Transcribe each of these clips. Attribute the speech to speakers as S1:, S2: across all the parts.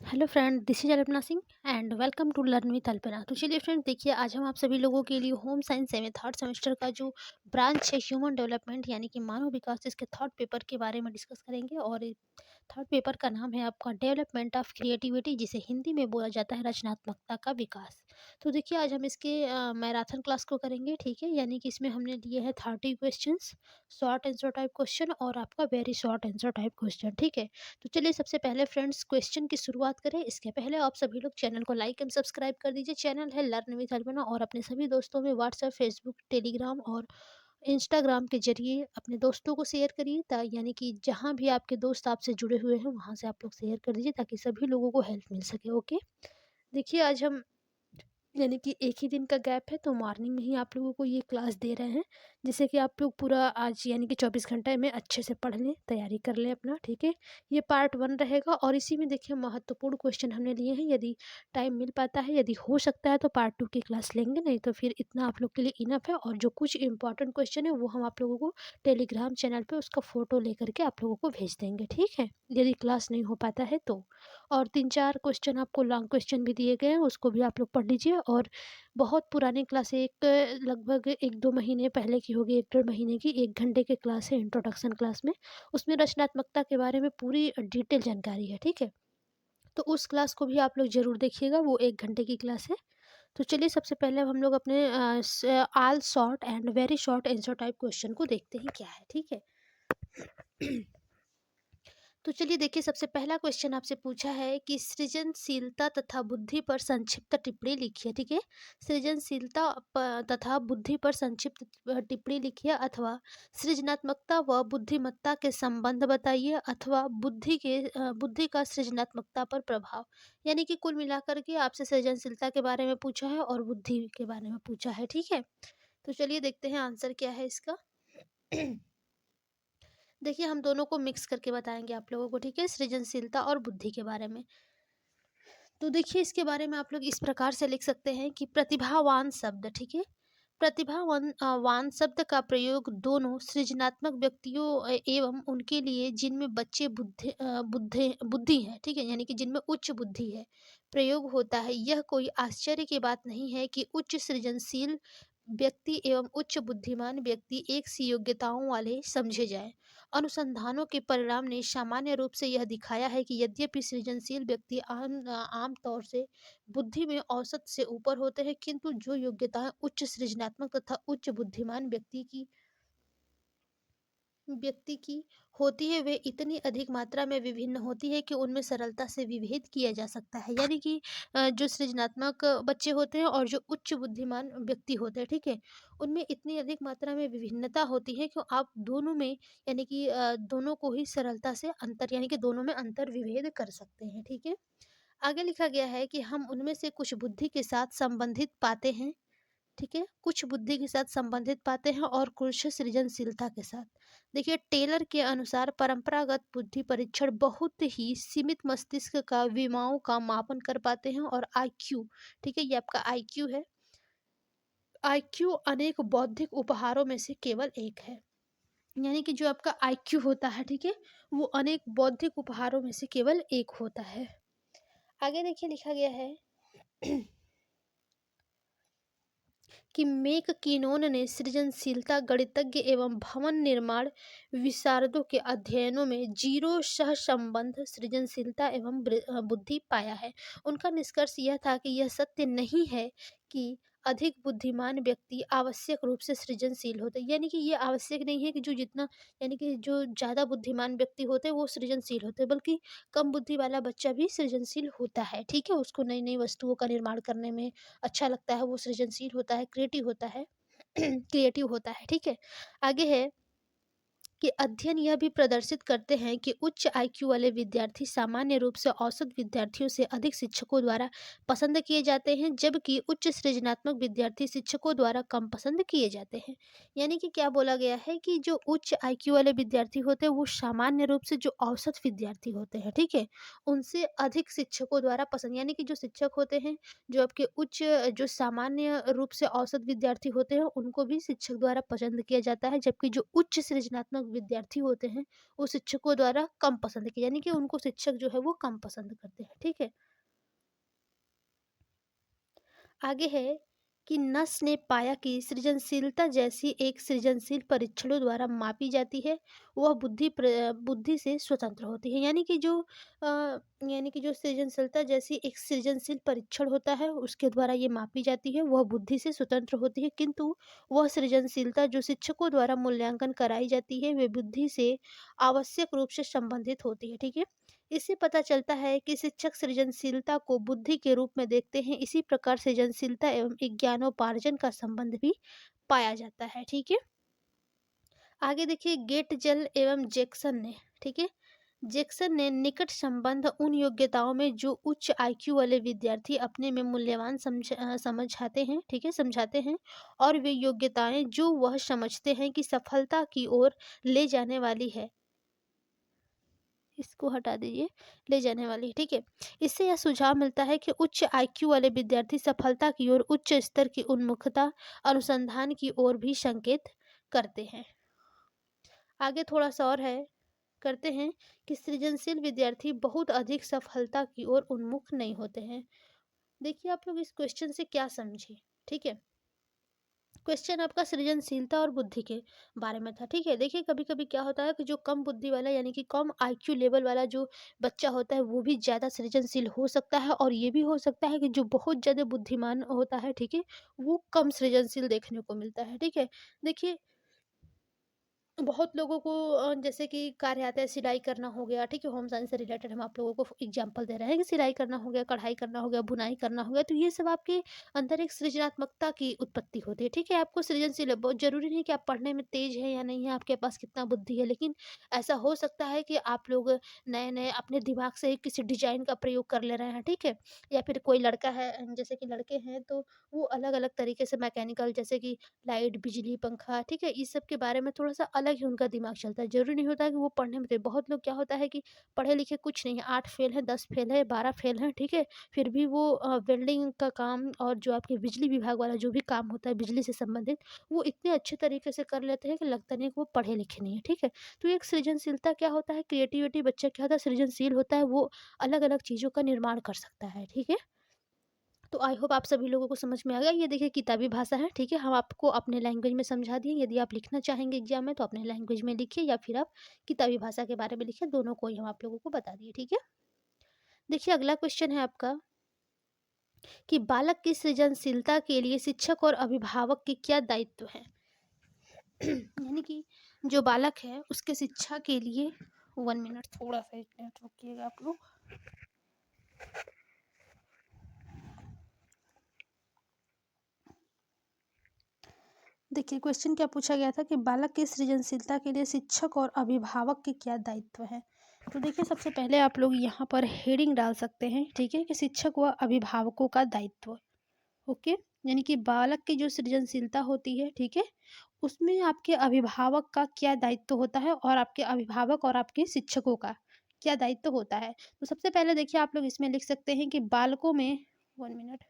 S1: Hello friend, this is Alpana Singh and welcome to learn with Alpana. तो चलिए friend, देखिए आज हम आप सभी लोगों के लिए home science seven third semester का जो ब्रांच है ह्यूमन डेवलपमेंट यानी कि मानव विकास, इसके थर्ड पेपर के बारे में डिस्कस करेंगे। और थर्ड पेपर का नाम है आपका डेवलपमेंट ऑफ क्रिएटिविटी, जिसे हिंदी में बोला जाता है रचनात्मकता का विकास। तो देखिए आज हम इसके मैराथन क्लास को करेंगे, ठीक है। यानी कि इसमें हमने लिए हैं 30 question, short answer type question और आपका very short answer type question, ठीक है। तो चलिए सबसे पहले फ्रेंड्स क्वेश्चन की शुरुआत करें। इसके पहले आप सभी लोग चैनल को लाइक एंड सब्सक्राइब कर दीजिए। चैनल है लर्न विद अल्पना, और अपने सभी दोस्तों में व्हाट्सएप, फेसबुक, टेलीग्राम और इंस्टाग्राम के जरिए अपने दोस्तों को शेयर करिए। यानी कि जहाँ भी आपके दोस्त आपसे जुड़े हुए हैं वहाँ से आप लोग शेयर कर दीजिए, ताकि सभी लोगों को हेल्प मिल सके। ओके, देखिए आज हम यानी कि एक ही दिन का गैप है, तो मॉर्निंग में ही आप लोगों को ये क्लास दे रहे हैं, जिससे कि आप लोग पूरा आज यानी कि 24 घंटे में अच्छे से पढ़ लें, तैयारी कर लें अपना, ठीक है। ये पार्ट 1 रहेगा और इसी में देखिए महत्वपूर्ण क्वेश्चन हमने लिए हैं। यदि टाइम मिल पाता है, यदि हो सकता है तो पार्ट 2 की क्लास लेंगे, नहीं तो फिर इतना आप लोग के लिए इनफ है। और जो कुछ इंपॉर्टेंट क्वेश्चन है वो हम आप लोगों को टेलीग्राम चैनल पे उसका फ़ोटो लेकर के आप लोगों को भेज देंगे, ठीक है, यदि क्लास नहीं हो पाता है तो। और 3-4 क्वेश्चन आपको लॉन्ग क्वेश्चन भी दिए गए हैं, उसको भी आप लोग पढ़ लीजिए। और बहुत पुरानी क्लास है, एक लगभग 1-2 महीने पहले की होगी, 1 डेढ़ महीने की, 1 घंटे की क्लास है इंट्रोडक्शन क्लास में। उसमें रचनात्मकता के बारे में पूरी डिटेल जानकारी है, ठीक है। तो उस क्लास को भी आप लोग ज़रूर देखिएगा, वो 1 घंटे की क्लास है। तो चलिए सबसे पहले अब हम लोग अपने all short and very short answer type question को देखते हैं क्या है, ठीक है। तो चलिए देखिए, सबसे पहला क्वेश्चन आपसे पूछा है कि सृजनशीलता तथा बुद्धि पर संक्षिप्त टिप्पणी लिखिए, ठीक है। सृजनशीलता तथा बुद्धि पर संक्षिप्त टिप्पणी लिखिए, अथवा सृजनात्मकता व बुद्धिमत्ता के संबंध बताइए, अथवा बुद्धि का सृजनात्मकता पर प्रभाव। यानी कि कुल मिलाकर के आपसे सृजनशीलता के बारे में पूछा है और बुद्धि के बारे में पूछा है, ठीक है। तो चलिए देखते हैं आंसर क्या है इसका। देखिए हम दोनों को मिक्स करके बताएंगे आप लोगों को, ठीक है, सृजनशीलता और बुद्धि के बारे में। तो देखिए इसके बारे में आप लोग इस प्रकार से लिख सकते हैं कि प्रतिभावान शब्द, ठीक है। प्रतिभावान वान शब्द का प्रयोग दोनों सृजनात्मक व्यक्तियों एवं उनके लिए जिनमें बच्चे बुद्धि है, ठीक है, यानी कि जिनमें उच्च बुद्धि है, प्रयोग होता है। यह कोई आश्चर्य की बात नहीं है कि उच्च सृजनशील व्यक्ति एवं उच्च बुद्धिमान व्यक्ति एक सी योग्यताओं वाले समझे जाएं। अनुसंधानों के परिणाम ने सामान्य रूप से यह दिखाया है कि यद्यपि सृजनशील व्यक्ति आम तौर से बुद्धि में औसत से ऊपर होते हैं, किंतु जो योग्यताएं उच्च सृजनात्मक तथा उच्च बुद्धिमान व्यक्ति की होती है, वे इतनी अधिक मात्रा में विभिन्न होती है कि उनमें सरलता से विभेद किया जा सकता है। यानी कि जो सृजनात्मक बच्चे होते हैं और जो उच्च बुद्धिमान व्यक्ति होते हैं, ठीक है, उनमें इतनी अधिक मात्रा में विभिन्नता होती है कि आप दोनों में यानी कि दोनों को ही सरलता से अंतर यानी कि दोनों में अंतर विभेद कर सकते हैं, ठीक है। आगे लिखा गया है कि हम उनमें से कुछ बुद्धि के साथ संबंधित पाते हैं, ठीक है, कुछ बुद्धि के साथ संबंधित पाते हैं और कुछ सृजनशीलता के साथ। देखिए टेलर के अनुसार परंपरागत बुद्धि परीक्षण बहुत ही सीमित मस्तिष्क का विमाओं का मापन कर पाते हैं, और आईक्यू, ठीक है, ये आपका आईक्यू है। आईक्यू अनेक बौद्धिक उपहारों में से केवल एक है। यानी कि जो आपका आईक्यू होता है, ठीक है, वो अनेक बौद्धिक उपहारों में से केवल एक होता है। आगे देखिए लिखा गया है कि मेक कीनोन ने सृजनशीलता, गणितज्ञ एवं भवन निर्माण विशारदों के अध्ययनों में जीरो सहसंबंध सृजनशीलता एवं बुद्धि पाया है। उनका निष्कर्ष यह था कि यह सत्य नहीं है कि अधिक बुद्धिमान व्यक्ति आवश्यक रूप से सृजनशील होते हैं। यानी कि ये आवश्यक नहीं है कि जो जितना यानी कि जो ज़्यादा बुद्धिमान व्यक्ति होते हैं वो सृजनशील होते हैं, बल्कि कम बुद्धि वाला बच्चा भी सृजनशील होता है, ठीक है। उसको नई नई वस्तुओं का निर्माण करने में अच्छा लगता है, वो सृजनशील होता है, क्रिएटिव होता है क्रिएटिव होता है, ठीक है। आगे है कि अध्ययन यह भी प्रदर्शित करते हैं कि उच्च आईक्यू वाले विद्यार्थी सामान्य रूप से औसत विद्यार्थियों से अधिक शिक्षकों द्वारा पसंद किए जाते हैं, जबकि उच्च सृजनात्मक विद्यार्थी शिक्षकों द्वारा कम पसंद किए जाते हैं। यानी कि क्या बोला गया है कि जो उच्च आईक्यू वाले विद्यार्थी होते हैं वो सामान्य रूप से जो औसत विद्यार्थी होते हैं, ठीक है, उनसे अधिक शिक्षकों द्वारा पसंद, यानी कि जो शिक्षक होते हैं, जो आपके उच्च जो सामान्य रूप से औसत विद्यार्थी होते हैं उनको भी शिक्षक द्वारा पसंद किया जाता है, जबकि जो उच्च सृजनात्मक विद्यार्थी होते हैं, वो शिक्षकों द्वारा कम पसंद किए, यानी कि उनको शिक्षक जो है वो कम पसंद करते हैं, ठीक है। आगे है कि नस ने पाया कि सृजनशीलता जैसी एक सृजनशील परीक्षणों द्वारा मापी जाती है, वह बुद्धि से स्वतंत्र होती है। यानी कि जो सृजनशीलता जैसी एक सृजनशील परीक्षण होता है, उसके द्वारा ये मापी जाती है, वह बुद्धि से स्वतंत्र होती है, किंतु वह सृजनशीलता जो शिक्षकों द्वारा मूल्यांकन कराई जाती है, वे बुद्धि से आवश्यक रूप से संबंधित होती है, ठीक है। इससे पता चलता है कि शिक्षक सृजनशीलता को बुद्धि के रूप में देखते हैं। इसी प्रकार सृजनशीलता एवं ज्ञानोपार्जन का संबंध भी पाया जाता है, ठीक है। आगे देखिए गेटजल एवं जैक्सन ने, ठीक है, जैक्सन ने निकट संबंध उन योग्यताओं में जो उच्च आईक्यू वाले विद्यार्थी अपने में मूल्यवान समझाते हैं, ठीक है, समझाते हैं, और वे योग्यताएं जो वह समझते हैं कि सफलता की ओर ले जाने वाली है, इसको हटा दीजिए, ले जाने वाली, ठीक है। इससे यह सुझाव मिलता है कि उच्च आईक्यू वाले विद्यार्थी सफलता की ओर उच्च स्तर की उन्मुखता, अनुसंधान की ओर भी संकेत करते हैं। आगे थोड़ा सा और है, करते हैं कि सृजनशील विद्यार्थी बहुत अधिक सफलता की ओर उन्मुख नहीं होते हैं। देखिए आप लोग इस क्वेश्चन से क्या समझे, ठीक है। क्वेश्चन आपका सृजनशीलता और बुद्धि के बारे में था, ठीक है। देखिए कभी कभी क्या होता है कि जो कम बुद्धि वाला यानी कि कम आईक्यू लेवल वाला जो बच्चा होता है, वो भी ज़्यादा सृजनशील हो सकता है, और ये भी हो सकता है कि जो बहुत ज़्यादा बुद्धिमान होता है, ठीक है, वो कम सृजनशील देखने को मिलता है, ठीक है। देखिए बहुत लोगों को जैसे कि कार्य आता है, सिलाई करना हो गया, ठीक है, होम साइंस से रिलेटेड हम आप लोगों को एग्जांपल दे रहे हैं कि सिलाई करना हो गया, कढ़ाई करना हो गया, बुनाई करना हो गया, तो ये सब आपके अंदर एक सृजनात्मकता की उत्पत्ति होती है, ठीक है। आपको सृजनशील है, बहुत जरूरी नहीं कि आप पढ़ने में तेज है या नहीं है, आपके पास कितना बुद्धि है, लेकिन ऐसा हो सकता है कि आप लोग नए नए अपने दिमाग से किसी डिजाइन का प्रयोग कर ले रहे हैं, ठीक है। या फिर कोई लड़का है, जैसे कि लड़के हैं, तो वो अलग अलग तरीके से मैकेनिकल, जैसे कि लाइट, बिजली, पंखा, ठीक है, इस सब के बारे में थोड़ा-सा अलग ही उनका दिमाग चलता है। ज़रूरी नहीं होता है कि वो पढ़ने में तेज़, बहुत लोग क्या होता है कि पढ़े लिखे कुछ नहीं है, 8 फेल हैं, 10 फेल है, 12 फेल हैं, ठीक है? फिर भी वो वेल्डिंग का काम और जो आपके बिजली विभाग वाला जो भी काम होता है बिजली से संबंधित, वो इतने अच्छे तरीके से कर लेते हैं कि लगता नहीं है कि वो पढ़े लिखे नहीं है, ठीक है? तो एक सृजनशीलता क्या होता है, क्रिएटिविटी, बच्चा क्या होता है, सृजनशील होता है, वो अलग-अलग चीज़ों का निर्माण कर सकता है, ठीक है? तो आई होप आप सभी लोगों को समझ में आ गया। ये देखिए किताबी भाषा है, ठीक है? हम आपको अपने लैंग्वेज में समझा दिए। यदि आप लिखना चाहेंगे एग्जाम में तो अपने लैंग्वेज में लिखिए, या फिर आप किताबी भाषा के बारे में लिखिए, दोनों को ही हम आप लोगों को बता दिए, ठीक है? देखिए अगला क्वेश्चन है आपका कि बालक की सृजनशीलता के लिए शिक्षक और अभिभावक के क्या दायित्व हैं? यानी कि जो बालक है उसके शिक्षा के लिए 1 मिनट, थोड़ा सा 1 मिनट रुकिएगा आप लोग। देखिए क्वेश्चन क्या पूछा गया था कि बालक की सृजनशीलता के लिए शिक्षक और अभिभावक के क्या दायित्व हैं। तो देखिए सबसे पहले आप लोग यहाँ पर हेडिंग डाल सकते हैं, ठीक है, कि शिक्षक व अभिभावकों का दायित्व। ओके, यानी कि बालक की जो सृजनशीलता होती है, ठीक है, उसमें आपके अभिभावक का क्या दायित्व होता है, और आपके अभिभावक और आपके शिक्षकों का क्या दायित्व होता है। तो सबसे पहले देखिए आप लोग इसमें लिख सकते हैं कि बालकों में 1 मिनट,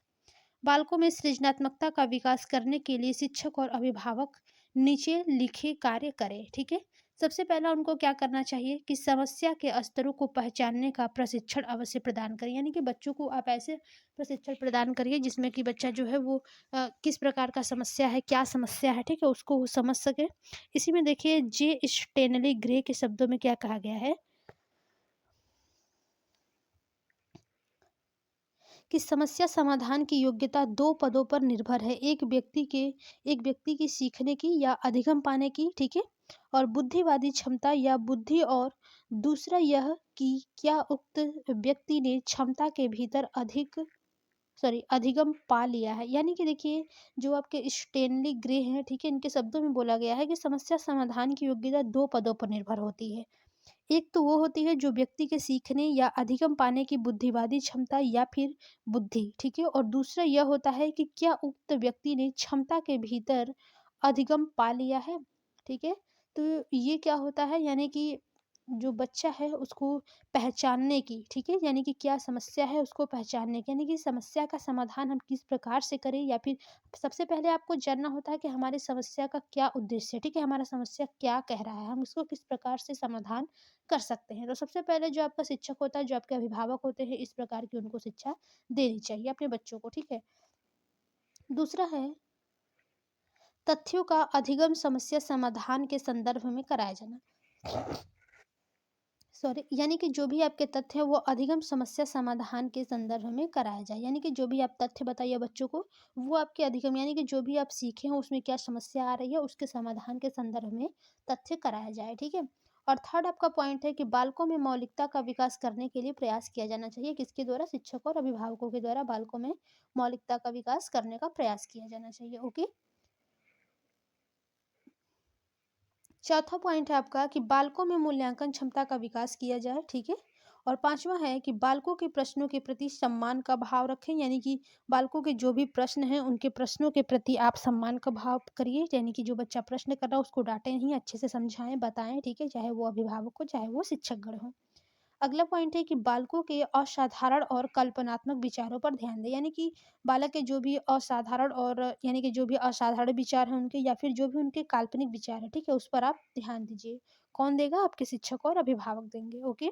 S1: बालकों में सृजनात्मकता का विकास करने के लिए शिक्षक और अभिभावक नीचे लिखे कार्य करें, ठीक है। सबसे पहला उनको क्या करना चाहिए कि समस्या के स्तरों को पहचानने का प्रशिक्षण अवश्य प्रदान करें, यानी कि बच्चों को आप ऐसे प्रशिक्षण प्रदान करिए जिसमें कि बच्चा जो है वो किस प्रकार का समस्या है, क्या समस्या है, ठीक है, उसको वो समझ सके। इसी में देखिए जे स्टेनली ग्रे के शब्दों में क्या कहा गया है कि समस्या समाधान की योग्यता दो पदों पर निर्भर है, एक व्यक्ति की सीखने की या अधिगम पाने की, ठीक है, और बुद्धिवादी क्षमता या बुद्धि, और दूसरा यह कि क्या उक्त व्यक्ति ने क्षमता के भीतर अधिगम पा लिया है। यानी कि देखिए जो आपके स्टेनली ग्रे हैं, ठीक है, इनके शब्दों में बोला गया है कि समस्या समाधान की योग्यता दो पदों पर निर्भर होती है। एक तो वो होती है जो व्यक्ति के सीखने या अधिगम पाने की बुद्धिवादी क्षमता या फिर बुद्धि, ठीक है, और दूसरा यह होता है कि क्या उक्त व्यक्ति ने क्षमता के भीतर अधिगम पा लिया है, ठीक है। तो ये क्या होता है, यानी कि जो बच्चा है उसको पहचानने की, ठीक है? यानी कि क्या समस्या है उसको पहचानने की, यानी कि समस्या का समाधान हम किस प्रकार से करें, या फिर सबसे पहले आपको जानना होता है कि हमारी समस्या का क्या उद्देश्य है, ठीक है? हमारा समस्या क्या कह रहा है, हम इसको किस प्रकार से समाधान कर सकते हैं। तो सबसे पहले जो आपका शिक्षक होता है, जो आपके अभिभावक होते हैं, इस प्रकार की उनको शिक्षा देनी चाहिए अपने बच्चों को, ठीक है? दूसरा है तथ्यों का अधिगम समस्या समाधान के संदर्भ में कराया जाना। सॉरी, यानी कि जो भी आपके तथ्य हैं वो अधिगम समस्या समाधान के संदर्भ में कराया जाए, यानी कि जो भी आप तथ्य बताइए बच्चों को, वो आपके अधिगम, यानी कि जो भी आप सीखे हो उसमें क्या समस्या आ रही है उसके समाधान के संदर्भ में तथ्य कराया जाए, ठीक है? और थर्ड आपका पॉइंट है कि बालकों में मौलिकता का विकास करने के लिए प्रयास किया जाना चाहिए, किसके द्वारा? शिक्षक और अभिभावकों के द्वारा बालकों में मौलिकता का विकास करने का प्रयास किया जाना चाहिए। ओके। चौथा पॉइंट है आपका कि बालकों में मूल्यांकन क्षमता का विकास किया जाए, ठीक है? और पांचवा है कि बालकों के प्रश्नों के प्रति सम्मान का भाव रखें, यानी कि बालकों के जो भी प्रश्न हैं उनके प्रश्नों के प्रति आप सम्मान का भाव करिए, यानी कि जो बच्चा प्रश्न कर रहा है उसको डांटें नहीं, अच्छे से समझाएं, बताएं, ठीक है? चाहे वो अभिभावक हो चाहे वो शिक्षकगण हो। अगला पॉइंट है कि बालकों के असाधारण और कल्पनात्मक विचारों पर ध्यान दें, यानी कि बालक के जो भी असाधारण और यानी कि जो भी असाधारण विचार हैं उनके, या फिर जो भी उनके काल्पनिक विचार है, ठीक है? उस पर आप ध्यान दीजिए। कौन देगा? आपके शिक्षक और अभिभावक देंगे। ओके।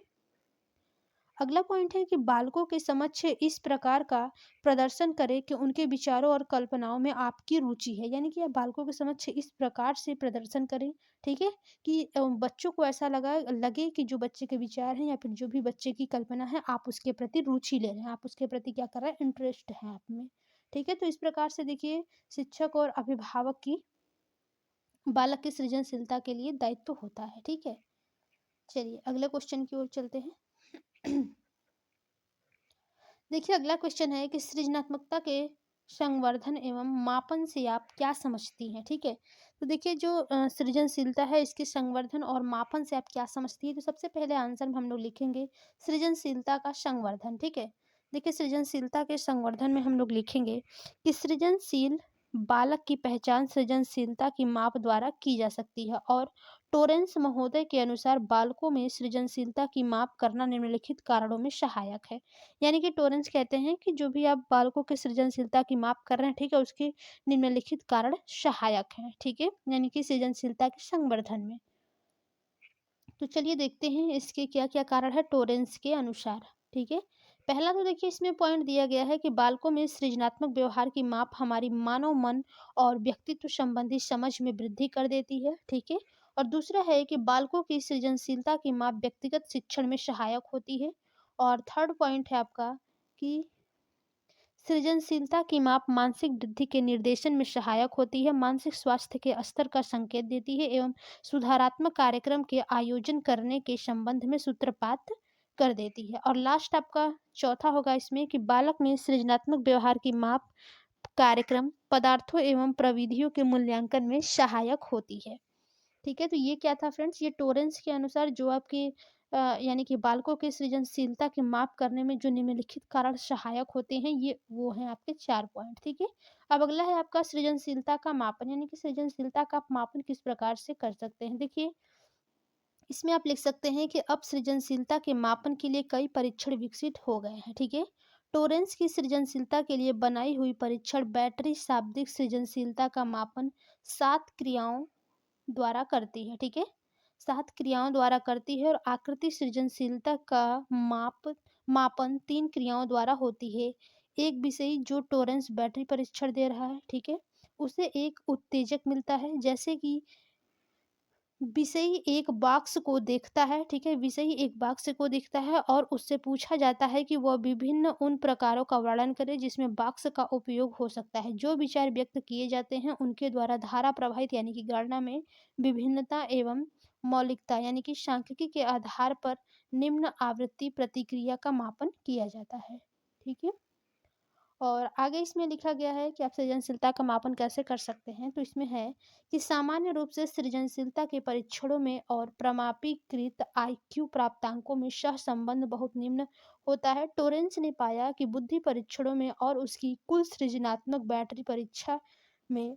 S1: अगला पॉइंट है कि बालकों के समक्ष इस प्रकार का प्रदर्शन करें कि उनके विचारों और कल्पनाओं में आपकी रुचि है, यानी कि आप बालकों के समक्ष इस प्रकार से प्रदर्शन करें, ठीक है? कि बच्चों को ऐसा लगे कि जो बच्चे के विचार हैं या फिर जो भी बच्चे की कल्पना है आप उसके प्रति रुचि ले रहे हैं, आप उसके प्रति क्या कर रहे हैं, इंटरेस्ट है आप में, ठीक है? तो इस प्रकार से देखिए शिक्षक और अभिभावक की बालक की सृजनशीलता के लिए दायित्व होता है, ठीक है? चलिए अगले क्वेश्चन की ओर चलते हैं। देखिए अगला क्वेश्चन है कि सृजनात्मकता के संवर्धन एवं मापन से आप क्या समझती हैं, ठीक है? तो देखिए जो सृजनशीलता है इसके संवर्धन और मापन से आप क्या समझती है, तो सबसे पहले आंसर में हम लोग लिखेंगे सृजनशीलता का संवर्धन, ठीक है? देखिए सृजनशीलता के संवर्धन में हम लोग लिखेंगे कि सृजनशील बालक की पहचान सृजनशीलता की माप द्वारा की जा सकती है, और टोरेंस महोदय के अनुसार बालकों में सृजनशीलता की माप करना निम्नलिखित कारणों में सहायक है। यानी कि टोरेंस कहते हैं कि जो भी आप बालकों की सृजनशीलता की माप कर रहे हैं, ठीक है? उसके निम्नलिखित कारण सहायक हैं, ठीक है? यानी कि सृजनशीलता के संवर्धन में। तो चलिए देखते हैं इसके क्या-क्या कारण है टोरेंस के अनुसार, ठीक है? पहला तो देखिए इसमें पॉइंट दिया गया है कि बालकों में सृजनात्मक व्यवहार की माप हमारी मानव मन और व्यक्तित्व संबंधी समझ में वृद्धि कर देती है, ठीक है? और दूसरा है कि बालकों की सृजनशीलता की माप व्यक्तिगत शिक्षण में सहायक होती है। और थर्ड पॉइंट है आपका कि सृजनशीलता की माप मानसिक वृद्धि के निर्देशन में सहायक होती है, मानसिक स्वास्थ्य के स्तर का संकेत देती है एवं सुधारात्मक कार्यक्रम के आयोजन करने के संबंध में सूत्रपात कर देती है। और लास्ट आपका चौथा होगा इसमें कि बालक में सृजनात्मक व्यवहार की माप कार्यक्रम पदार्थों एवं प्रविधियों के मूल्यांकन में सहायक होती है। ठीक है, तो ये क्या था फ्रेंड्स, ये टोरेंस के अनुसार जो आपके यानी कि बालकों की सृजनशीलता की माप करने में जो निम्नलिखित कारण सहायक होते हैं, ये वो हैं आपके 4 पॉइंट, ठीक है? अब अगला है आपका सृजनशीलता का मापन, यानी कि सृजनशीलता का आप मापन किस प्रकार से कर सकते हैं? देखिए, इसमें आप लिख सकते हैं कि अब सृजनशीलता के मापन के लिए कई परीक्षण विकसित हो गए हैं, ठीक है? टोरेंस की सृजनशीलता के लिए बनाई हुई परीक्षण बैटरी शाब्दिक सृजनशीलता का मापन 7 क्रियाओं द्वारा करती है, ठीक है? 7 क्रियाओं द्वारा करती है, और आकृति सृजनशीलता का मापन 3 क्रियाओं द्वारा होती है। एक विषयी जो टोरेंस बैटरी परीक्षण दे रहा है, ठीक है? उसे एक उत्तेजक मिलता है, जैसे कि विषयी एक बॉक्स को देखता है, ठीक है? विषयी एक बॉक्स को देखता है और उससे पूछा जाता है कि वह विभिन्न उन प्रकारों का वर्णन करे जिसमें बॉक्स का उपयोग हो सकता है। जो विचार व्यक्त किए जाते हैं उनके द्वारा धारा प्रवाहित यानी कि गणना में विभिन्नता एवं मौलिकता यानी कि सांख्यिकी के आधार पर निम्न आवृत्ति प्रतिक्रिया का मापन किया जाता है, ठीक है? और आगे इसमें लिखा गया है कि आप सृजनशीलता का मापन कैसे कर सकते हैं, तो इसमें है कि सामान्य रूप से सृजनशीलता के परीक्षणों में और प्रमाणीकृत आईक्यू प्राप्तांकों में सहसंबंध बहुत निम्न होता है। टोरेंस ने पाया कि बुद्धि परीक्षणों में और उसकी कुल सृजनात्मक बैटरी परीक्षा में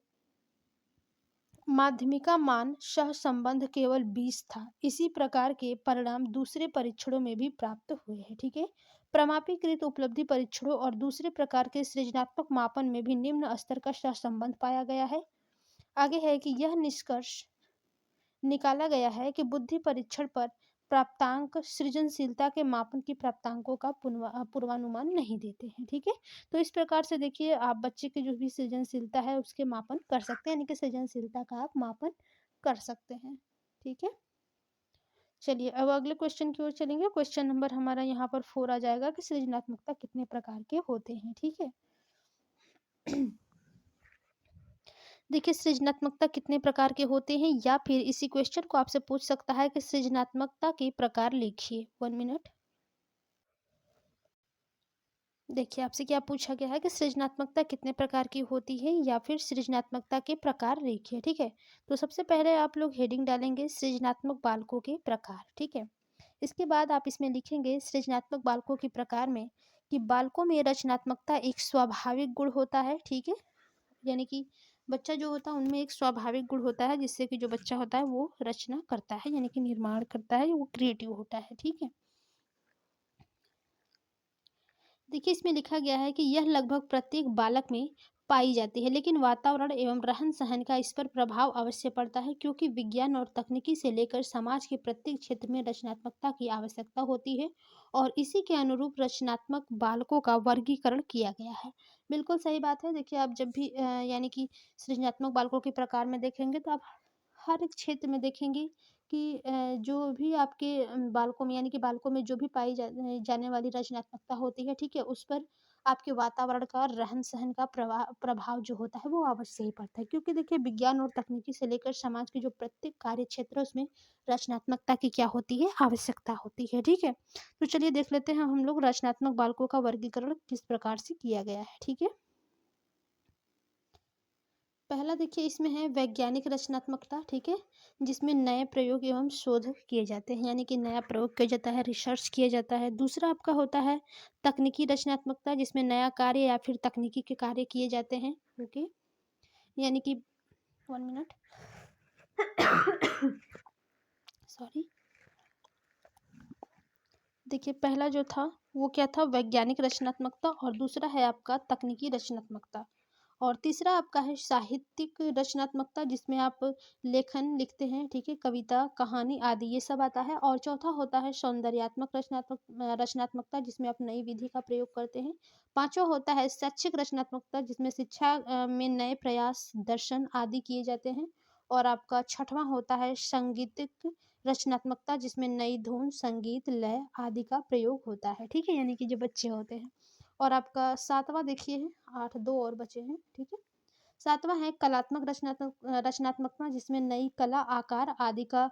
S1: माध्यमिका मान सहसंबंध केवल 20 था। इसी प्रकार के परिणाम दूसरे परीक्षणों में भी प्राप्त हुए हैं। ठीक है, प्रमाणीकृत उपलब्धि परीक्षणों और दूसरे प्रकार के सृजनात्मक मापन में भी निम्न स्तर का सहसंबंध पाया गया है। आगे है कि यह निष्कर्ष निकाला गया है कि बुद्धि परीक्षण पर प्राप्तांक सृजनशीलता के मापन की प्राप्तांकों का पूर्वानुमान नहीं देते हैं। ठीक है, तो इस प्रकार से देखिए आप बच्चे की जो भी सृजनशीलता है उसके मापन कर सकते हैं, यानी कि सृजनशीलता का आप मापन कर सकते हैं। ठीक है, चलिए अब अगले क्वेश्चन की ओर चलेंगे। क्वेश्चन नंबर हमारा यहाँ पर 4 आ जाएगा कि सृजनात्मकता कितने प्रकार के होते हैं। ठीक है, देखिए सृजनात्मकता कितने प्रकार के होते हैं, या फिर इसी क्वेश्चन को आपसे पूछ सकता है कि सृजनात्मकता के प्रकार लिखिए। 1 मिनट। देखिए आपसे क्या पूछा गया है कि सृजनात्मकता कितने प्रकार की होती है, या फिर सृजनात्मकता के प्रकार लिखिए। ठीक है, तो सबसे पहले आप लोग हेडिंग डालेंगे सृजनात्मक बालकों के प्रकार। ठीक है, इसके बाद आप इसमें लिखेंगे सृजनात्मक बालकों के प्रकार में कि बालकों में रचनात्मकता एक स्वाभाविक गुण होता है। ठीक है, यानी कि बच्चा जो होता है उनमें एक स्वाभाविक गुण होता है जिससे कि जो बच्चा होता है वो रचना करता है, यानी कि निर्माण करता है, वो क्रिएटिव होता है। ठीक है, देखिए इसमें लिखा गया है कि यह लगभग प्रत्येक बालक में पाई जाती है, लेकिन वातावरण एवं रहन सहन का इस पर प्रभाव अवश्य पड़ता है, क्योंकि विज्ञान और तकनीकी से लेकर समाज के प्रत्येक क्षेत्र में रचनात्मकता की आवश्यकता होती है और इसी के अनुरूप रचनात्मक बालकों का वर्गीकरण किया गया है। बिल्कुल सही बात है। देखिए आप जब भी यानी कि सृजनात्मक बालकों के प्रकार में देखेंगे तो आप हर एक क्षेत्र में देखेंगे कि जो भी आपके बालकों में, यानी कि बालकों में जो भी पाई जाने वाली रचनात्मकता होती है, ठीक है, उस पर आपके वातावरण का, रहन-सहन का प्रभाव जो होता है वो अवश्य ही पड़ता है। क्योंकि देखिए विज्ञान और तकनीकी से लेकर समाज के जो प्रत्येक कार्य क्षेत्र है उसमें रचनात्मकता की क्या होती है, आवश्यकता होती है। ठीक है, तो चलिए देख लेते हैं हम लोग रचनात्मक बालकों का वर्गीकरण किस प्रकार से किया गया है। ठीक है, पहला देखिए इसमें है वैज्ञानिक रचनात्मकता। ठीक है, जिसमें नए प्रयोग एवं शोध किए जाते हैं, यानी कि नया प्रयोग किया जाता है, रिसर्च किया जाता है। दूसरा आपका होता है तकनीकी रचनात्मकता, जिसमें नया कार्य या फिर तकनीकी के कार्य किए जाते हैं। ओके, यानी कि 1 मिनट, सॉरी। देखिए पहला जो था वो क्या था, वैज्ञानिक रचनात्मकता, और दूसरा है आपका तकनीकी रचनात्मकता, और तीसरा आपका है साहित्यिक रचनात्मकता, जिसमें आप लेखन लिखते हैं। ठीक है, कविता, कहानी आदि ये सब आता है। और चौथा होता है सौंदर्यात्मक रचनात्मकता, जिसमें आप नई विधि का प्रयोग करते हैं। पांचवा होता है शैक्षिक रचनात्मकता, जिसमें शिक्षा में नए प्रयास, दर्शन आदि किए जाते हैं। और आपका छठवां होता है संगीतिक रचनात्मकता, जिसमें नई धुन, संगीत, लय आदि का प्रयोग होता है। ठीक है, यानी कि जो बच्चे होते हैं। और आपका सातवां देखिए है, 8 2 और बचे हैं। ठीक है, सातवां है कलात्मक रचनात्मकता, जिसमें नई कला, आकार आदि का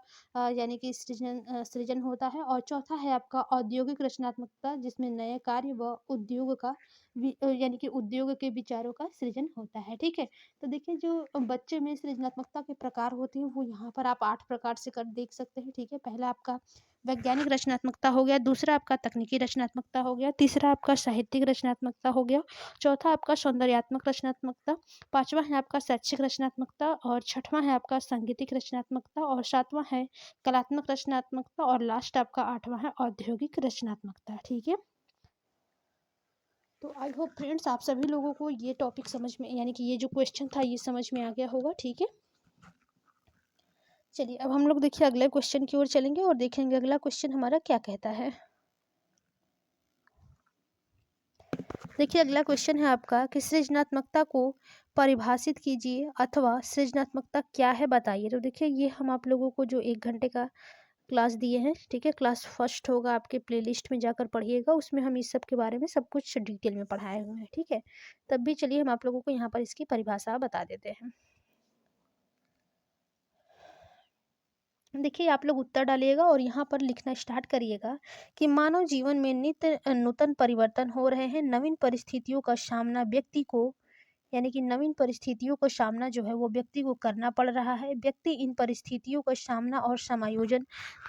S1: यानी कि सृजन होता है। और चौथा है आपका औद्योगिक रचनात्मकता, जिसमें नए कार्य व उद्योग का यानी कि उद्योग के विचारों का सृजन होता है। ठीक है, तो देखिए जो बच्चे में सृजनात्मकता के प्रकार होते हैं वो यहाँ पर आप 8 प्रकार से कर देख सकते हैं। ठीक है, पहला आपका वैज्ञानिक रचनात्मकता हो गया, दूसरा आपका तकनीकी रचनात्मकता हो गया, तीसरा आपका साहित्यिक रचनात्मकता हो गया, चौथा आपका सौंदर्यात्मक रचनात्मकता, पाँचवां है आपका शैक्षिक रचनात्मकता, और छठवां है आपका सांगीतिक रचनात्मकता, और सातवां है कलात्मक रचनात्मकता, और लास्ट आपका आठवां है औद्योगिक रचनात्मकता। ठीक है, तो आई होप फ्रेंड्स आप सभी लोगों को ये टॉपिक समझ में, यानी कि ये जो क्वेश्चन था ये समझ में आ गया होगा। ठीक है, चलिए अब हम लोग देखिए अगले क्वेश्चन की ओर चलेंगे और देखेंगे अगला क्वेश्चन हमारा क्या कहता है। देखिए अगला क्वेश्चन है आपका कि सृजनात्मकता को परिभाषित कीजिए, अथवा सृजनात्मकता क्या है बताइए। तो देखिए ये हम आप लोगों को जो 1 घंटे का क्लास दिए हैं, ठीक है, क्लास फर्स्ट होगा, आपके प्लेलिस्ट में जाकर पढ़िएगा, उसमें हम इस सब के बारे में सब कुछ डिटेल में पढ़ाए हुए हैं। ठीक है, तब भी चलिए हम आप लोगों को यहाँ पर इसकी परिभाषा बता देते हैं। देखिए आप लोग उत्तर डालिएगा और यहाँ पर लिखना स्टार्ट करिएगा कि मानव जीवन में नित्य नूतन परिवर्तन हो रहे हैं। नवीन परिस्थितियों का सामना व्यक्ति को यानी कि नवीन परिस्थितियों का सामना जो है वो व्यक्ति को करना पड़ रहा है। व्यक्ति इन परिस्थितियों का सामना और समायोजन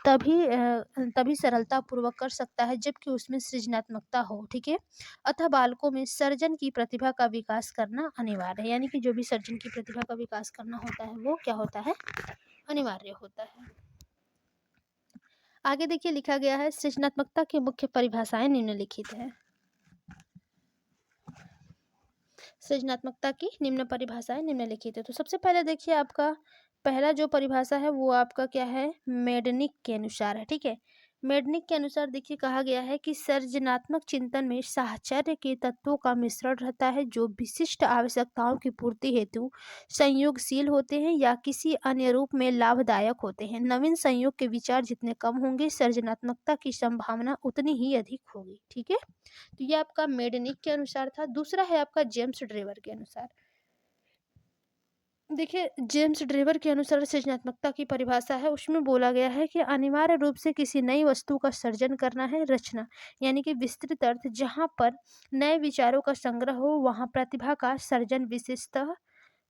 S1: तभी सरलतापूर्वक कर सकता है जबकि उसमें सृजनात्मकता हो, ठीक है। अतः बालकों में सर्जन की प्रतिभा का विकास करना अनिवार्य है, यानी कि जो भी सर्जन की प्रतिभा का विकास करना होता है वो क्या होता है, अनिवार्य होता है। आगे देखिए लिखा गया है सृजनात्मकता की मुख्य परिभाषाएं निम्नलिखित है। सृजनात्मकता की निम्न परिभाषाएं निम्नलिखित है। तो सबसे पहले देखिए आपका पहला जो परिभाषा है वो आपका क्या है, मेडनिक के अनुसार है, ठीक है। मेडनिक के अनुसार देखिए कहा गया है कि सृजनात्मक चिंतन में साहचर्य के तत्वों का मिश्रण रहता है जो विशिष्ट आवश्यकताओं की पूर्ति हेतु संयोगशील होते हैं या किसी अन्य रूप में लाभदायक होते हैं। नवीन संयोग के विचार जितने कम होंगे सृजनात्मकता की संभावना उतनी ही अधिक होगी, ठीक है। तो ये आपका मेडनिक के अनुसार था। दूसरा है आपका जेम्स ड्रेवर के अनुसार। देखिए जेम्स ड्रेवर के अनुसार सृजनात्मकता की परिभाषा है, उसमें बोला गया है कि अनिवार्य रूप से किसी नई वस्तु का सर्जन करना है। रचना यानी कि विस्तृत अर्थ, जहाँ पर नए विचारों का संग्रह हो वहाँ प्रतिभा का सर्जन विशेषतः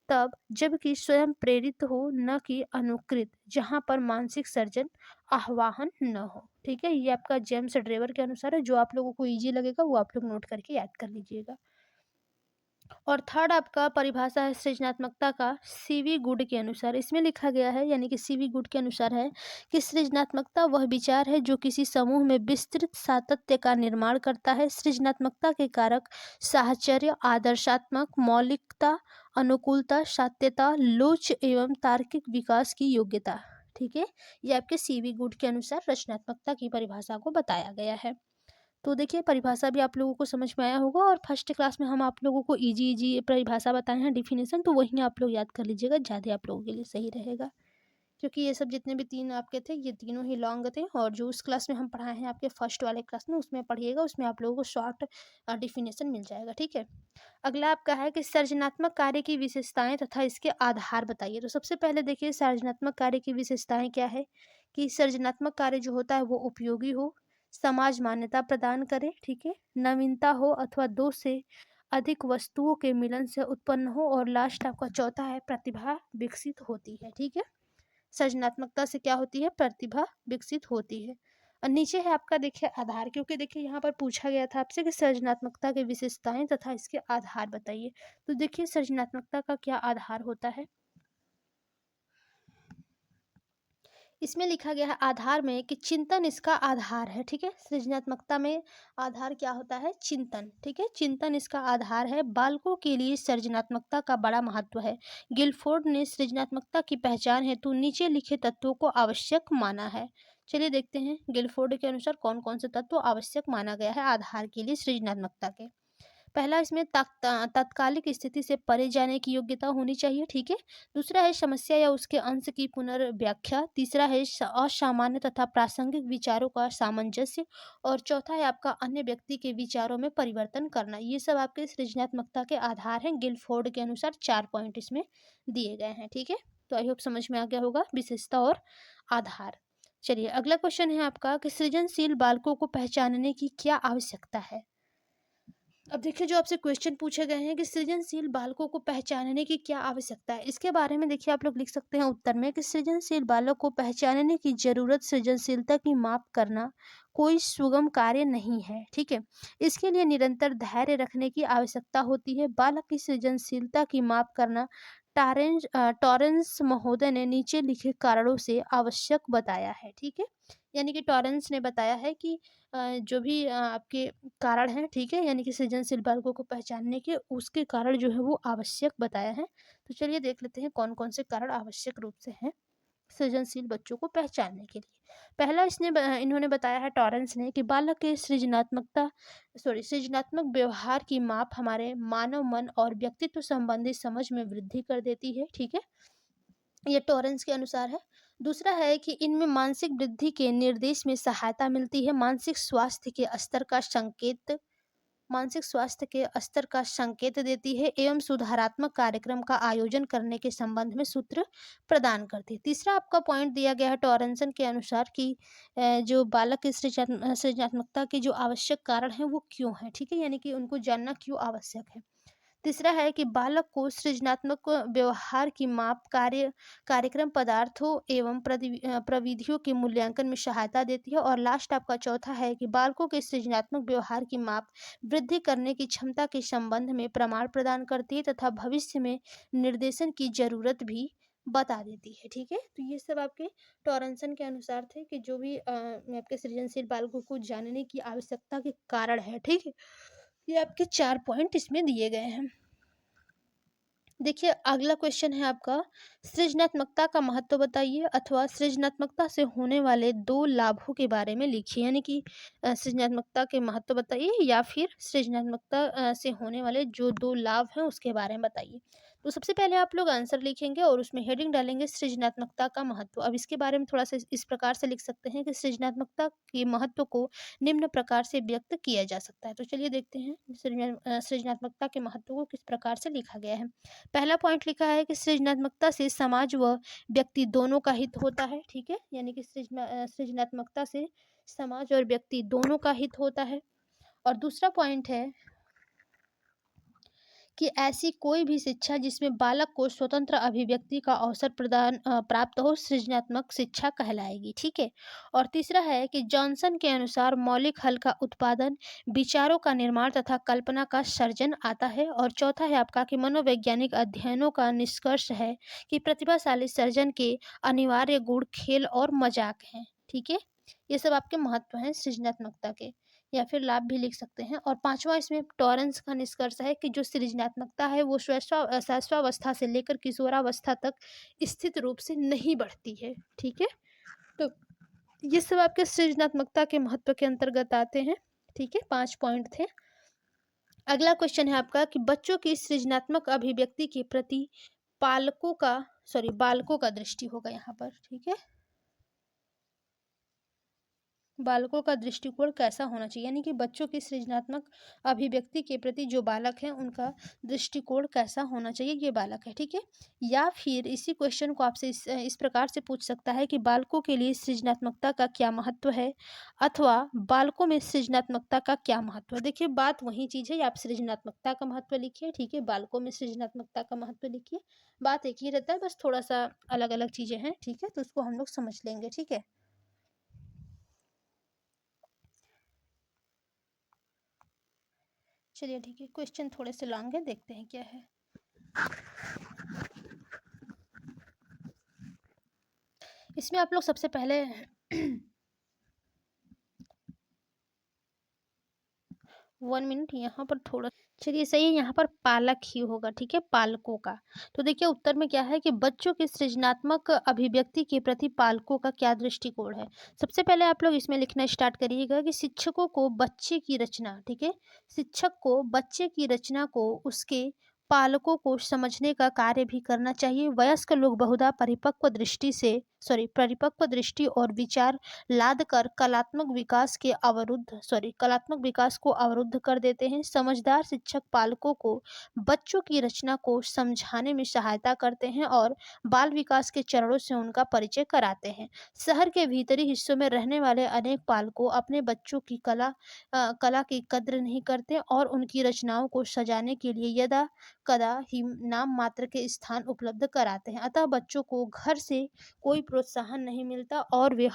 S1: तब जबकि स्वयं प्रेरित हो न कि अनुकृत, जहाँ पर मानसिक सर्जन आह्वान न हो, ठीक है। ये आपका जेम्स ड्रेवर के अनुसार है। जो आप लोगों को इजी लगेगा वो आप लोग नोट करके याद कर लीजिएगा। और थर्ड आपका परिभाषा है सृजनात्मकता का सीवी गुड के अनुसार। इसमें लिखा गया है, यानी कि सीवी गुड के अनुसार है कि सृजनात्मकता वह विचार है जो किसी समूह में विस्तृत सातत्य का निर्माण करता है। सृजनात्मकता के कारक साहचर्य, आदर्शात्मक मौलिकता, अनुकूलता, सात्यता, लोच एवं तार्किक विकास की योग्यता, ठीक है। ये आपके सीवी गुड के अनुसार रचनात्मकता की परिभाषा को बताया गया है। तो देखिए परिभाषा भी आप लोगों को समझ में आया होगा, और फर्स्ट क्लास में हम आप लोगों को इजी इजी परिभाषा बताए हैं, डिफिनेशन, तो वही आप लोग याद कर लीजिएगा, ज़्यादा आप लोगों के लिए सही रहेगा। क्योंकि ये सब जितने भी तीन आपके थे ये तीनों ही लॉन्ग थे, और जो उस क्लास में हम पढ़ाए हैं आपके फर्स्ट वाले क्लास में उसमें पढ़िएगा, उसमें आप लोगों को शॉर्ट डिफिनेशन मिल जाएगा, ठीक है। अगला आपका है कि सृजनात्मक कार्य की विशेषताएं तथा इसके आधार बताइए। तो सबसे पहले देखिए सृजनात्मक कार्य की विशेषताएं क्या है कि सृजनात्मक कार्य जो होता है वो उपयोगी हो, समाज मान्यता प्रदान करे, ठीक है, नवीनता हो अथवा दो से अधिक वस्तुओं के मिलन से उत्पन्न हो, और लास्ट आपका चौथा है प्रतिभा विकसित होती है, ठीक है। सृजनात्मकता से क्या होती है, प्रतिभा विकसित होती है। और नीचे है आपका देखिए आधार, क्योंकि देखिए यहाँ पर पूछा गया था आपसे कि सृजनात्मकता की विशेषताएं तथा इसके आधार बताइए। तो देखिए सृजनात्मकता का क्या आधार होता है, इसमें लिखा गया है आधार में कि चिंतन इसका आधार है, ठीक है। सृजनात्मकता में आधार क्या होता है, चिंतन, ठीक है, चिंतन इसका आधार है। बालकों के लिए सृजनात्मकता का बड़ा महत्व है। गिलफोर्ड ने सृजनात्मकता की पहचान हेतु नीचे लिखे तत्वों को आवश्यक माना है। चलिए देखते हैं गिलफोर्ड के अनुसार कौन कौन से तत्व आवश्यक माना गया है आधार के लिए सृजनात्मकता के। पहला इसमें तात्कालिक स्थिति से परे जाने की योग्यता होनी चाहिए, ठीक है। दूसरा है समस्या या उसके अंश की पुनर्व्याख्या। तीसरा है असामान्य तथा प्रासंगिक विचारों का सामंजस्य। और चौथा है आपका अन्य व्यक्ति के विचारों में परिवर्तन करना। ये सब आपके सृजनात्मकता के आधार हैं। गिलफोर्ड के अनुसार 4 पॉइंट इसमें दिए गए हैं, ठीक है। तो आई होप समझ में आ गया होगा विशेषता और आधार। चलिए अगला क्वेश्चन है आपका कि सृजनशील बालकों को पहचानने की क्या आवश्यकता है। अब देखिए जो आपसे क्वेश्चन पूछे गए हैं कि सृजनशील बालकों को पहचानने की क्या आवश्यकता है, इसके बारे में देखिए आप लोग लिख सकते हैं उत्तर में कि सृजनशील बालक को पहचानने की जरूरत सृजनशीलता की माप करना कोई सुगम कार्य नहीं है, ठीक है। इसके लिए निरंतर धैर्य रखने की आवश्यकता होती है। बालक की सृजनशीलता की माप करना टॉरेंस महोदय ने नीचे लिखे कारणों से आवश्यक बताया है, ठीक है। यानी कि टॉरेंस ने बताया है कि जो भी आपके कारण है, ठीक है, यानी कि सृजनशील बालकों को पहचानने के उसके कारण जो है वो आवश्यक बताया है। तो चलिए देख लेते हैं कौन कौन से कारण आवश्यक रूप से हैं सृजनशील बच्चों को पहचानने के लिए। पहला इन्होंने बताया है टॉरेंस ने कि बालक के सृजनात्मक व्यवहार की माप हमारे मानव मन और व्यक्तित्व संबंधी समझ में वृद्धि कर देती है, ठीक है, ये टॉरेंस के अनुसार है। दूसरा है कि इनमें मानसिक वृद्धि के निर्देश में सहायता मिलती है। मानसिक स्वास्थ्य के स्तर का संकेत देती है एवं सुधारात्मक कार्यक्रम का आयोजन करने के संबंध में सूत्र प्रदान करती है। तीसरा आपका पॉइंट दिया गया है टॉरेंसन के अनुसार कि जो बालक की सृजनात्मकता के जो आवश्यक कारण है वो क्यों है, ठीक है, यानी कि उनको जानना क्यों आवश्यक है। तीसरा है कि बालक को सृजनात्मक व्यवहार की माप कार्यक्रम पदार्थों एवं प्रविधियों के मूल्यांकन में सहायता देती है। और लास्ट आपका चौथा है कि बालकों के सृजनात्मक व्यवहार की माप वृद्धि करने की क्षमता के संबंध में प्रमाण प्रदान करती है तथा भविष्य में निर्देशन की जरूरत भी बता देती है। ठीक है, तो ये सब आपके टॉरंसन के अनुसार थे कि जो भी आपके सृजनशील बालकों को जानने की आवश्यकता के कारण है। ठीक है, ये आपके 4 पॉइंट इसमें दिए गए हैं। देखिए अगला क्वेश्चन है आपका, सृजनात्मकता का महत्व बताइए अथवा सृजनात्मकता से होने वाले 2 लाभों के बारे में लिखिए। यानी कि सृजनात्मकता के महत्व बताइए या फिर सृजनात्मकता से होने वाले जो 2 लाभ हैं उसके बारे में बताइए। तो सबसे पहले आप लोग आंसर लिखेंगे और उसमें हेडिंग डालेंगे सृजनात्मकता का महत्व। अब इसके बारे में थोड़ा सा इस प्रकार से लिख सकते हैं कि सृजनात्मकता के महत्व को निम्न प्रकार से व्यक्त किया जा सकता है। तो चलिए देखते हैं सृजनात्मकता के महत्व को किस प्रकार से लिखा गया है। पहला पॉइंट लिखा है कि सृजनात्मकता से समाज व व्यक्ति दोनों का हित होता है। ठीक है, यानी कि सृजनात्मकता से समाज और व्यक्ति दोनों का हित होता है। और दूसरा पॉइंट है कि ऐसी कोई भी शिक्षा जिसमें बालक को स्वतंत्र अभिव्यक्ति का अवसर प्राप्त हो सृजनात्मक शिक्षा कहलाएगी। ठीक है, और तीसरा है कि जॉनसन के अनुसार मौलिक हल का उत्पादन, विचारों का निर्माण तथा कल्पना का सर्जन आता है। और चौथा है आपका कि मनोवैज्ञानिक अध्ययनों का निष्कर्ष है कि प्रतिभाशाली सर्जन के अनिवार्य गुण खेल और मजाक हैं। ठीक है, ये सब आपके महत्व हैं सृजनात्मकता के, या फिर लाभ भी लिख सकते हैं। और पांचवा इसमें टॉरेंस का निष्कर्ष है कि जो सृजनात्मकता है वो शैशवावस्था से लेकर किशोरावस्था तक स्थित रूप से नहीं बढ़ती है। ठीक है, तो ये सब आपके सृजनात्मकता के महत्व के अंतर्गत आते हैं। ठीक है, 5 पॉइंट थे। अगला क्वेश्चन है आपका कि बच्चों की सृजनात्मक अभिव्यक्ति के प्रति बालकों का दृष्टि होगा यहाँ पर। ठीक है, बालकों का दृष्टिकोण कैसा होना चाहिए, यानी कि बच्चों की सृजनात्मक अभिव्यक्ति के प्रति जो बालक हैं उनका दृष्टिकोण कैसा होना चाहिए, ये बालक है। ठीक है, या फिर इसी क्वेश्चन को आपसे इस प्रकार से पूछ सकता है कि बालकों के लिए सृजनात्मकता का क्या महत्व है अथवा बालकों में सृजनात्मकता का क्या महत्व है। देखिए बात वही चीज़ है, आप सृजनात्मकता का महत्व लिखिए। ठीक है, बालकों में सृजनात्मकता का महत्व लिखिए, बात एक ही रहता है, बस थोड़ा सा अलग अलग चीज़ें हैं। ठीक है, तो उसको हम लोग समझ लेंगे। ठीक है, चलिए ठीक है, क्वेश्चन थोड़े से लॉन्ग है, देखते हैं क्या है। इसमें आप लोग सबसे पहले 1 मिनट यहाँ पर थोड़ा, चलिए सही है, यहाँ पर पालक ही होगा। ठीक है, पालकों का। तो देखिए उत्तर में क्या है कि बच्चों की सृजनात्मक अभिव्यक्ति के प्रति पालकों का क्या दृष्टिकोण है। सबसे पहले आप लोग इसमें लिखना स्टार्ट करिएगा कि शिक्षकों को बच्चे की रचना, ठीक है, शिक्षक को बच्चे की रचना को उसके पालकों को समझने का कार्य भी करना चाहिए। वयस्क लोग बहुधा परिपक्व दृष्टि और विचार लाद कर कलात्मक विकास को अवरुद्ध कर देते हैं। समझदार शिक्षक पालकों को बच्चों की रचना को समझाने में सहायता करते हैं और बाल विकास के चरणों से उनका परिचय कराते हैं। शहर के भीतरी हिस्सों में रहने वाले अनेक पालकों अपने बच्चों की कला की कद्र नहीं करते और उनकी रचनाओं को सजाने के लिए यदा कदा ही नाम मात्र के स्थान उपलब्ध कराते हैं। अतः बच्चों को घर से कोई प्रोत्साहन नहीं मिलता और वे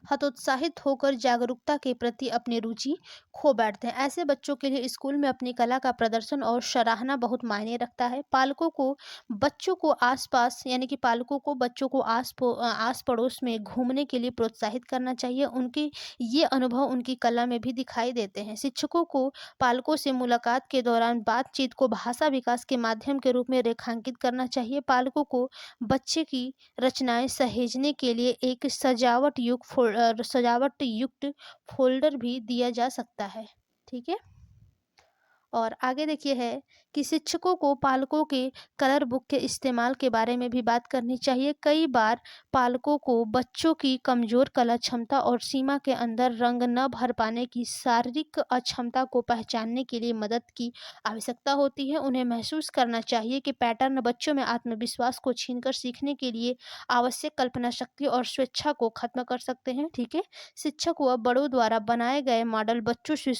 S1: हतोत्साहित होकर जागरूकता के प्रति अपनी रुचि खो बैठते हैं। ऐसे बच्चों के लिए स्कूल में अपनी कला का प्रदर्शन और सराहना बहुत मायने रखता है। पालकों को बच्चों को बच्चों को आस पड़ोस में घूमने के लिए प्रोत्साहित करना चाहिए। उनके ये अनुभव उनकी कला में भी दिखाई देते हैं। शिक्षकों को पालकों से मुलाकात के दौरान बातचीत को भाषा विकास के माध्यम के रूप में रेखांकित करना चाहिए। पालकों को बच्चे की रचनाएं सहेजने के लिए एक सजावट युक्त फोल्डर भी दिया जा सकता है। ठीक है, और आगे देखिए है कि शिक्षकों को पालकों के कलर बुक के इस्तेमाल के बारे में भी बात करनी चाहिए। कई बार पालकों को बच्चों की कमजोर कला क्षमता और सीमा के अंदर रंग न भर पाने की शारीरिक अक्षमता को पहचानने के लिए मदद की आवश्यकता होती है। उन्हें महसूस करना चाहिए कि पैटर्न बच्चों में आत्मविश्वास को छीनकर सीखने के लिए आवश्यक कल्पना शक्ति और स्वेच्छा को खत्म कर सकते हैं। ठीक है, शिक्षक व बड़ों द्वारा बनाए गए मॉडल बच्चों से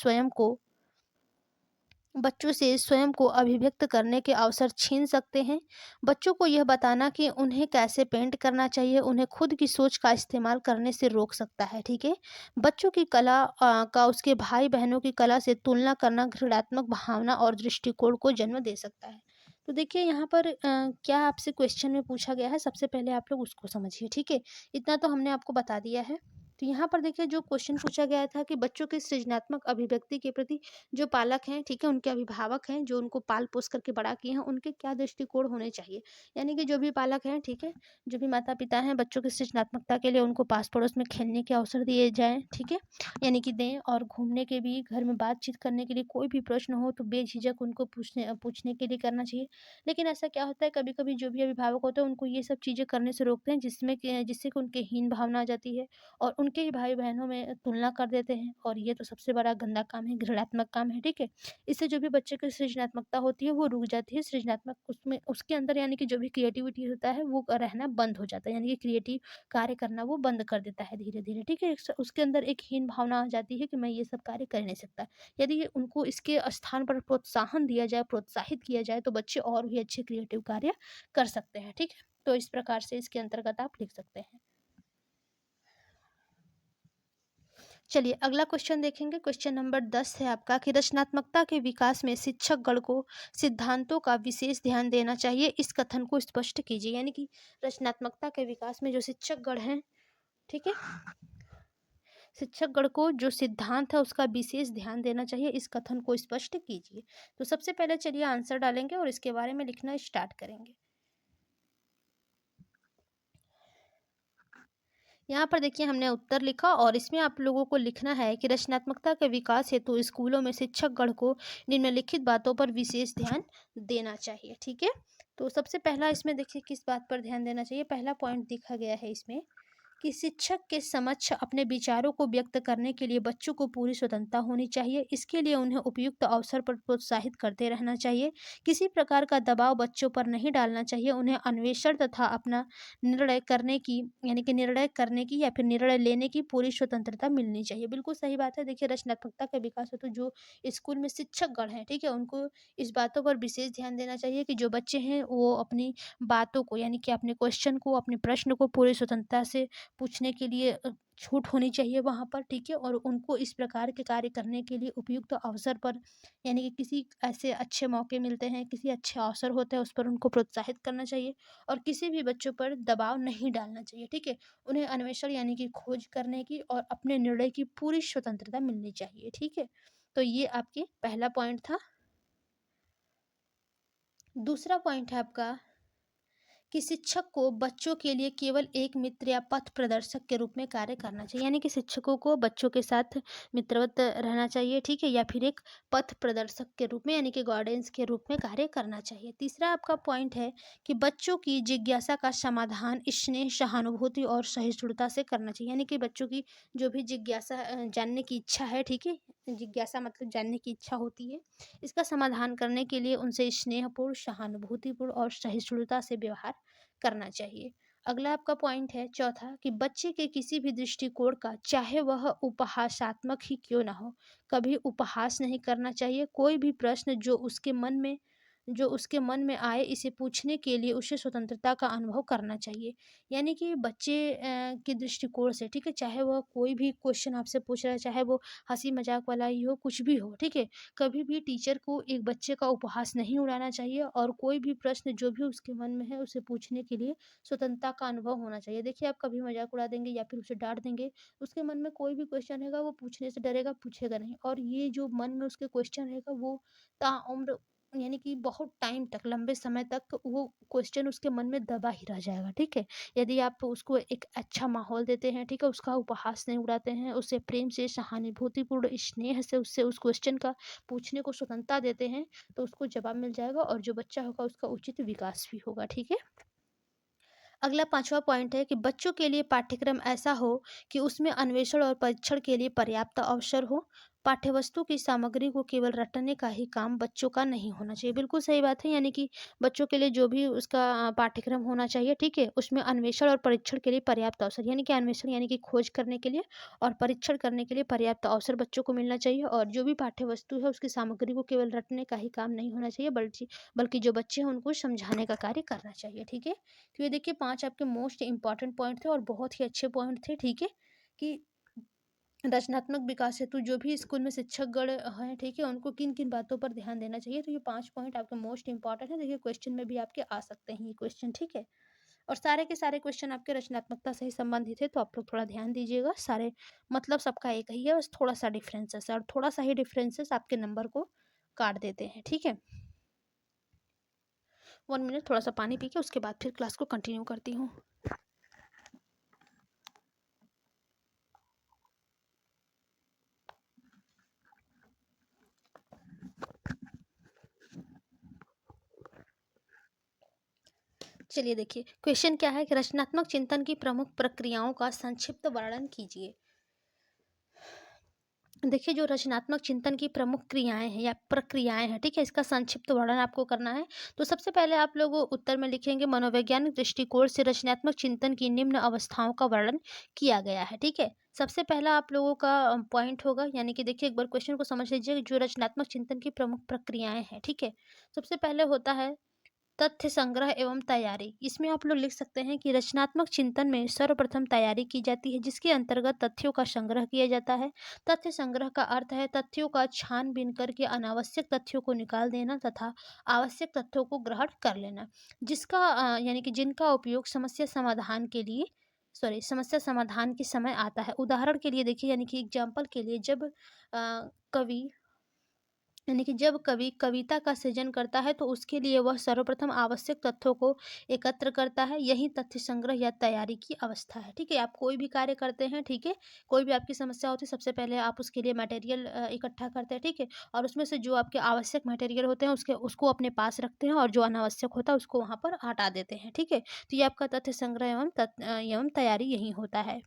S1: स्वयं को अभिव्यक्त करने के अवसर छीन सकते हैं। बच्चों को यह बताना कि उन्हें कैसे पेंट करना चाहिए, उन्हें खुद की सोच का इस्तेमाल करने से रोक सकता है। ठीक है, बच्चों की कला का उसके भाई बहनों की कला से तुलना करना घृणात्मक भावना और दृष्टिकोण को जन्म दे सकता है। तो देखिए यहाँ पर क्या आपसे क्वेश्चन में पूछा गया है, सबसे पहले आप लोग उसको समझिए। ठीक है, इतना तो हमने आपको बता दिया है। तो यहाँ पर देखिए जो क्वेश्चन पूछा गया था कि बच्चों के सृजनात्मक अभिव्यक्ति के प्रति जो पालक हैं, ठीक है, उनके अभिभावक हैं, जो उनको पाल-पोस करके बड़ा किए हैं, उनके क्या दृष्टिकोण होने चाहिए। यानी कि जो भी पालक हैं, ठीक है, जो भी माता-पिता हैं, बच्चों की सृजनात्मकता के लिए उनको पास-पड़ोस में खेलने के अवसर दिए जाएँ, ठीक है, यानी कि दें। और घूमने के भी, घर में बातचीत करने के लिए कोई भी प्रश्न हो तो बेझिझक उनको पूछने के लिए करना चाहिए। लेकिन ऐसा क्या होता है, कभी-कभी जो भी अभिभावक होते हैं, उनको ये सब चीज़ें करने से रोकते हैं, जिससे कि उनके हीन भावना आ जाती है और उनके ही भाई-बहनों में तुलना कर देते हैं, और ये तो सबसे बड़ा गंदा काम है, घृणात्मक काम है। ठीक है? इससे जो भी बच्चे की सृजनात्मकता होती है वो रुक जाती है, सृजनात्मक उसमें उसके अंदर यानी कि जो भी क्रिएटिविटी होता है वो रहना बंद हो जाता है, यानी कि क्रिएटिव कार्य करना वो बंद कर देता है धीरे-धीरे। ठीक है? उसके अंदर एक हीन भावना आ जाती है कि मैं ये सब कार्य कर नहीं सकता। यदि उनको इसके स्थान पर प्रोत्साहन दिया जाए, प्रोत्साहित किया जाए, तो बच्चे और भी अच्छे क्रिएटिव कार्य कर सकते हैं। ठीक है? तो इस प्रकार से इसके अंतर्गत आप लिख सकते हैं। चलिए अगला क्वेश्चन देखेंगे। क्वेश्चन नंबर 10 है आपका कि रचनात्मकता के विकास में शिक्षक गण को सिद्धांतों का विशेष ध्यान देना चाहिए, इस कथन को स्पष्ट कीजिए। यानी कि रचनात्मकता के विकास में जो शिक्षक गण हैं, ठीक है, शिक्षक गण को जो सिद्धांत है उसका विशेष ध्यान देना चाहिए, इस कथन को स्पष्ट कीजिए। तो सबसे पहले चलिए आंसर डालेंगे और इसके बारे में लिखना स्टार्ट करेंगे। यहाँ पर देखिए हमने उत्तर लिखा और इसमें आप लोगों को लिखना है कि रचनात्मकता के विकास हेतु स्कूलों में शिक्षक गण को निम्नलिखित बातों पर विशेष ध्यान देना चाहिए। ठीक है, तो सबसे पहला इसमें देखिए किस बात पर ध्यान देना चाहिए। पहला पॉइंट दिखा गया है इसमें कि शिक्षक के समक्ष अपने विचारों को व्यक्त करने के लिए बच्चों को पूरी स्वतंत्रता होनी चाहिए। इसके लिए उन्हें उपयुक्त अवसर पर प्रोत्साहित करते रहना चाहिए। किसी प्रकार का दबाव बच्चों पर नहीं डालना चाहिए। उन्हें अन्वेषण तथा अपना निर्णय करने की, यानी कि निर्णय करने की या फिर निर्णय लेने की पूरी स्वतंत्रता मिलनी चाहिए। बिल्कुल सही बात है। देखिए रचनात्मकता का विकास हो तो जो स्कूल में शिक्षक गण हैं, ठीक है, उनको इस बातों पर विशेष ध्यान देना चाहिए कि जो बच्चे हैं वो अपनी बातों को, यानी कि अपने क्वेश्चन को, अपने प्रश्न को पूरी स्वतंत्रता से पूछने के लिए छूट होनी चाहिए वहाँ पर। ठीक है, और उनको इस प्रकार के कार्य करने के लिए उपयुक्त अवसर पर, यानी कि किसी ऐसे अच्छे मौके मिलते हैं, किसी अच्छे अवसर होते हैं, उस पर उनको प्रोत्साहित करना चाहिए और किसी भी बच्चों पर दबाव नहीं डालना चाहिए। ठीक है, उन्हें अन्वेषण यानी कि खोज करने की और अपने निर्णय की पूरी स्वतंत्रता मिलनी चाहिए। ठीक है, तो ये आपके पहला पॉइंट था। दूसरा पॉइंट है आपका कि शिक्षक को बच्चों के लिए केवल एक मित्र या पथ प्रदर्शक के रूप में कार्य करना चाहिए। यानी कि शिक्षकों को बच्चों के साथ मित्रवत रहना चाहिए, ठीक है, या फिर एक पथ प्रदर्शक के रूप में, यानी कि गाइडेंस के रूप में कार्य करना चाहिए। तीसरा आपका पॉइंट है कि बच्चों की जिज्ञासा का समाधान स्नेह, सहानुभूति और सहिष्णुता से करना चाहिए। यानी कि बच्चों की जो भी जिज्ञासा, जानने की इच्छा है, ठीक है, जिज्ञासा मतलब जानने की इच्छा होती है, इसका समाधान करने के लिए उनसे स्नेहपूर्ण, सहानुभूतिपूर्ण और सहिष्णुता से व्यवहार करना चाहिए। अगला आपका पॉइंट है चौथा कि बच्चे के किसी भी दृष्टिकोण का, चाहे वह उपहासात्मक ही क्यों ना हो, कभी उपहास नहीं करना चाहिए। कोई भी प्रश्न जो उसके मन में आए, इसे पूछने के लिए उसे स्वतंत्रता का अनुभव करना चाहिए। यानी कि बच्चे के दृष्टिकोण से, ठीक है, चाहे वह कोई भी क्वेश्चन आपसे पूछ रहा है, चाहे वो हंसी मजाक वाला ही हो, कुछ भी हो, ठीक है, कभी भी टीचर को एक बच्चे का उपहास नहीं उड़ाना चाहिए और कोई भी प्रश्न जो भी उसके मन में है उसे पूछने के लिए स्वतंत्रता का अनुभव होना चाहिए। देखिए आप कभी मजाक उड़ा देंगे या फिर उसे डांट देंगे, उसके मन में कोई भी क्वेश्चन रहेगा वो पूछने से डरेगा, पूछेगा नहीं, और ये जो मन में उसके क्वेश्चन रहेगा वो ताउम्र यानी कि बहुत टाइम तक, लंबे समय तक वो क्वेश्चन उसके मन में दबा ही रह जाएगा, ठीक है? यदि आप उसको एक अच्छा माहौल देते हैं, ठीक है? उसका उपहास नहीं उड़ाते हैं, उसे प्रेम से, सहानुभूतिपूर्ण स्नेह से उससे उस क्वेश्चन का पूछने को स्वतंत्रता देते हैं, तो उसको जवाब मिल जाएगा और जो बच्चा होगा उसका उचित विकास भी होगा, ठीक है? अगला 5वां पॉइंट है कि बच्चों के लिए पाठ्यक्रम ऐसा हो कि उसमें अन्वेषण और परीक्षण के लिए पर्याप्त अवसर हो। पाठ्यवस्तु की सामग्री को केवल रटने का ही काम बच्चों का नहीं होना चाहिए। बिल्कुल सही बात है, यानी कि बच्चों के लिए जो भी उसका पाठ्यक्रम होना चाहिए, ठीक है? उसमें अन्वेषण और परीक्षण के लिए पर्याप्त अवसर, यानी कि अन्वेषण यानी कि खोज करने के लिए और परीक्षण करने के लिए पर्याप्त अवसर बच्चों को मिलना चाहिए। और जो भी पाठ्यवस्तु है उसकी सामग्री को केवल रटने का ही काम नहीं होना चाहिए, बल्कि बल्कि जो बच्चे हैं उनको समझाने का कार्य करना चाहिए, ठीक है? तो ये देखिए 5 आपके मोस्ट इम्पोर्टेंट पॉइंट थे और बहुत ही अच्छे पॉइंट थे, ठीक है? कि रचनात्मक विकास हेतु जो भी स्कूल में शिक्षकगण हैं, ठीक है? उनको किन-किन बातों पर ध्यान देना चाहिए। तो ये 5 पॉइंट आपके मोस्ट इम्पोर्टेंट हैं। देखिए क्वेश्चन में भी आपके आ सकते हैं ये क्वेश्चन, ठीक है? और सारे के सारे क्वेश्चन आपके रचनात्मकता से ही संबंधित है, तो आप लोग थोड़ा ध्यान दीजिएगा। सारे मतलब सबका एक ही है, बस थोड़ा-सा डिफरेंसेस है और थोड़ा-सा ही डिफरेंसेस आपके नंबर को काट देते हैं, ठीक है? 1 मिनट थोड़ा-सा पानी पी के उसके बाद फिर क्लास को कंटिन्यू करती हूँ। चलिए देखिए, क्वेश्चन क्या है कि रचनात्मक चिंतन की प्रमुख प्रक्रियाओं का संक्षिप्त वर्णन कीजिए। देखिए जो रचनात्मक चिंतन की प्रमुख क्रियाएँ हैं या प्रक्रियाएँ हैं, ठीक है? इसका संक्षिप्त वर्णन आपको करना है। तो सबसे पहले आप लोग उत्तर में लिखेंगे मनोवैज्ञानिक दृष्टिकोण से रचनात्मक चिंतन की निम्न अवस्थाओं का वर्णन किया गया है, ठीक है? सबसे पहला आप लोगों का पॉइंट होगा, यानी कि देखिए एक बार क्वेश्चन को समझ लीजिए, जो रचनात्मक चिंतन की प्रमुख प्रक्रियाएँ हैं, ठीक है? सबसे पहले होता है तथ्य संग्रह एवं तैयारी। इसमें आप लोग लिख सकते हैं कि रचनात्मक चिंतन में सर्वप्रथम तैयारी की जाती है, जिसके अंतर्गत तथ्यों का संग्रह किया जाता है। तथ्य संग्रह का अर्थ है तथ्यों का छानबीन करके अनावश्यक तथ्यों को निकाल देना तथा आवश्यक तथ्यों को ग्रहण कर लेना, जिसका यानी कि जिनका उपयोग समस्या समाधान के समय आता है। उदाहरण के लिए देखिए, यानी कि एग्जाम्पल के लिए, कवि जब कवि कविता का सृजन करता है तो उसके लिए वह सर्वप्रथम आवश्यक तथ्यों को एकत्र करता है। यही तथ्य संग्रह या तैयारी की अवस्था है, ठीक है? आप कोई भी कार्य करते हैं, ठीक है? कोई भी आपकी समस्या होती है, सबसे पहले आप उसके लिए मटेरियल इकट्ठा करते हैं, ठीक है? और उसमें से जो आपके आवश्यक मटेरियल होते हैं उसको अपने पास रखते हैं और जो अनावश्यक होता है उसको वहाँ पर हटा देते हैं, ठीक है? तो ये आपका तथ्य संग्रह एवं तैयारी यही होता है।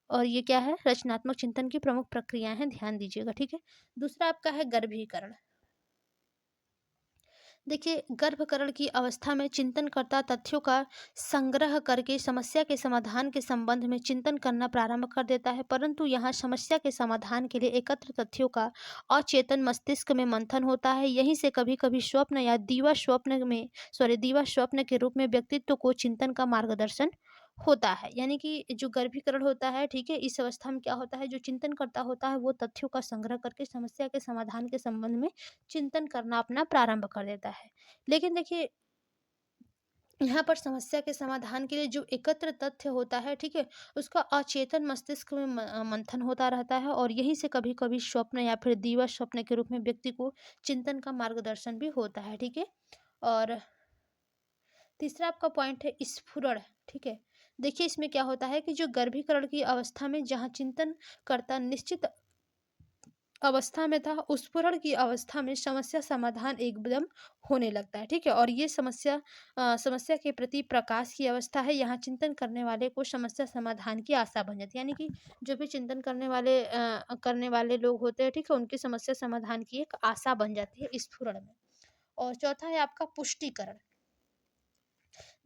S1: और ये क्या है? रचनात्मक चिंतन की प्रमुख प्रक्रियाएं हैं, ध्यान दीजिएगा, ठीक है? दूसरा आपका है गर्भीकरण। देखिए गर्भकरण की अवस्था में चिंतनकर्ता तथ्यों का संग्रह करके समस्या के समाधान के संबंध में चिंतन करना प्रारंभ कर देता है, परंतु यहाँ समस्या के समाधान के लिए एकत्र तथ्यों का अचेतन मस्तिष्क में मंथन होता है। यहीं से कभी कभी स्वप्न या दीवा स्वप्न के रूप में व्यक्तित्व को चिंतन का मार्गदर्शन होता है। यानी कि जो गर्भीकरण होता है, ठीक है, इस अवस्था में क्या होता है, जो चिंतन करता होता है वो तथ्यों का संग्रह करके समस्या के समाधान के संबंध में चिंतन करना अपना प्रारंभ कर देता है। लेकिन देखिए यहाँ पर समस्या के समाधान के लिए जो एकत्र तथ्य होता है, ठीक है, उसका अचेतन मस्तिष्क में मंथन होता रहता है और यहीं से कभी कभी स्वप्न या फिर दीवा स्वप्न के रूप में व्यक्ति को चिंतन का मार्गदर्शन भी होता है, ठीक है? और तीसरा आपका पॉइंट है स्फुरण, ठीक है? देखिए इसमें क्या होता है कि जो गर्भीकरण की अवस्था में जहाँ चिंतन करता निश्चित अवस्था में था, उस स्फुरण की अवस्था में समस्या समाधान एकदम होने लगता है, ठीक है? और ये समस्या के प्रति प्रकाश की अवस्था है। यहाँ चिंतन करने वाले को समस्या समाधान की आशा बन जाती है, यानी कि जो भी चिंतन करने वाले लोग होते हैं, ठीक है, उनकी समस्या समाधान की एक आशा बन जाती है स्फुरण में। और चौथा है आपका पुष्टिकरण।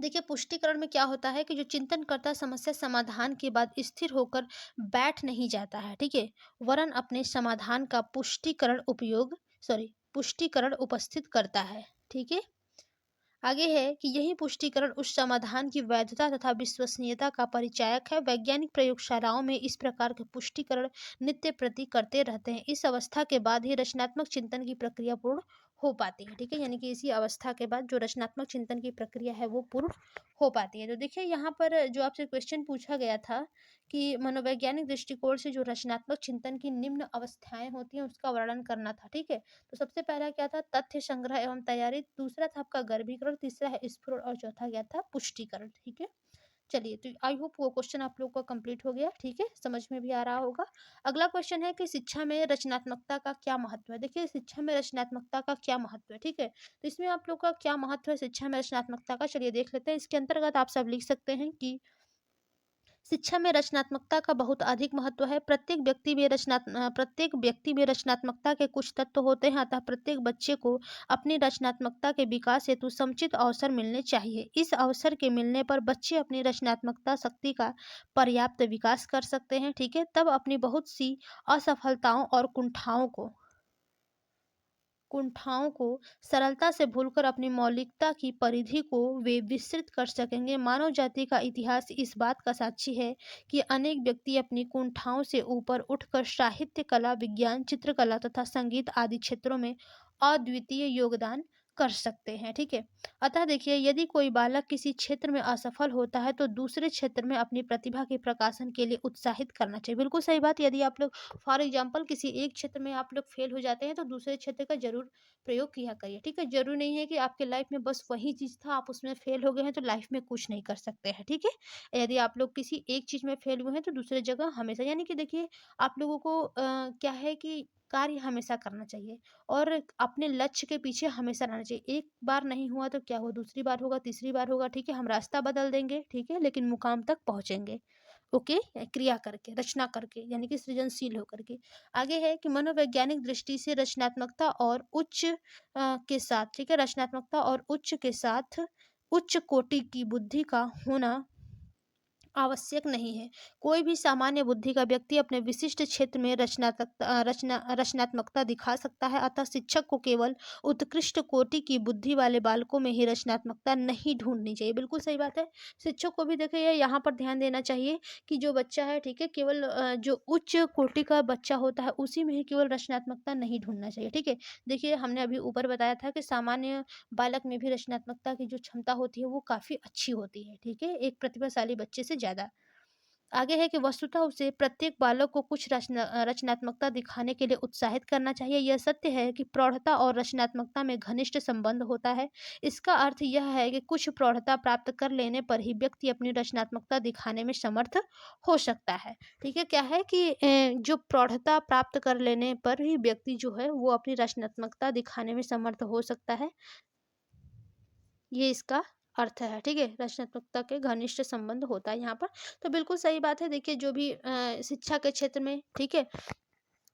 S1: देखिए पुष्टिकरण में क्या होता है कि जो चिंतनकर्ता समस्या समाधान के बाद स्थिर होकर बैठ नहीं जाता है, ठीक है, वरन अपने समाधान का पुष्टिकरण उपस्थित करता है, ठीक है? आगे है कि यही पुष्टिकरण उस समाधान की वैधता तथा विश्वसनीयता का परिचायक है। वैज्ञानिक प्रयोगशालाओं में इस प्रकार के पुष्टिकरण नित्य प्रति करते रहते हैं। इस अवस्था के बाद ही रचनात्मक चिंतन की प्रक्रिया पूर्ण हो पाती है, ठीक है? यानी कि इसी अवस्था के बाद जो रचनात्मक चिंतन की प्रक्रिया है वो पूर्ण हो पाती है। तो देखिए यहाँ पर जो आपसे क्वेश्चन पूछा गया था कि मनोवैज्ञानिक दृष्टिकोण से जो रचनात्मक चिंतन की निम्न अवस्थाएँ होती हैं उसका वर्णन करना था, ठीक है? तो सबसे पहला क्या था? तथ्य संग्रह एवं तैयारी, दूसरा था आपका गर्भीकरण, तीसरा है स्फुरण और चौथा क्या था? पुष्टिकरण, ठीक है? चलिए, तो आई होप वो क्वेश्चन आप लोग का कंप्लीट हो गया, ठीक है? समझ में भी आ रहा होगा। अगला क्वेश्चन है कि शिक्षा में रचनात्मकता का क्या महत्व है? देखिए, शिक्षा में रचनात्मकता का क्या महत्व है, ठीक है? तो इसमें आप लोग का क्या महत्व है शिक्षा में रचनात्मकता का, चलिए देख लेते हैं। इसके अंतर्गत आप सब लिख सकते हैं कि शिक्षा में रचनात्मकता का बहुत अधिक महत्व है। प्रत्येक व्यक्ति में रचनात्मकता के कुछ तत्व होते हैं, अतः प्रत्येक बच्चे को अपनी रचनात्मकता के विकास हेतु समुचित अवसर मिलने चाहिए। इस अवसर के मिलने पर बच्चे अपनी रचनात्मकता शक्ति का पर्याप्त विकास कर सकते हैं, ठीक है? तब अपनी बहुत सी असफलताओं और कुंठाओं को सरलता से भूलकर अपनी मौलिकता की परिधि को वे विस्तृत कर सकेंगे। मानव जाति का इतिहास इस बात का साक्षी है कि अनेक व्यक्ति अपनी कुंठाओं से ऊपर उठकर साहित्य, कला, विज्ञान, चित्रकला तथा संगीत आदि क्षेत्रों में अद्वितीय योगदान कर सकते हैं, ठीक है? अतः देखिए, यदि कोई बालक किसी क्षेत्र में असफल होता है तो दूसरे क्षेत्र में अपनी प्रतिभा के प्रकाशन के लिए उत्साहित करना चाहिए। बिल्कुल सही बात। यदि आप लोग फॉर एग्जाम्पल किसी एक क्षेत्र में आप लोग फेल हो जाते हैं तो दूसरे क्षेत्र का जरूर प्रयोग किया करिए, ठीक है? जरूरी नहीं है कि आपके लाइफ में बस वही चीज था, आप उसमें फेल हो गए हैं तो लाइफ में कुछ नहीं कर सकते हैं, ठीक है? यदि आप लोग किसी एक चीज में फेल हुए हैं तो दूसरे जगह हमेशा, यानी कि देखिए, आप लोगों को क्या है कि कार्य हमेशा करना चाहिए और अपने लक्ष्य के पीछे हमेशा रहना चाहिए। एक बार नहीं हुआ तो क्या हुआ, दूसरी बार होगा, तीसरी बार होगा, ठीक है? हम रास्ता बदल देंगे, ठीक है, लेकिन मुकाम तक पहुंचेंगे। ओके, क्रिया करके, रचना करके, यानी कि सृजनशील होकर के। आगे है कि मनोवैज्ञानिक दृष्टि से रचनात्मकता और के साथ, ठीक है, रचनात्मकता और उच्च के साथ उच्च कोटि की बुद्धि का होना आवश्यक नहीं है। कोई भी सामान्य बुद्धि का व्यक्ति अपने विशिष्ट क्षेत्र में रचनात्मकता दिखा सकता है। अतः शिक्षक को केवल उत्कृष्ट कोटि की बुद्धि वाले बालकों में ही रचनात्मकता नहीं ढूंढनी चाहिए। बिल्कुल सही बात है। शिक्षक को भी देखिए यहाँ पर ध्यान देना चाहिए कि जो बच्चा है, ठीक है, केवल जो उच्च कोटि का बच्चा होता है उसी में ही केवल रचनात्मकता नहीं ढूंढना चाहिए, ठीक है? देखिए, हमने अभी ऊपर बताया था कि सामान्य बालक में भी रचनात्मकता की जो क्षमता होती है वो काफ़ी अच्छी होती है, ठीक है? एक प्रतिभाशाली बच्चे से ज़्यादा। आगे है कि वस्तुतः उसे प्रत्येक बालक को कुछ रचनात्मकता दिखाने के लिए उत्साहित करना चाहिए। यह सत्य है कि प्रौढ़ता और रचनात्मकता में घनिष्ठ संबंध होता है। इसका अर्थ यह है कि कुछ प्रौढ़ता प्राप्त कर लेने पर ही व्यक्ति अपनी रचनात्मकता दिखाने में समर्थ हो सकता है। ठीक है, क्या है कि जो प्रौढ़ता प्राप्त कर लेने पर ही व्यक्ति जो है वो अपनी रचनात्मकता दिखाने में समर्थ हो सकता है। ये इसका अर्थ है, ठीक है? रचनात्मकता के घनिष्ठ संबंध होता है यहाँ पर। तो बिल्कुल सही बात है। देखिए, जो भी शिक्षा के क्षेत्र में, ठीक है,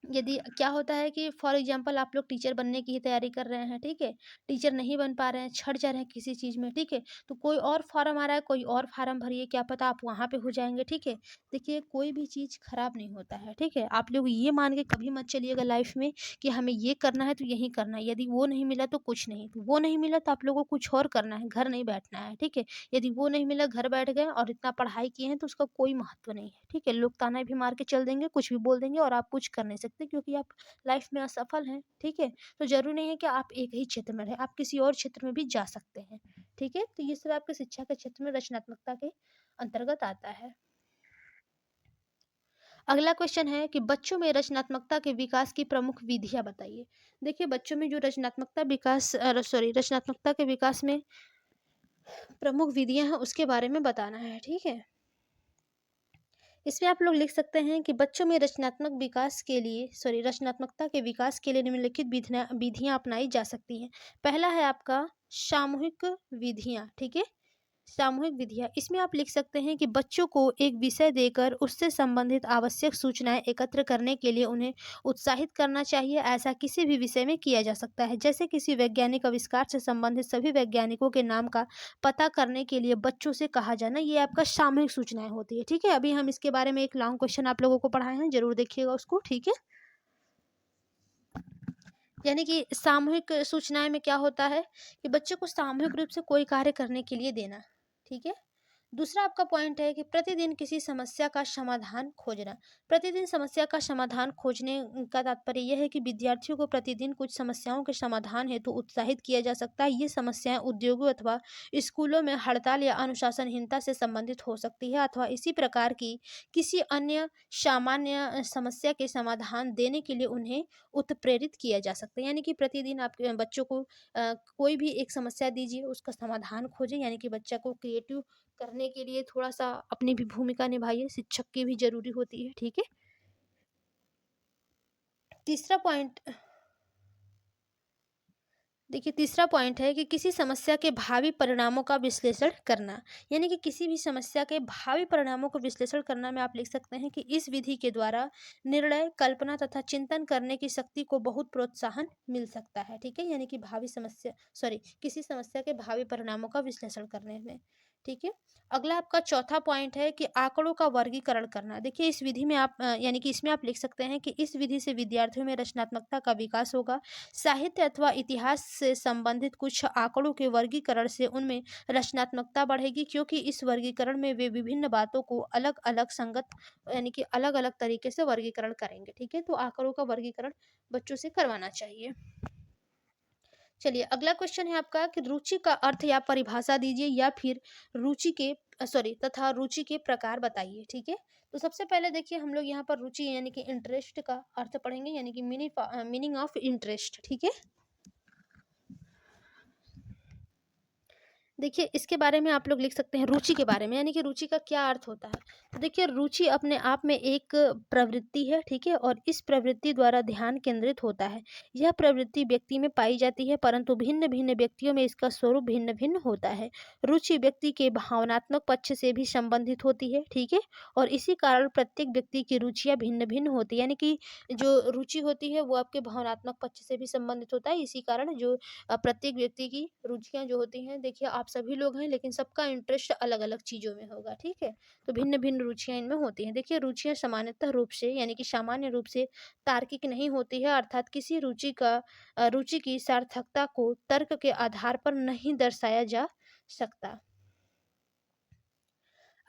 S1: यदि क्या होता है कि फॉर एग्जांपल आप लोग टीचर बनने की ही तैयारी कर रहे हैं, ठीक है? टीचर नहीं बन पा रहे हैं, छँट जा रहे हैं किसी चीज़ में, ठीक है? तो कोई और फॉर्म आ रहा है, कोई और फॉर्म भरिए, क्या पता आप वहाँ पे हो जाएँगे, ठीक है? देखिए, कोई भी चीज़ खराब नहीं होता है, ठीक है? आप लोग ये मान के कभी मत चलिएगा लाइफ में कि हमें ये करना है तो यही करना है, यदि वो नहीं मिला तो कुछ नहीं, तो वो नहीं मिला तो आप लोगों को कुछ और करना है, घर नहीं बैठना है, ठीक है? यदि वो नहीं मिला, घर बैठ गए और इतना पढ़ाई किए हैं तो उसका कोई महत्व नहीं है, ठीक है? लोग ताना भी मार के चल देंगे, कुछ भी बोल देंगे और आप कुछ कर नहीं सकते क्योंकि आप लाइफ में असफल हैं, ठीक है? तो ज़रूरी नहीं है कि आप एक ही क्षेत्र में रहें, आप किसी और क्षेत्र में भी जा सकते हैं, ठीक है? तो ये सब आपके शिक्षा के क्षेत्र में रचनात्मकता के अंतर्गत आता है। अगला क्वेश्चन है कि बच्चों में रचनात्मकता के विकास की प्रमुख विधियाँ बताइए। देखिए, बच्चों में जो रचनात्मकता के विकास में प्रमुख विधियाँ हैं उसके बारे में बताना है, ठीक है? इसमें आप लोग लिख सकते हैं कि बच्चों में रचनात्मकता के विकास के लिए निम्नलिखित विधियाँ अपनाई जा सकती हैं। पहला है आपका सामूहिक विधियाँ, ठीक है? सामूहिक विधियाँ, इसमें आप लिख सकते हैं कि बच्चों को एक विषय देकर उससे संबंधित आवश्यक सूचनाएं एकत्र करने के लिए उन्हें उत्साहित करना चाहिए। ऐसा किसी भी विषय में किया जा सकता है, जैसे किसी वैज्ञानिक आविष्कार से संबंधित सभी वैज्ञानिकों के नाम का पता करने के लिए बच्चों से कहा जाना। ये आपका सामूहिक सूचनाएं होती है, ठीक है? अभी हम इसके बारे में एक लॉन्ग क्वेश्चन आप लोगों को पढ़ाए हैं, जरूर देखिएगा उसको, ठीक है? यानी कि सामूहिक सूचनाएं में क्या होता है कि बच्चे को सामूहिक रूप से कोई कार्य करने के लिए देना, ठीक है? दूसरा आपका पॉइंट है कि प्रतिदिन किसी समस्या का समाधान खोजना। प्रतिदिन समस्या का समाधान खोजने का तात्पर्य यह है कि विद्यार्थियों को प्रतिदिन कुछ समस्याओं के समाधान हेतु उत्साहित किया जा सकता है। ये समस्याएं उद्योगों अथवा स्कूलों में हड़ताल या अनुशासनहीनता से संबंधित हो सकती है, अथवा इसी प्रकार की किसी अन्य सामान्य समस्या के समाधान देने के लिए उन्हें उत्प्रेरित किया जा सकता है। यानी कि प्रतिदिन आप बच्चों को कोई भी एक समस्या दीजिए, उसका समाधान खोजें, यानी कि बच्चा को क्रिएटिव करने के लिए थोड़ा-सा अपनी भी भूमिका निभाइए, शिक्षक की भी ज़रूरी होती है, ठीक है? तीसरा पॉइंट देखिए, तीसरा पॉइंट है कि किसी समस्या के भावी परिणामों का विश्लेषण करना। यानी कि किसी भी समस्या के भावी परिणामों को विश्लेषण करना में आप लिख सकते हैं कि इस विधि के द्वारा निर्णय, कल्पना तथा चिंतन करने की शक्ति को बहुत प्रोत्साहन मिल सकता है, ठीक है? यानी कि किसी समस्या के भावी परिणामों का विश्लेषण करने में, ठीक है? अगला आपका चौथा पॉइंट है कि आंकड़ों का वर्गीकरण करना। देखिए, इस विधि में आप यानी कि इसमें आप लिख सकते हैं कि इस विधि से विद्यार्थियों में रचनात्मकता का विकास होगा। साहित्य अथवा इतिहास से संबंधित कुछ आंकड़ों के वर्गीकरण से उनमें रचनात्मकता बढ़ेगी, क्योंकि इस वर्गीकरण में वे विभिन्न बातों को अलग अलग संगत यानी कि अलग अलग तरीके से वर्गीकरण करेंगे, ठीक है? तो आंकड़ों का वर्गीकरण बच्चों से करवाना चाहिए। चलिए, अगला क्वेश्चन है आपका कि रुचि का अर्थ या परिभाषा दीजिए, या फिर रुचि के प्रकार बताइए, ठीक है? तो सबसे पहले देखिए, हम लोग यहाँ पर रुचि यानी कि इंटरेस्ट का अर्थ पढ़ेंगे, यानी कि मीनिंग ऑफ इंटरेस्ट, ठीक है? देखिए, इसके बारे में आप लोग लिख सकते हैं रुचि के बारे में, यानी कि रुचि का क्या अर्थ होता है। तो देखिए, रुचि अपने आप में एक प्रवृत्ति है, ठीक है? और इस प्रवृत्ति द्वारा ध्यान केंद्रित होता है। यह प्रवृत्ति व्यक्ति में पाई जाती है, परंतु भिन्न भिन्न व्यक्तियों में इसका स्वरूप भिन्न भिन्न होता है। रुचि व्यक्ति के भावनात्मक पक्ष से भी संबंधित होती है, ठीक है? और इसी कारण प्रत्येक व्यक्ति की रुचियां भिन्न भिन्न होती है। यानी कि जो रुचि होती है वो आपके भावनात्मक पक्ष से भी संबंधित होता है। इसी कारण जो प्रत्येक व्यक्ति की रुचियाँ जो होती हैं, देखिए आप सभी लोग हैं, लेकिन सबका इंटरेस्ट अलग-अलग चीज़ों में होगा, ठीक है? तो भिन्न-भिन्न रुचियाँ इनमें होती हैं। देखिए, रुचियाँ सामान्यतः रूप से यानी कि सामान्य रूप से तार्किक नहीं होती है, अर्थात किसी रुचि की सार्थकता को तर्क के आधार पर नहीं दर्शाया जा सकता।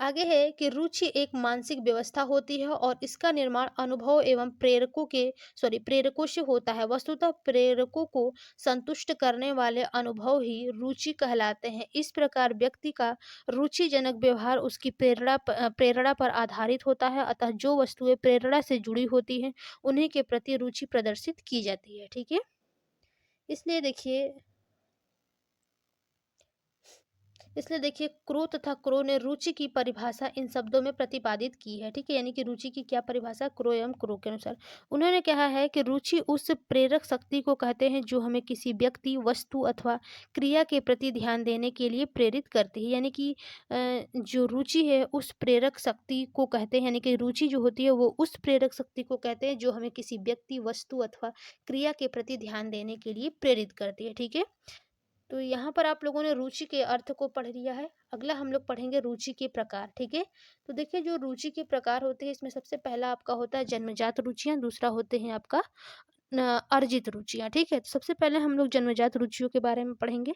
S1: आगे है कि रुचि एक मानसिक व्यवस्था होती है और इसका निर्माण अनुभव एवं प्रेरकों से होता है। वस्तुतः प्रेरकों को संतुष्ट करने वाले अनुभव ही रुचि कहलाते हैं। इस प्रकार व्यक्ति का रुचिजनक व्यवहार उसकी प्रेरणा पर आधारित होता है। अतः जो वस्तुएं प्रेरणा से जुड़ी होती हैं, उन्हीं के प्रति रुचि प्रदर्शित की जाती है, ठीक है? इसलिए देखिए क्रो तथा क्रो ने रुचि की परिभाषा इन शब्दों में प्रतिपादित की है, ठीक है? यानी कि रुचि की क्या परिभाषा, क्रो एवं क्रो के अनुसार उन्होंने कहा है कि रुचि उस प्रेरक शक्ति को कहते हैं जो हमें किसी व्यक्ति, वस्तु अथवा क्रिया के प्रति ध्यान देने के लिए प्रेरित करती है। यानी कि जो रुचि है उस प्रेरक शक्ति को कहते हैं, यानी कि रुचि जो होती है वो उस प्रेरक शक्ति को कहते हैं जो हमें किसी व्यक्ति, वस्तु अथवा क्रिया के प्रति ध्यान देने के लिए प्रेरित करती है, ठीक है? तो यहाँ पर आप लोगों ने रुचि के अर्थ को पढ़ लिया है। अगला हम लोग पढ़ेंगे रुचि के प्रकार, ठीक है? तो देखिए, जो रुचि के प्रकार होते हैं, इसमें सबसे पहला आपका होता है जन्मजात रुचियाँ, दूसरा होते हैं आपका अर्जित रुचियाँ, ठीक है? तो सबसे पहले हम लोग जन्मजात रुचियों के बारे में पढ़ेंगे।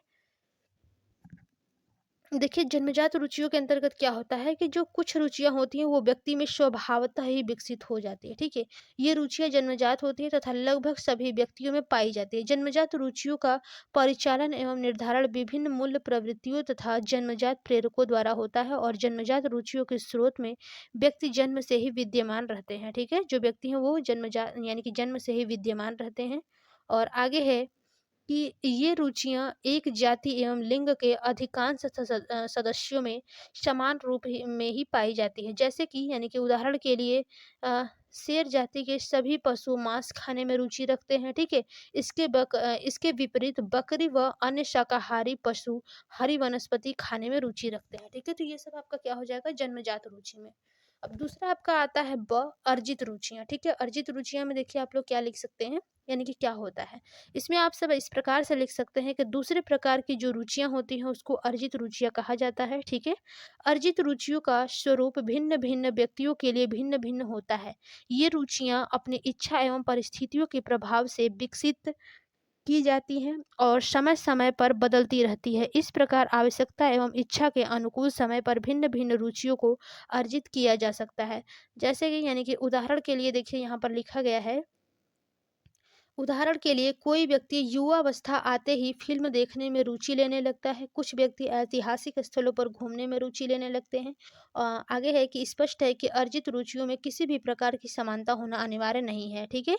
S1: देखिए, जन्मजात रुचियों के अंतर्गत क्या होता है कि जो कुछ रुचियाँ होती हैं वो व्यक्ति में स्वभावतः ही विकसित हो जाती है, ठीक है? ये रुचियाँ जन्मजात होती हैं तथा लगभग सभी व्यक्तियों में पाई जाती है। जन्मजात रुचियों का परिचालन एवं निर्धारण विभिन्न मूल्य प्रवृत्तियों तथा जन्मजात प्रेरकों द्वारा होता है, और जन्मजात रुचियों के स्रोत में व्यक्ति जन्म से ही विद्यमान रहते हैं, ठीक है? जो व्यक्ति हैं वो जन्मजात यानी कि जन्म से ही विद्यमान रहते हैं। और आगे है कि ये रुचियाँ एक जाति एवं लिंग के अधिकांश सदस्यों में समान रूप में ही पाई जाती है। जैसे कि यानी कि उदाहरण के लिए शेर जाति के सभी पशु मांस खाने में रुचि रखते हैं, ठीक है? इसके विपरीत बकरी व अन्य शाकाहारी पशु हरी वनस्पति खाने में रुचि रखते हैं, ठीक है? तो ये सब आपका क्या हो जाएगा, जन्मजात रुचि में। अब दूसरा आपका आता है अर्जित रुचियाँ, ठीक है? अर्जित रुचियाँ में देखिए आप लोग क्या लिख सकते हैं, यानी कि क्या होता है। इसमें आप सब इस प्रकार से लिख सकते हैं कि दूसरे प्रकार की जो रुचियाँ होती हैं उसको अर्जित रुचियाँ कहा जाता है, ठीक है? अर्जित रुचियों का स्वरूप भिन्न-भिन्न व्यक्तियों के लिए भिन्न-भिन्न होता है। ये रुचियाँ अपनी इच्छा एवं परिस्थितियों के प्रभाव से विकसित की जाती हैं और समय-समय पर बदलती रहती है। इस प्रकार आवश्यकता एवं इच्छा के अनुकूल समय पर भिन्न-भिन्न रुचियों को अर्जित किया जा सकता है। जैसे कि यानी कि उदाहरण के लिए देखिए यहाँ पर लिखा गया है, उदाहरण के लिए कोई व्यक्ति युवावस्था आते ही फिल्म देखने में रुचि लेने लगता है, कुछ व्यक्ति ऐतिहासिक स्थलों पर घूमने में रुचि लेने लगते हैं। आगे है कि स्पष्ट है कि अर्जित रुचियों में किसी भी प्रकार की समानता होना अनिवार्य नहीं है, ठीक है।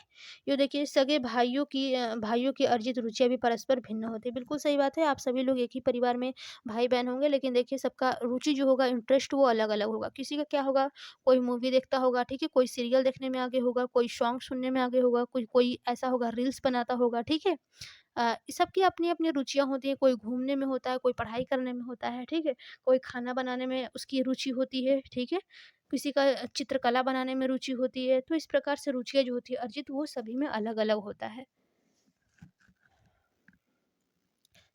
S1: ये देखिए सगे भाइयों की अर्जित रुचियां भी परस्पर भिन्न होती है। बिल्कुल सही बात है, आप सभी लोग एक ही परिवार में भाई बहन होंगे, लेकिन देखिए सबका रुचि जो होगा, इंटरेस्ट वो अलग अलग होगा। किसी का क्या होगा, कोई मूवी देखता होगा, ठीक है, कोई सीरियल देखने में आगे होगा, कोई सॉन्ग सुनने में आगे होगा, कोई कोई ऐसा होगा रील्स बनाता होगा, ठीक है। सबकी अपनी-अपनी रुचियाँ होती हैं, कोई घूमने में होता है, कोई पढ़ाई करने में होता है, ठीक है, कोई खाना बनाने में उसकी रुचि होती है, ठीक है, किसी का चित्रकला बनाने में रुचि होती है। तो इस प्रकार से रुचियाँ जो होती है अर्जित, वो सभी में अलग-अलग होता है।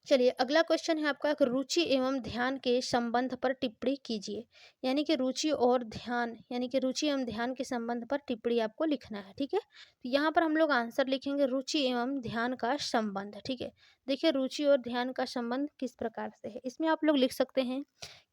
S1: चलिए अगला क्वेश्चन है आपका कि रुचि एवं ध्यान के संबंध पर टिप्पणी कीजिए। यानी कि रुचि और ध्यान, यानी कि रुचि एवं ध्यान के संबंध पर टिप्पणी आपको लिखना है, ठीक है। तो यहाँ पर हम लोग आंसर लिखेंगे रुचि एवं ध्यान का संबंध, ठीक है। देखिए रुचि और ध्यान का संबंध किस प्रकार से है, इसमें आप लोग लिख सकते हैं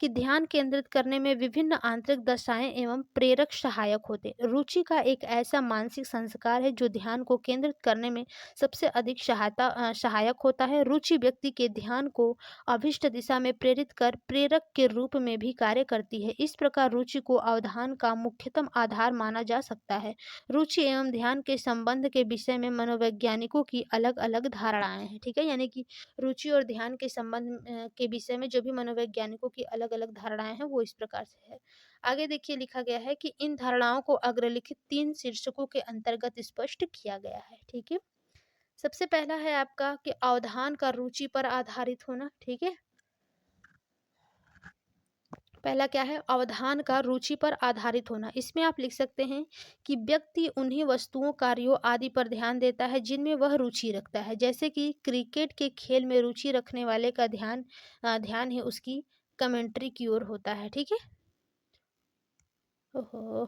S1: कि ध्यान केंद्रित करने में विभिन्न आंतरिक दशाएं एवं प्रेरक सहायक होते हैं। रुचि का एक ऐसा मानसिक संस्कार है जो ध्यान को केंद्रित करने में सबसे अधिक सहायक होता है। रुचि व्यक्ति के ध्यान को अभिष्ट दिशा में प्रेरित कर प्रेरक के रूप में भी कार्य करती है। इस प्रकार रुचि को अवधान का मुख्यतम आधार माना जा सकता है। रुचि एवं ध्यान के संबंध के विषय में मनोवैज्ञानिकों की अलग अलग धारणाएं हैं, ठीक है। यानी कि रुचि और ध्यान के संबंध के विषय में जो भी मनोवैज्ञानिकों की अलग अलग धारणाएं हैं वो इस प्रकार से है। आगे देखिए लिखा गया है कि इन धारणाओं को अग्रलिखित 3 शीर्षकों के अंतर्गत स्पष्ट किया गया है, ठीक है। सबसे पहला है आपका कि अवधान का रुचि पर आधारित होना, ठीक है। पहला क्या है, अवधान का रुचि पर आधारित होना। इसमें आप लिख सकते हैं कि व्यक्ति उन्हीं वस्तुओं, कार्यों आदि पर ध्यान देता है जिनमें वह रुचि रखता है। जैसे कि क्रिकेट के खेल में रुचि रखने वाले का ध्यान ही उसकी कमेंट्री की ओर होता है, ठीक है। ओहो।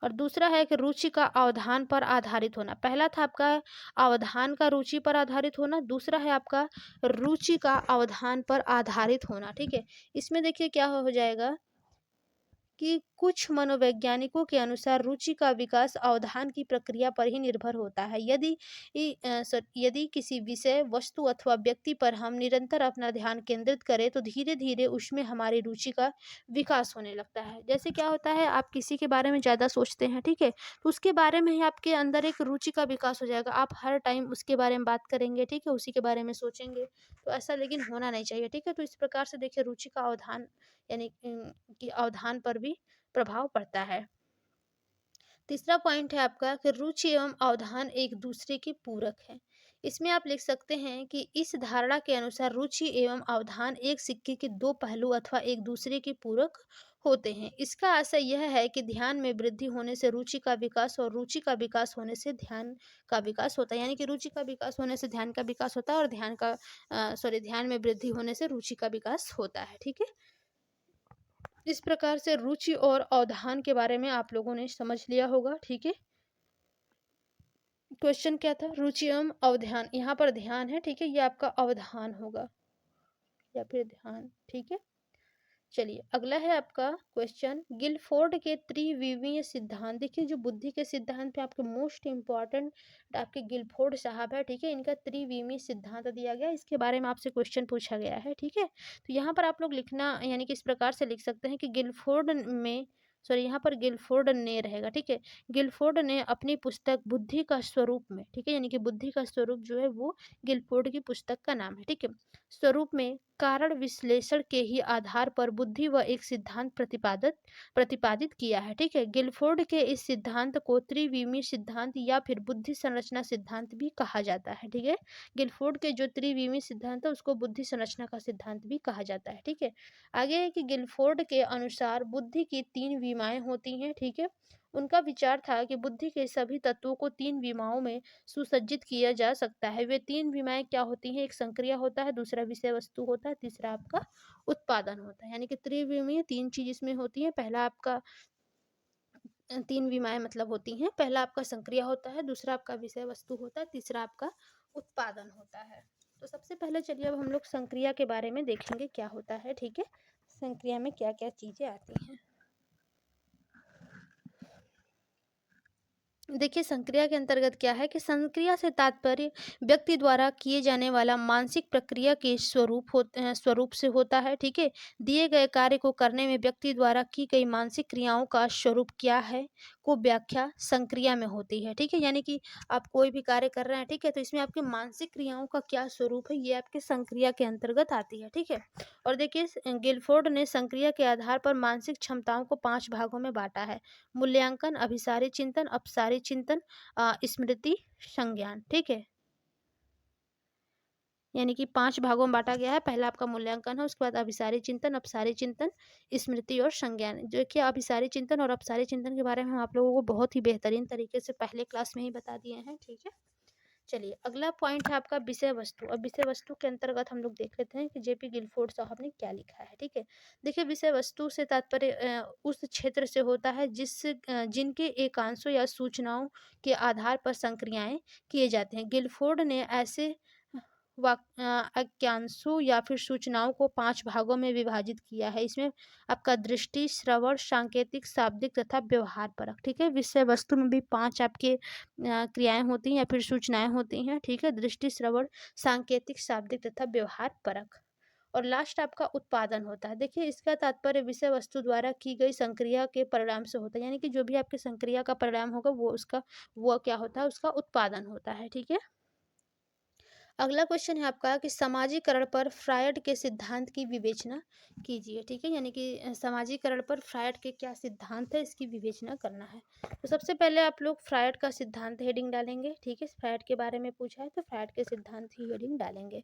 S1: और दूसरा है कि रुचि का अवधान पर आधारित होना। पहला था आपका अवधान का रुचि पर आधारित होना, दूसरा है आपका रुचि का अवधान पर आधारित होना, ठीक है। इसमें देखिए क्या हो जाएगा कि कुछ मनोवैज्ञानिकों के अनुसार रुचि का विकास अवधान की प्रक्रिया पर ही निर्भर होता है। यदि किसी विषय, वस्तु अथवा व्यक्ति पर हम निरंतर अपना ध्यान केंद्रित करें तो धीरे धीरे उसमें हमारी रुचि का विकास होने लगता है। जैसे क्या होता है, आप किसी के बारे में ज़्यादा सोचते हैं, ठीक है, तो उसके बारे में ही आपके अंदर एक रुचि का विकास हो जाएगा। आप हर टाइम उसके बारे में बात करेंगे, ठीक है, उसी के बारे में सोचेंगे। तो ऐसा लेकिन होना नहीं चाहिए, ठीक है। तो इस प्रकार से देखिए रुचि का अवधान यानी कि अवधान पर भी प्रभाव पड़ता है। तीसरा पॉइंट है आपका कि रुचि एवं अवधान एक दूसरे के पूरक हैं। इसमें आप लिख सकते हैं कि इस धारणा के अनुसार रुचि एवं अवधान एक सिक्के के दो पहलू अथवा एक दूसरे के पूरक होते हैं। इसका आशय यह है कि ध्यान में वृद्धि होने से रुचि का विकास और रुचि का विकास होने से ध्यान का विकास होता है। यानी कि रुचि का विकास होने से ध्यान का विकास होता है और ध्यान में वृद्धि होने से रुचि का विकास होता है, ठीक है। इस प्रकार से रुचि और अवधान के बारे में आप लोगों ने समझ लिया होगा, ठीक है। क्वेश्चन क्या था, रुचि एवं अवधान, यहाँ पर ध्यान है, ठीक है, ये आपका अवधान होगा या फिर ध्यान, ठीक है। चलिए अगला है आपका क्वेश्चन, गिलफोर्ड के त्रिविमीय सिद्धांत। देखिए जो बुद्धि के सिद्धांत पे आपके मोस्ट इंपॉर्टेंट आपके गिलफोर्ड साहब है, ठीक है, इनका त्रिविमीय सिद्धांत दिया गया, इसके बारे में आपसे क्वेश्चन पूछा गया है, ठीक है। तो यहाँ पर आप लोग लिखना यानी कि इस प्रकार से लिख सकते हैं कि यहाँ पर गिलफोर्ड ने रहेगा, ठीक है। गिलफोर्ड ने अपनी पुस्तक बुद्धि का स्वरूप में, ठीक है, यानी कि बुद्धि का स्वरूप जो है वो गिलफोर्ड की पुस्तक का नाम है, ठीक है। स्वरूप में कारण विश्लेषण के ही आधार पर बुद्धि व एक सिद्धांत प्रतिपादित किया है, ठीक है। गिलफोर्ड के इस सिद्धांत को त्रिविमीय सिद्धांत या फिर बुद्धि संरचना सिद्धांत भी कहा जाता है, ठीक है। गिलफोर्ड के जो त्रिविमीय सिद्धांत है उसको बुद्धि संरचना का सिद्धांत भी कहा जाता है, ठीक है। आगे है कि गिलफोर्ड के अनुसार बुद्धि की 3 विमाएं होती हैं, ठीक है। उनका विचार था कि बुद्धि के सभी तत्वों को 3 विमाओं में सुसज्जित किया जा सकता है। वे 3 विमाएं क्या होती हैं, एक संक्रिया होता है, दूसरा विषय वस्तु होता है, तीसरा आपका उत्पादन होता है। यानी कि त्रिविमीय 3 चीज इसमें होती है। पहला आपका 3 विमाएँ मतलब होती हैं। पहला आपका संक्रिया होता है, दूसरा आपका विषय वस्तु होता है, तीसरा आपका उत्पादन होता है। तो सबसे पहले चलिए अब हम लोग संक्रिया के बारे में देखेंगे क्या होता है, ठीक है? संक्रिया में क्या-क्या चीज़ें आती हैं। देखिए संक्रिया के अंतर्गत क्या है कि संक्रिया से तात्पर्य व्यक्ति द्वारा किए जाने वाला मानसिक प्रक्रिया के स्वरूप से होता है, ठीक है? दिए गए कार्य को करने में व्यक्ति द्वारा की गई मानसिक क्रियाओं का स्वरूप क्या है को व्याख्या संक्रिया में होती है, ठीक है? यानी कि आप कोई भी कार्य कर रहे हैं, ठीक है? तो इसमें आपकी मानसिक क्रियाओं का क्या स्वरूप है, ये आपके संक्रिया के अंतर्गत आती है, ठीक है? और देखिए गिलफोर्ड ने संक्रिया के आधार पर मानसिक क्षमताओं को 5 भागों में बांटा है। मूल्यांकन, अभिसारी चिंतन, अपसारी चिंतन, स्मृति, संज्ञान, ठीक है? यानी कि 5 भागों में बाँटा गया है। पहला आपका मूल्यांकन है, उसके बाद अभिसारी चिंतन, अपसारी चिंतन, स्मृति और संज्ञान। देखिए अभिसारी चिंतन और अपसारी चिंतन के बारे में हम आप लोगों को बहुत ही बेहतरीन तरीके से पहले क्लास में ही बता दिए हैं, ठीक है? चलिए अगला पॉइंट है आपका विषय वस्तु। अब विषय वस्तु के अंतर्गत हम लोग देख लेते हैं कि जेपी गिलफोर्ड साहब ने क्या लिखा है, ठीक है? देखिए विषय वस्तु से तात्पर्य उस क्षेत्र से होता है जिनके एकांशों या सूचनाओं के आधार पर संक्रियाएँ किए जाते हैं। गिलफोर्ड ने ऐसे वाक्यांशों या फिर सूचनाओं को 5 भागों में विभाजित किया है। इसमें आपका दृष्टि, श्रवण, सांकेतिक, शाब्दिक तथा व्यवहारपरक, ठीक है? विषय वस्तु में भी 5 आपके क्रियाएँ होती हैं या फिर सूचनाएँ होती हैं, ठीक है? दृष्टि, श्रवण, सांकेतिक, शाब्दिक तथा व्यवहारपरक। और लास्ट आपका उत्पादन होता है। देखिए इसका तात्पर्य विषय वस्तु द्वारा की गई संक्रिया के परिणाम से होता है। यानी कि जो भी आपकी संक्रिया का परिणाम होगा वो क्या होता है, उसका उत्पादन होता है, ठीक है? अगला क्वेश्चन है आपका कि समाजीकरण पर फ्रायड के सिद्धांत की विवेचना कीजिए, ठीक है? यानी कि समाजीकरण पर फ्रायड के क्या सिद्धांत है, इसकी विवेचना करना है। तो सबसे पहले आप लोग फ्रायड का सिद्धांत हेडिंग डालेंगे, ठीक है? फ्रायड के बारे में पूछा है तो फ्रायड के सिद्धांत ही हेडिंग डालेंगे।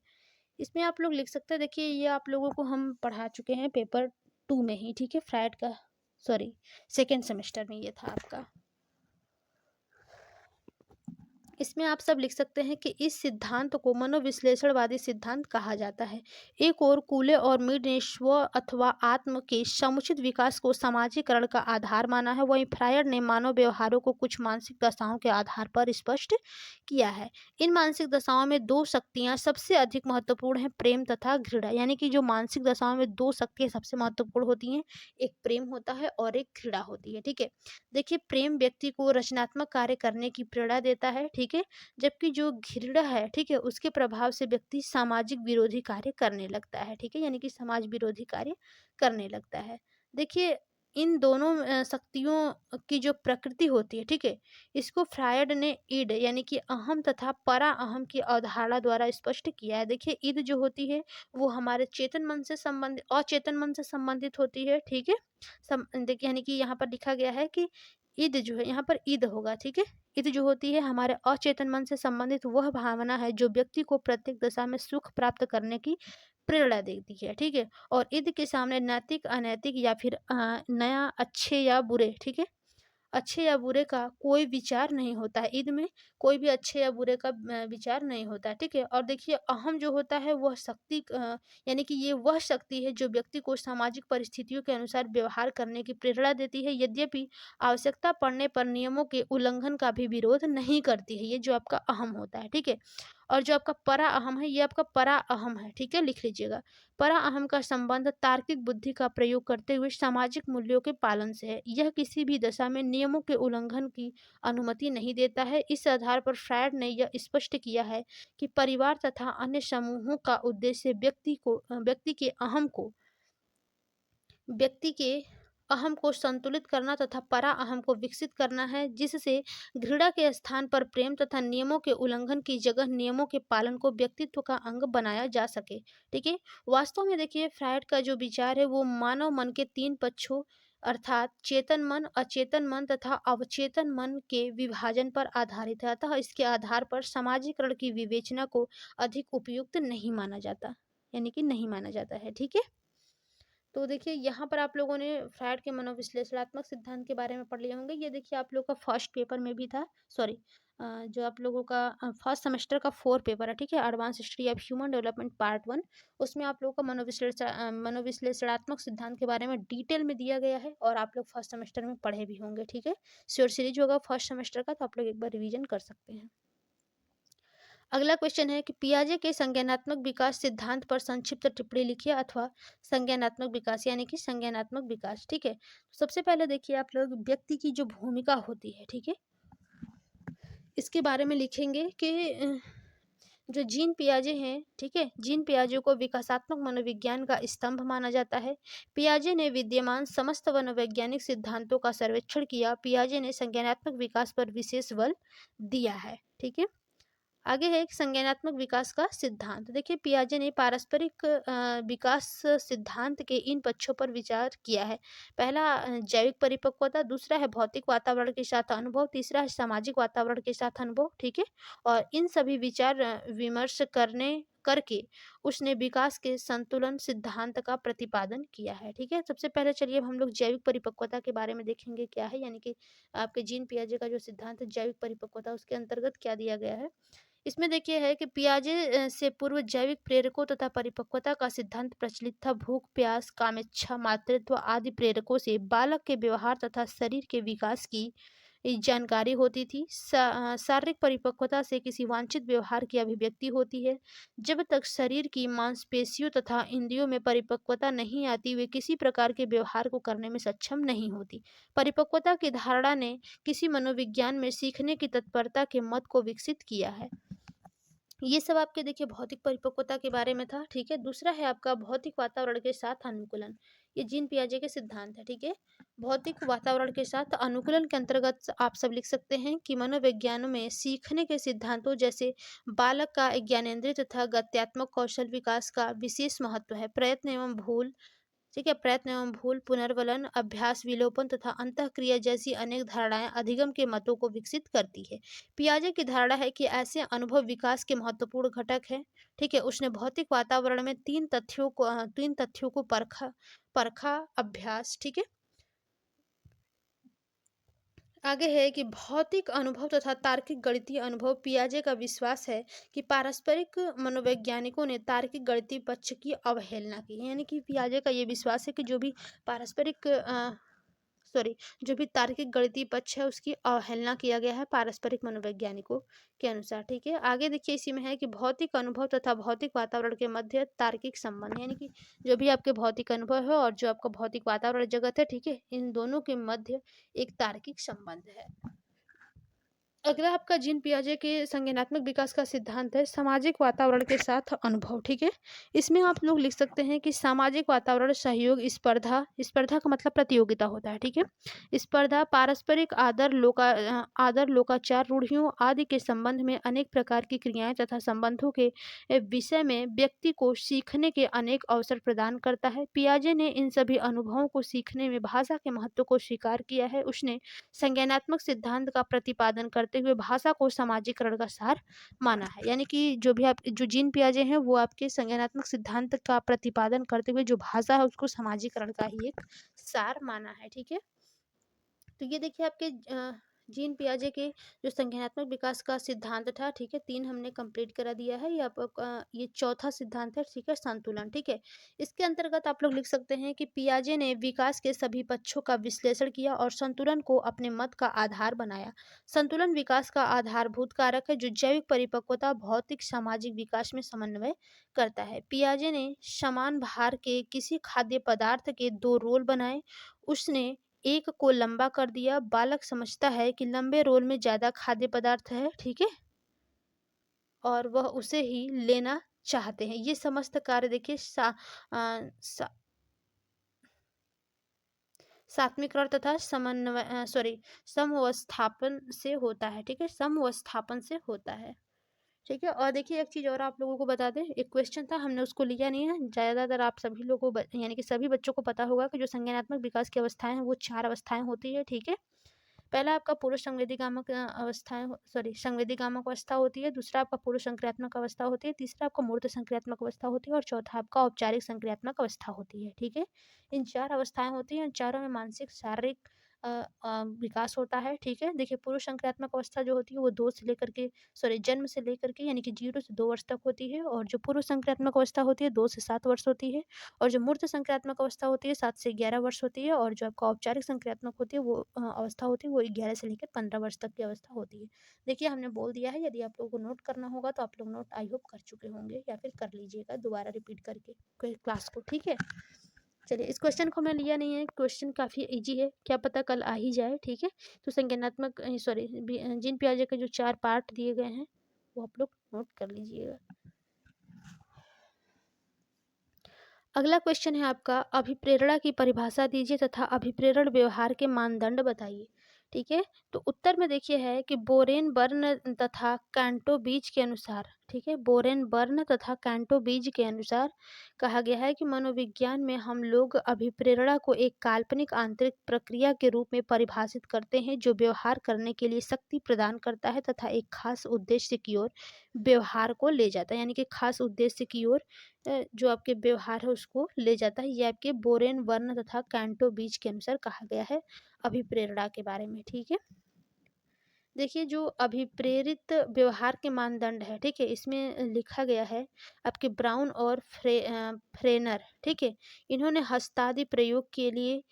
S1: इसमें आप लोग लिख सकते हैं, देखिए ये आप लोगों को हम पढ़ा चुके हैं पेपर 2 में ही, ठीक है? फ्रायड का सॉरी सेकेंड सेमेस्टर में ये था आपका। इसमें आप सब लिख सकते हैं कि इस सिद्धांत को मनोविश्लेषणवादी सिद्धांत कहा जाता है। एक ओर कूले और मीड ने स्व अथवा आत्म के समुचित विकास को समाजीकरण का आधार माना है, वहीं फ्रायड ने मानव व्यवहारों को कुछ मानसिक दशाओं के आधार पर स्पष्ट किया है। इन मानसिक दशाओं में 2 शक्तियां सबसे अधिक महत्वपूर्ण हैं, प्रेम तथा घृणा। यानी कि जो मानसिक दशाओं में 2 शक्तियां सबसे महत्वपूर्ण होती हैं, एक प्रेम होता है और एक घृणा होती है, ठीक है? देखिए प्रेम व्यक्ति को रचनात्मक कार्य करने की प्रेरणा देता है, ठीक है? जबकि जो घृणा है, ठीक है, उसके प्रभाव से व्यक्ति सामाजिक विरोधी कार्य करने लगता है, ठीक है? यानी कि समाज विरोधी कार्य करने लगता है। देखिए इन दोनों शक्तियों की जो प्रकृति होती है, ठीक है, इसको फ्रायड ने ईड यानी कि अहम तथा परा अहम की अवधारणा द्वारा स्पष्ट किया है। देखिए ईद जो होती है वो हमारे चेतन मन से संबंधित अचेतन मन से संबंधित होती है, ठीक है? देखिए यानी कि यहाँ पर लिखा गया है कि ईद जो है यहाँ पर ईद होगा, ठीक है? ईद जो होती है हमारे अचेतन मन से संबंधित वह भावना है जो व्यक्ति को प्रत्येक दशा में सुख प्राप्त करने की प्रेरणा देती है, ठीक है? और ईद के सामने नैतिक, अनैतिक या फिर नया, अच्छे या बुरे, ठीक है? अच्छे या बुरे का कोई विचार नहीं होता है। ईद में कोई भी अच्छे या बुरे का विचार नहीं होता है, ठीक है? और देखिए अहम जो होता है वह यानी कि ये वह शक्ति है जो व्यक्ति को सामाजिक परिस्थितियों के अनुसार व्यवहार करने की प्रेरणा देती है, यद्यपि आवश्यकता पड़ने पर नियमों के उल्लंघन का भी विरोध नहीं करती है। ये जो आपका अहम होता है, ठीक है? और जो आपका परा अहम है, ये आपका परा अहम है, ठीक है? लिख लीजिएगा। परा अहम का संबंध तार्किक बुद्धि का प्रयोग करते हुए सामाजिक मूल्यों के पालन से है। यह किसी भी दशा में नियमों के उल्लंघन की अनुमति नहीं देता है। इस आधार पर फ्रायड ने यह स्पष्ट किया है कि परिवार तथा अन्य समूहों का उद्देश्य व्यक्ति के अहम को संतुलित करना तथा परा अहम को विकसित करना है, जिससे घृणा के स्थान पर प्रेम तथा नियमों के उल्लंघन की जगह नियमों के पालन को व्यक्तित्व का अंग बनाया जा सके, ठीक है? वास्तव में देखिए फ्रायड का जो विचार है वो मानव मन के 3 पक्षों अर्थात चेतन मन, अचेतन मन तथा अवचेतन मन के विभाजन पर आधारित है। अतः इसके आधार पर समाजीकरण की विवेचना को अधिक उपयुक्त नहीं माना जाता, यानी कि नहीं माना जाता है, ठीक है? तो देखिए यहाँ पर आप लोगों ने फ्रायड के मनोविश्लेषणात्मक सिद्धांत के बारे में पढ़ लिए होंगे। ये देखिए आप लोग का फर्स्ट पेपर में भी था, सॉरी जो आप लोगों का फर्स्ट सेमेस्टर का 4 पेपर है, ठीक है? Advance history of human development part 1। उसमें आप लोगों का मनोविश्लेषणात्मक सिद्धांत के बारे में डिटेल में दिया गया है और आप लोग फर्स्ट सेमेस्टर में पढ़े भी होंगे, ठीक है? श्योर सीरीज होगा फर्स्ट सेमेस्टर का, तो आप लोग एक बार रिवीजन कर सकते हैं। अगला क्वेश्चन है कि पियाजे के संज्ञानात्मक विकास सिद्धांत पर संक्षिप्त टिप्पणी लिखिए अथवा संज्ञानात्मक विकास यानी कि संज्ञानात्मक विकास, ठीक है? सबसे पहले देखिए आप लोग व्यक्ति की जो भूमिका होती है, ठीक है? इसके बारे में लिखेंगे कि जो जीन पियाजे हैं, ठीक है? जीन पियाजे को विकासात्मक मनोविज्ञान का स्तंभ माना जाता है। पियाजे ने विद्यमान समस्त मनोवैज्ञानिक सिद्धांतों का सर्वेक्षण किया। पियाजे ने संज्ञानात्मक विकास पर विशेष बल दिया है, ठीक है? आगे है एक संज्ञानात्मक विकास का सिद्धांत। देखिए पियाजे ने पारस्परिक विकास सिद्धांत के इन पक्षों पर विचार किया है। पहला जैविक परिपक्वता, दूसरा है भौतिक वातावरण के साथ अनुभव, तीसरा है सामाजिक वातावरण के साथ अनुभव, ठीक है? और इन सभी विचार विमर्श करके उसने विकास के संतुलन सिद्धांत का प्रतिपादन किया है, ठीक है? सबसे पहले चलिए अब हम लोग जैविक परिपक्वता के बारे में देखेंगे क्या है, यानी कि आपके जीन पियाजे का जो सिद्धांत है जैविक परिपक्वता, उसके अंतर्गत क्या दिया गया है। इसमें देखिए है कि पियाजे से पूर्व जैविक प्रेरकों तथा परिपक्वता का सिद्धांत प्रचलित था। भूख, प्यास, कामेच्छा, मातृत्व आदि प्रेरकों से बालक के व्यवहार तथा शरीर के विकास की जानकारी होती थी। शारीरिक परिपक्वता से किसी वांछित व्यवहार की अभिव्यक्ति होती है। जब तक शरीर की मांसपेशियों तथा इंद्रियों में परिपक्वता नहीं आती, वे किसी प्रकार के व्यवहार को करने में सक्षम नहीं होती। परिपक्वता की धारणा ने किसी मनोविज्ञान में सीखने की तत्परता के मत को विकसित किया है। ये सब आपके देखिए भौतिक परिपक्वता के बारे में था, ठीक है? दूसरा है आपका भौतिक वातावरण के साथ अनुकूलन। ये जीन पियाजे के सिद्धांत है, ठीक है? भौतिक वातावरण के साथ अनुकूलन के अंतर्गत आप सब लिख सकते हैं कि मनोविज्ञानों में सीखने के सिद्धांतों जैसे बालक का ज्ञानेंद्रिय तथा गत्यात्मक कौशल विकास का विशेष महत्व है। प्रयत्न एवं भूल, ठीक है? प्रयत्न एवं भूल, पुनर्वलन, अभ्यास, विलोपन तथा अंतःक्रिया जैसी अनेक धारणाएं अधिगम के मतों को विकसित करती है। पियाजे की धारणा है कि ऐसे अनुभव विकास के महत्वपूर्ण घटक हैं, ठीक है? उसने भौतिक वातावरण में तीन तथ्यों को परखा परखा अभ्यास, ठीक है? आगे है कि भौतिक अनुभव तथा तार्किक गणितीय अनुभव। पियाजे का विश्वास है कि पारस्परिक मनोवैज्ञानिकों ने तार्किक गणितीय पक्ष की अवहेलना की है, यानी कि पियाजे का ये विश्वास है कि जो भी पारस्परिक सॉरी जो भी तार्किक गणितीय पक्ष है उसकी अवहेलना किया गया है पारस्परिक मनोवैज्ञानिकों के अनुसार, ठीक है? आगे देखिए इसी में है कि भौतिक अनुभव तथा भौतिक वातावरण के मध्य तार्किक संबंध, यानी कि जो भी आपके भौतिक अनुभव है और जो आपका भौतिक वातावरण जगत है, ठीक है? इन दोनों के मध्य एक तार्किक संबंध है। अगला आपका जीन पियाजे के संज्ञानात्मक विकास का सिद्धांत है सामाजिक वातावरण के साथ अनुभव, ठीक है? इसमें आप लोग लिख सकते हैं कि सामाजिक वातावरण सहयोग, स्पर्धा, स्पर्धा का मतलब प्रतियोगिता होता है, ठीक है? स्पर्धा, पारस्परिक आदर, लोकाचार, रूढ़ियों आदि के संबंध में अनेक प्रकार की क्रियाएं तथा संबंधों के विषय में व्यक्ति को सीखने के अनेक अवसर प्रदान करता है। पियाजे ने इन सभी अनुभवों को सीखने में भाषा के महत्व को स्वीकार किया है। उसने संज्ञानात्मक सिद्धांत का प्रतिपादन करते हुए भाषा को समाजीकरण का सार माना है, यानी कि जो भी आप जो जीन पियाजे हैं वो आपके संज्ञानात्मक सिद्धांत का प्रतिपादन करते हुए जो भाषा है उसको समाजीकरण का ही एक सार माना है, ठीक है? तो ये देखिए आपके जीन पियाजे के जो संज्ञानात्मक विकास का सिद्धांत था, ठीक है? 3 हमने कंप्लीट करा दिया है। ये आपका ये चौथा सिद्धांत है, ठीक है? संतुलन, ठीक है? इसके अंतर्गत आप लोग लिख सकते हैं कि पियाजे ने विकास के सभी पक्षों का विश्लेषण किया और संतुलन को अपने मत का आधार बनाया। संतुलन विकास का आधारभूत कारक है जो जैविक परिपक्वता, भौतिक, सामाजिक विकास में समन्वय करता है। पियाजे ने समान भार के किसी खाद्य पदार्थ के 2 रोल बनाए। उसने एक को लंबा कर दिया। बालक समझता है कि लंबे रोल में ज़्यादा खाद्य पदार्थ है, ठीक है? और वह उसे ही लेना चाहते हैं। ये समस्त कार्य देखिए अ, सा सात्विकरण तथा समवस्थापन से होता है, ठीक है? समवस्थापन से होता है, ठीक है? और देखिए एक चीज़ और आप लोगों को बता दें, एक क्वेश्चन था हमने उसको लिया नहीं है। ज़्यादातर आप सभी लोगों को यानी कि सभी बच्चों को पता होगा कि जो संज्ञानात्मक विकास की अवस्थाएँ हैं वो 4 अवस्थाएँ होती है, ठीक है? पहला आपका पूर्व संवेदीकामक संवेदीकामक अवस्था होती है। दूसरा आपका पूर्व संक्रियात्मक अवस्था होती है। तीसरा आपका मूर्त संक्रियात्मक अवस्था होती है और चौथा आपका औपचारिक संक्रियात्मक अवस्था होती है, ठीक है? इन 4 अवस्थाएँ होती हैं। इन चारों में मानसिक, शारीरिक विकास होता है, ठीक है। देखिए पूर्व संक्रियात्मक अवस्था जो होती है वो 2 से लेकर के जन्म से लेकर के यानी कि 0 से 2 वर्ष तक होती है, और जो पूर्व संक्रियात्मक अवस्था होती है 2 से 7 वर्ष होती है, और जो मूर्त संक्रियात्मक अवस्था होती है 7 से 11 वर्ष होती है, और जो आपका औपचारिक संक्रियात्मक होती है वो अवस्था होती है वो 11 से लेकर 15 वर्ष तक की अवस्था होती है। देखिए हमने बोल दिया है, यदि आप लोगों को नोट करना होगा तो आप लोग नोट आई होप कर चुके होंगे, या फिर कर लीजिएगा दोबारा रिपीट करके क्लास को, ठीक है। चलिए इस क्वेश्चन को मैं लिया नहीं है, क्वेश्चन काफ़ी इजी है, क्या पता कल आ ही जाए, ठीक है। तो संज्ञानात्मक जीन पियाजे के जो 4 पार्ट दिए गए हैं वो आप लोग नोट कर लीजिएगा। अगला क्वेश्चन है आपका, अभिप्रेरणा की परिभाषा दीजिए तथा अभिप्रेरण व्यवहार के मानदंड बताइए, ठीक है। तो उत्तर में देखिए है कि बोरेन बर्न तथा कैंटो बीज के अनुसार, ठीक है, बोरेन बर्न तथा कैंटो बीज के अनुसार कहा गया है कि मनोविज्ञान में हम लोग अभिप्रेरणा को एक काल्पनिक आंतरिक प्रक्रिया के रूप में परिभाषित करते हैं जो व्यवहार करने के लिए शक्ति प्रदान करता है तथा एक खास उद्देश्य की ओर व्यवहार को ले जाता है, यानी कि खास उद्देश्य की ओर जो आपके व्यवहार है उसको ले जाता है। ये आपके बोरेन वर्ण तथा कैंटो बीज के अनुसार कहा गया है अभिप्रेरणा के बारे में, ठीक है। देखिए जो अभिप्रेरित व्यवहार के मानदंड है, ठीक है, इसमें लिखा गया है आपके ब्राउन और फ्रेनर, ठीक है, इन्होंने हस्तादि प्रयोग के लिए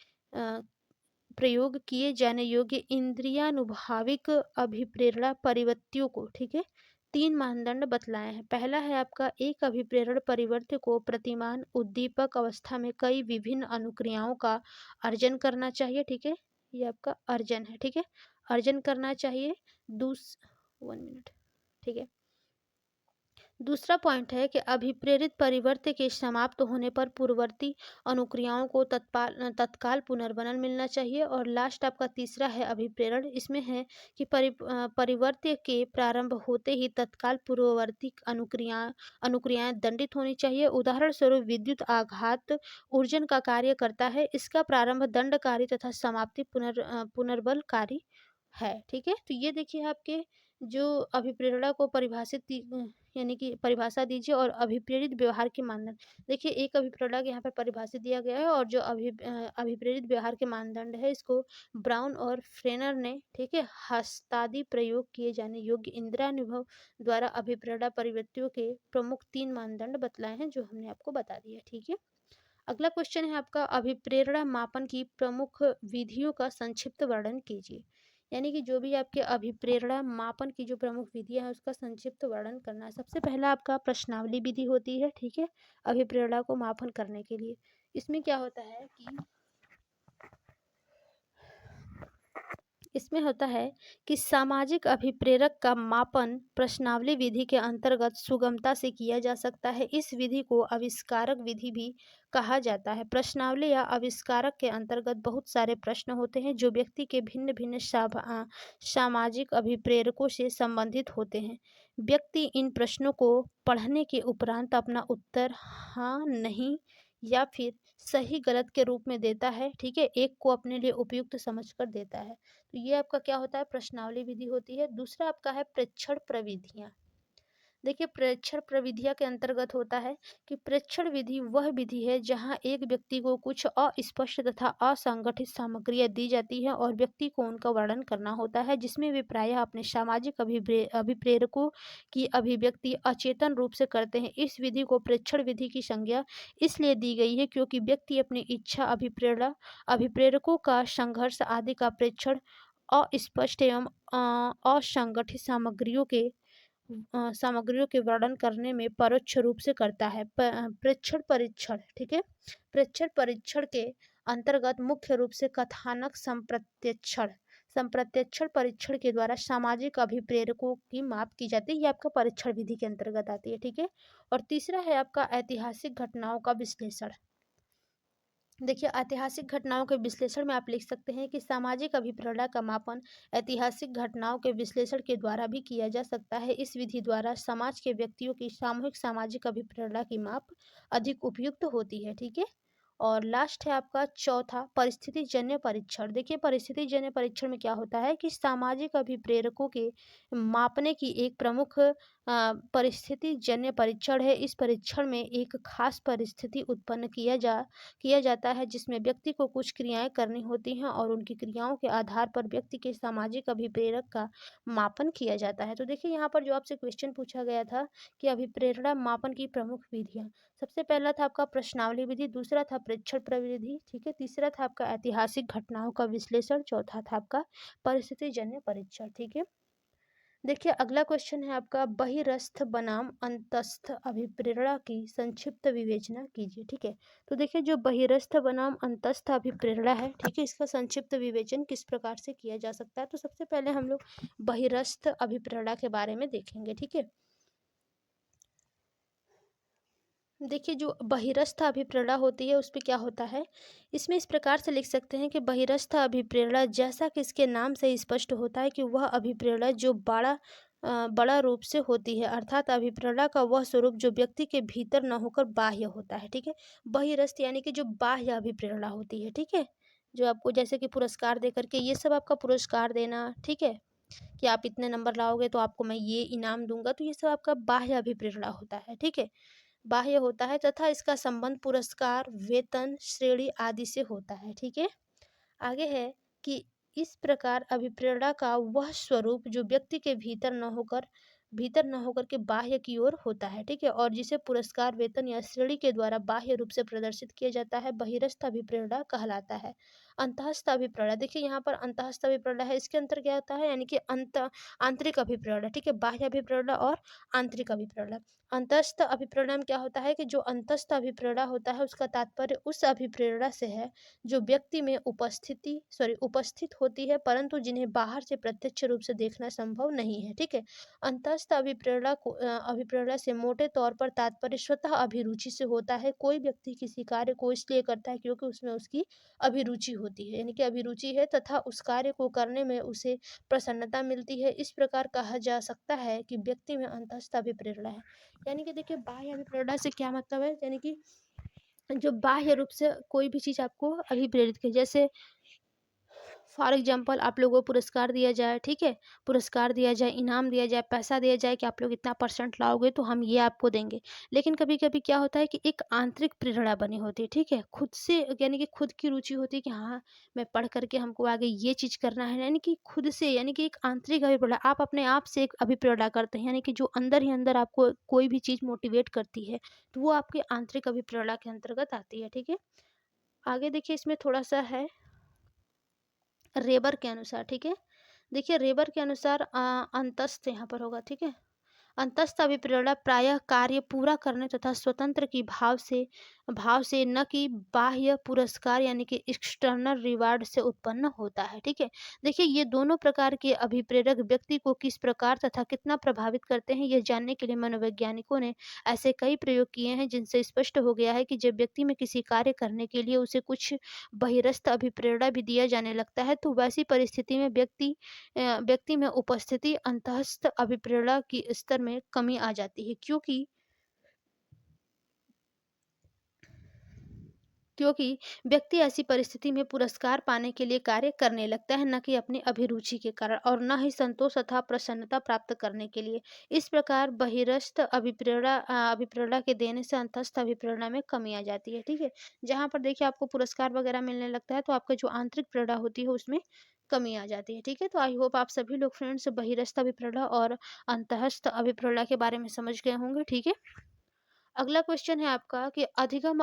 S1: प्रयोग किए जाने योग्य इंद्रियानुभाविक अभिप्रेरणा परिवर्तियों को, ठीक है, 3 मानदंड बतलाए हैं। पहला है आपका, एक अभिप्रेरण परिवर्त्य को प्रतिमान उद्दीपक अवस्था में कई विभिन्न अनुक्रियाओं का अर्जन करना चाहिए, ठीक है, ये आपका अर्जन है, ठीक है, अर्जन करना चाहिए। 1 मिनट, ठीक है। दूसरा पॉइंट है कि अभिप्रेरित परिवर्त्य के समाप्त होने पर पूर्ववर्ती अनुक्रियाओं को तत्काल पुनर्बनन मिलना चाहिए। और लास्ट आपका तीसरा है अभिप्रेरण, इसमें है कि परिवर्त्य के प्रारंभ होते ही तत्काल पूर्ववर्ती अनुक्रियाएं दंडित होनी चाहिए। उदाहरण स्वरूप विद्युत आघात ऊर्जन का कार्य करता है, इसका प्रारंभ दंडकारी तथा समाप्ति पुनर्बलकारी है, ठीक है। तो ये देखिए आपके जो अभिप्रेरणा को यानी कि परिभाषा दीजिए और अभिप्रेरित व्यवहार के मानदंड। देखिए एक अभिप्रेरणा के यहाँ पर परिभाषित दिया गया है, और जो अभिप्रेरित व्यवहार के मानदंड है इसको ब्राउन और फ्रेनर ने, ठीक है, हस्तादि प्रयोग किए जाने योग्य इंद्रियानुभव द्वारा अभिप्रेरणा परिवर्तियों के प्रमुख 3 मानदंड बतलाए हैं जो हमने आपको बता दिया, ठीक है। अगला क्वेश्चन है आपका, अभिप्रेरणा मापन की प्रमुख विधियों का संक्षिप्त वर्णन कीजिए, यानी कि जो भी आपके अभिप्रेरणा मापन की जो प्रमुख विधियां हैं उसका संक्षिप्त वर्णन करना है। सबसे पहला आपका प्रश्नावली विधि होती है, ठीक है, अभिप्रेरणा को मापन करने के लिए। इसमें क्या होता है कि इसमें होता है कि सामाजिक अभिप्रेरक का मापन प्रश्नावली विधि के अंतर्गत सुगमता से किया जा सकता है। इस विधि को आविष्कारक विधि भी कहा जाता है। प्रश्नावली या आविष्कारक के अंतर्गत बहुत सारे प्रश्न होते हैं जो व्यक्ति के भिन्न भिन्न सामाजिक अभिप्रेरकों से संबंधित होते हैं। व्यक्ति इन प्रश्नों को पढ़ने के उपरांत अपना उत्तर हाँ, नहीं या फिर सही गलत के रूप में देता है, ठीक है, एक को अपने लिए उपयुक्त समझकर देता है। तो ये आपका क्या होता है, प्रश्नावली विधि होती है। दूसरा आपका है प्रेक्षण प्रविधियां। देखिए प्रेक्षण प्रविधियां के अंतर्गत होता है कि प्रेक्षण विधि वह विधि है जहां एक व्यक्ति को कुछ अस्पष्ट तथा असंगठित सामग्रियां दी जाती है और व्यक्ति को उनका वर्णन करना होता है, जिसमें वे प्रायः अपने सामाजिक अभिप्रेरकों की अभिव्यक्ति अचेतन रूप से करते हैं। इस विधि को प्रेक्षण विधि की संज्ञा इसलिए दी गई है क्योंकि व्यक्ति अपनी इच्छा अभिप्रेरणा अभिप्रेरकों का संघर्ष आदि का प्रेक्षण अस्पष्ट एवं असंगठित सामग्रियों के वर्णन करने में परोक्ष रूप से करता है। प्रेक्षण परीक्षण, ठीक है, प्रेक्षण परीक्षण के अंतर्गत मुख्य रूप से कथानक संप्रत्यक्षण परीक्षण के द्वारा सामाजिक अभिप्रेरकों की माप की जाती है। ये आपका परीक्षण विधि के अंतर्गत आती है, ठीक है। और तीसरा है आपका ऐतिहासिक घटनाओं का विश्लेषण। देखिए ऐतिहासिक घटनाओं के विश्लेषण में आप लिख सकते हैं कि सामाजिक अभिप्रेरणा का मापन ऐतिहासिक घटनाओं के विश्लेषण के द्वारा भी किया जा सकता है। इस विधि द्वारा समाज के व्यक्तियों की सामूहिक सामाजिक अभिप्रेरणा की माप अधिक उपयुक्त होती है, ठीक है। और लास्ट है आपका चौथा परिस्थिति जन्य परीक्षण। देखिए परिस्थिति जन्य परीक्षण में क्या होता है कि सामाजिक अभिप्रेरकों के मापने की एक प्रमुख परिस्थिति जन्य परीक्षण है। इस परीक्षण में एक खास परिस्थिति उत्पन्न किया जाता है जिसमें व्यक्ति को कुछ क्रियाएं करनी होती हैं और उनकी क्रियाओं के आधार पर व्यक्ति के सामाजिक अभिप्रेरक का मापन किया जाता है। तो देखिए यहाँ पर जो आपसे क्वेश्चन पूछा गया था कि अभिप्रेरणा मापन की प्रमुख विधियां, सबसे पहला था आपका प्रश्नावली विधि, दूसरा था प्रेक्षण प्रविधि, ठीक है, तीसरा था आपका ऐतिहासिक घटनाओं का विश्लेषण, चौथा था आपका परिस्थिति जन्य परीक्षण। ठीक है, देखिए अगला क्वेश्चन है आपका बहिरस्थ बनाम अंतस्थ अभिप्रेरणा की संक्षिप्त विवेचना कीजिए। ठीक है, तो देखिए जो बहिरस्थ बनाम अंतस्थ अभिप्रेरणा है, ठीक है, इसका संक्षिप्त विवेचन किस प्रकार से किया जा सकता है। तो सबसे पहले हम लोग बहिरस्थ अभिप्रेरणा के बारे में देखेंगे। ठीक है, देखिए जो बहिरस्थ अभिप्रेरणा होती है उस पे क्या होता है, इसमें इस प्रकार से लिख सकते हैं कि बहिरस्थ अभिप्रेरणा जैसा कि इसके नाम से स्पष्ट होता है कि वह अभिप्रेरणा जो बड़ा रूप से होती है, अर्थात अभिप्रेरणा का वह स्वरूप जो व्यक्ति के भीतर न होकर बाह्य होता है। ठीक है, बहिरस्थ यानी कि जो बाह्य अभिप्रेरणा होती है। ठीक है, जो आपको जैसे कि पुरस्कार दे करके ये सब आपका पुरस्कार देना, ठीक है, कि आप इतने नंबर लाओगे तो आपको मैं ये इनाम दूंगा, तो ये सब आपका बाह्य अभिप्रेरणा होता है। ठीक है, बाह्य होता है तथा इसका संबंध पुरस्कार, वेतन, श्रेणी आदि से होता है। ठीक है, आगे है कि इस प्रकार अभिप्रेरणा का वह स्वरूप जो व्यक्ति के भीतर न होकर के बाह्य की ओर होता है। ठीक है, और जिसे पुरस्कार, वेतन या श्रेणी के द्वारा बाह्य रूप से प्रदर्शित किया जाता है, बहिरस्थ अभिप्रेरणा कहलाता है। अंतःस्थ अभिप्रेरणा, देखिए यहाँ पर अंतःस्थ अभिप्रेरणा है, इसके अंतर क्या होता है, यानी कि आंतरिक अभिप्रेरणा। ठीक है, बाह्य अभिप्रेरणा और आंतरिक अभिप्रेरणा। अंतस्थ अभिप्रेरणा में क्या होता है कि जो अंतस्थ अभिप्रेरणा होता है उसका तात्पर्य उस अभिप्रेरणा से है जो व्यक्ति में उपस्थित होती है परंतु जिन्हें बाहर से प्रत्यक्ष रूप से देखना संभव नहीं है। ठीक है, अंतस्थ अभिप्रेरणा से मोटे तौर पर तात्पर्य स्वतः अभिरुचि से होता है। कोई व्यक्ति किसी कार्य को इसलिए करता है क्योंकि उसमें उसकी अभिरुचि होती है, यानी कि अभिरुचि है तथा उस कार्य को करने में उसे प्रसन्नता मिलती है। इस प्रकार कहा जा सकता है कि व्यक्ति में अंतस्थ अभिप्रेरणा है। यानी कि देखिए बाह्य अभिप्रेरणा से क्या मतलब है, यानी कि जो बाह्य रूप से कोई भी चीज़ आपको अभिप्रेरित करे, जैसे फॉर एग्जाम्पल आप लोगों को पुरस्कार दिया जाए, ठीक है, पुरस्कार दिया जाए, इनाम दिया जाए, पैसा दिया जाए कि आप लोग इतना परसेंट लाओगे तो हम ये आपको देंगे। लेकिन कभी कभी क्या होता है कि एक आंतरिक प्रेरणा बनी होती है, ठीक है, खुद से, यानी कि खुद की रुचि होती है कि हाँ मैं पढ़ करके हमको आगे ये चीज़ करना है, यानी कि खुद से, यानी कि एक आंतरिक अभिप्रेरणा, आप अपने आप से एक अभिप्रेरणा करते हैं, यानी कि जो अंदर ही अंदर आपको कोई भी चीज़ मोटिवेट करती है तो वो आपके आंतरिक अभिप्रेरणा के अंतर्गत आती है। ठीक है, आगे देखिए इसमें थोड़ा सा है रेबर के अनुसार। ठीक है, देखिए रेबर के अनुसार अंतस्थ यहाँ पर होगा। ठीक है, अंतस्थ अभिप्रेरणा प्रायः कार्य पूरा करने तथा स्वतंत्र की भाव से न कि बाह्य पुरस्कार यानी कि एक्सटर्नल रिवार्ड से उत्पन्न होता है। ठीक है, देखिए ये दोनों प्रकार के अभिप्रेरक व्यक्ति को किस प्रकार तथा कितना प्रभावित करते हैं, यह जानने के लिए मनोवैज्ञानिकों ने ऐसे कई प्रयोग किए हैं जिनसे स्पष्ट हो गया है कि जब व्यक्ति में किसी कार्य करने के लिए उसे कुछ बहिरस्थ अभिप्रेरणा भी दिया जाने लगता है तो वैसी परिस्थिति में व्यक्ति में उपस्थिति अंतःस्थ अभिप्रेरणा की स्तर में कमी आ जाती है, क्योंकि व्यक्ति ऐसी परिस्थिति में पुरस्कार पाने के लिए कार्य करने लगता है, न कि अपनी अभिरुचि के कारण, और न ही संतोष अथवा प्रसन्नता प्राप्त करने के लिए। इस प्रकार बहिरस्थ अभिप्रेरणा के देने से अंतस्थ अभिप्रेरणा में कमी आ जाती है। ठीक है, जहाँ पर देखिए आपको पुरस्कार वगैरह मिलने लगता है तो आपका जो आंतरिक प्रेरणा होती है उसमें कमी आ जाती है। ठीक है, तो आई होप आप सभी लोग फ्रेंड्स बहिरस्थ अभिप्रेरणा और अंतःस्थ अभिप्रेरणा के बारे में समझ गए होंगे। ठीक है, अगला क्वेश्चन है आपका कि अधिगम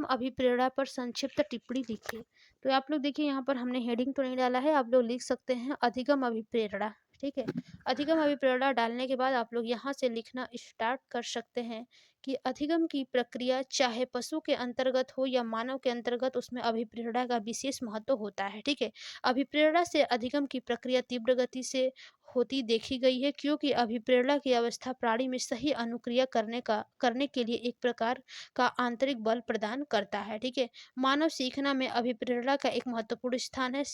S1: अभिप्रेरणा पर संक्षिप्त टिप्पणी लिखिए। तो आप लोग देखिए यहाँ पर हमने हेडिंग तो नहीं डाला है, आप लोग लिख सकते हैं अधिगम अभिप्रेरणा। ठीक है, अधिगम अभिप्रेरणा डालने के बाद आप लोग यहाँ से लिखना स्टार्ट कर सकते हैं कि अधिगम की प्रक्रिया चाहे पशु के अंतर्गत हो या मानव के अंतर्गत, उसमें अभिप्रेरणा का विशेष महत्व होता है। ठीक है, अभिप्रेरणा से अधिगम की प्रक्रिया तीव्र गति से होती देखी गई है क्योंकि अभिप्रेरणा की अवस्था प्राणी में सही अनुक्रिया करने के लिए एक प्रकार का आंतरिक बल प्रदान करता है। ठीक है, मानव सीखना में अभिप्रेरणा का एक महत्वपूर्ण स्थान है।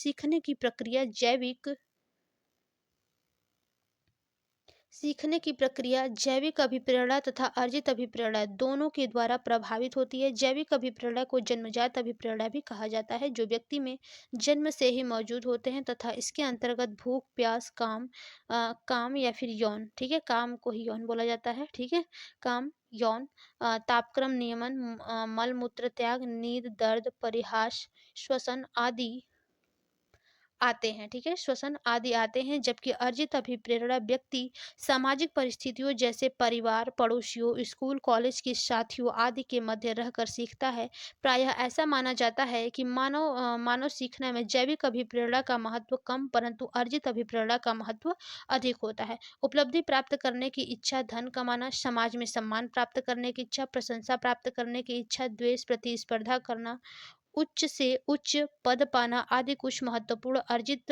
S1: सीखने की प्रक्रिया जैविक अभिप्रेरणा तथा अर्जित अभिप्रेरणा दोनों के द्वारा प्रभावित होती है। जैविक अभिप्रेरणा को जन्मजात अभिप्रेरणा भी कहा जाता है, जो व्यक्ति में जन्म से ही मौजूद होते हैं तथा इसके अंतर्गत भूख, प्यास, काम या फिर यौन, ठीक है, काम को ही यौन बोला जाता है, ठीक है, काम, यौन, तापक्रम नियमन, मल मूत्र त्याग, नींद, दर्द, परिहास, श्वसन आदि आते हैं, ठीक है? श्वसन आदि आते हैं, जबकि अर्जित अभिप्रेरणा व्यक्ति सामाजिक परिस्थितियों जैसे परिवार, पड़ोसियों, स्कूल, कॉलेज के साथियों आदि के मध्य रहकर सीखता है। प्रायः ऐसा माना जाता है कि मानव सीखने में जैविक अभिप्रेरणा का महत्व कम, परंतु अर्जित अभिप्रेरणा का महत्व अधिक होता है। उपलब्धि प्राप्त करने की इच्छा, धन कमाना, समाज में सम्मान प्राप्त करने की इच्छा, प्रशंसा प्राप्त करने की इच्छा, द्वेष, प्रतिस्पर्धा करना, उच्च से उच्च पद पाना आदि कुछ महत्वपूर्ण अर्जित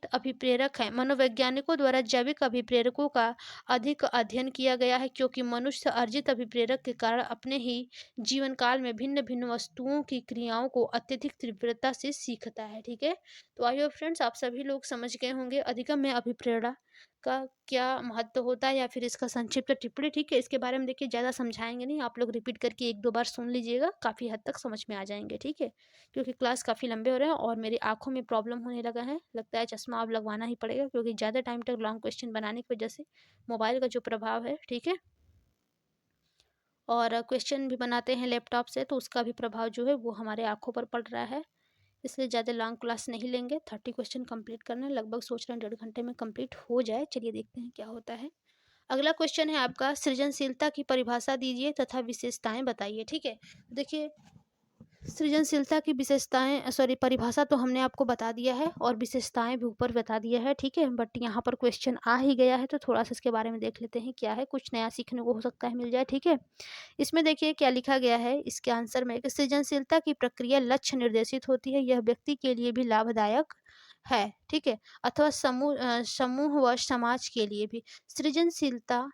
S1: अभिप्रेरक हैं। मनोवैज्ञानिकों द्वारा जैविक अभिप्रेरकों का अधिक अध्ययन किया गया है, क्योंकि मनुष्य अर्जित अभिप्रेरक के कारण अपने ही जीवन काल में भिन्न भिन्न वस्तुओं की क्रियाओं को अत्यधिक तीव्रता से सीखता है, ठीक है। तो आई होप फ्रेंड्स आप सभी लोग समझ गए होंगे अधिगम में अभिप्रेरणा का क्या महत्व होता है या फिर इसका संक्षिप्त टिप्पणी, ठीक है। इसके बारे में देखिए ज़्यादा समझाएंगे नहीं, आप लोग रिपीट करके एक दो बार सुन लीजिएगा, काफ़ी हद तक समझ में आ जाएंगे, ठीक है। क्योंकि क्लास काफ़ी लंबे हो रहे हैं और मेरी आँखों में प्रॉब्लम होने लगा है। लगता है चश्मा अब लगवाना ही पड़ेगा, क्योंकि ज़्यादा टाइम तक लॉन्ग क्वेश्चन बनाने की वजह से मोबाइल का जो प्रभाव है, ठीक है, और क्वेश्चन भी बनाते हैं लैपटॉप से, तो उसका भी प्रभाव जो है वो हमारे आँखों पर पड़ रहा है। इसलिए ज़्यादा लॉन्ग क्लास नहीं लेंगे, 30 क्वेश्चन कंप्लीट करना है, लगभग सोच रहे हैं 1.5 घंटे में कंप्लीट हो जाए। चलिए देखते हैं क्या होता है। अगला क्वेश्चन है आपका, सृजनशीलता की परिभाषा दीजिए तथा विशेषताएँ बताइए, ठीक है। देखिए सृजनशीलता की विशेषताएँ सॉरी परिभाषा तो हमने आपको बता दिया है और विशेषताएँ भी ऊपर बता दिया है, ठीक है। बट यहाँ पर क्वेश्चन आ ही गया है तो थोड़ा-सा इसके बारे में देख लेते हैं क्या है, कुछ नया सीखने को हो सकता है मिल जाए, ठीक है। इसमें देखिए क्या लिखा गया है इसके आंसर में कि सृजनशीलता की प्रक्रिया लक्ष्य निर्देशित होती है, यह व्यक्ति के लिए भी लाभदायक है, ठीक है, अथवा समूह व समाज के लिए भी। सृजनशीलता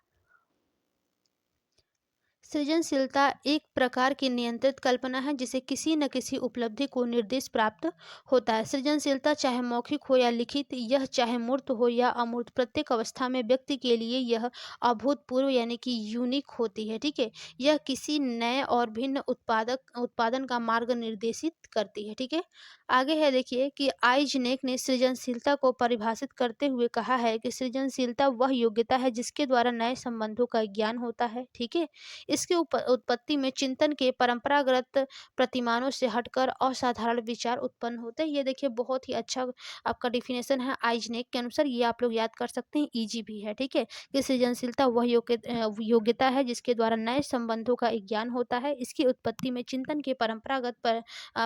S1: सृजनशीलता एक प्रकार की नियंत्रित कल्पना है जिसे किसी न किसी उपलब्धि को निर्देश प्राप्त होता है। सृजनशीलता चाहे मौखिक हो या लिखित, यह चाहे मूर्त हो या अमूर्त, प्रत्येक अवस्था में व्यक्ति के लिए यह अभूतपूर्व यानी कि यूनिक होती है, ठीक है। यह किसी नए और भिन्न उत्पादन का मार्ग निर्देशित करती है, ठीक है। आगे है देखिए कि आइजनेक ने सृजनशीलता को परिभाषित करते हुए कहा है कि सृजनशीलता वह योग्यता है जिसके द्वारा नए संबंधों का ज्ञान होता है, ठीक है। इसकी उत्पत्ति में चिंतन के परंपरागत प्रतिमानों से हटकर असाधारण विचार उत्पन्न होते हैं। ये देखिए बहुत ही अच्छा आपका डिफिनेशन है आइजनेक के अनुसार, ये आप लोग याद कर सकते हैं, इजी भी है, ठीक है। कि सृजनशीलता वह योग्यता है जिसके द्वारा नए संबंधों का एक ज्ञान होता है। इसकी उत्पत्ति में चिंतन के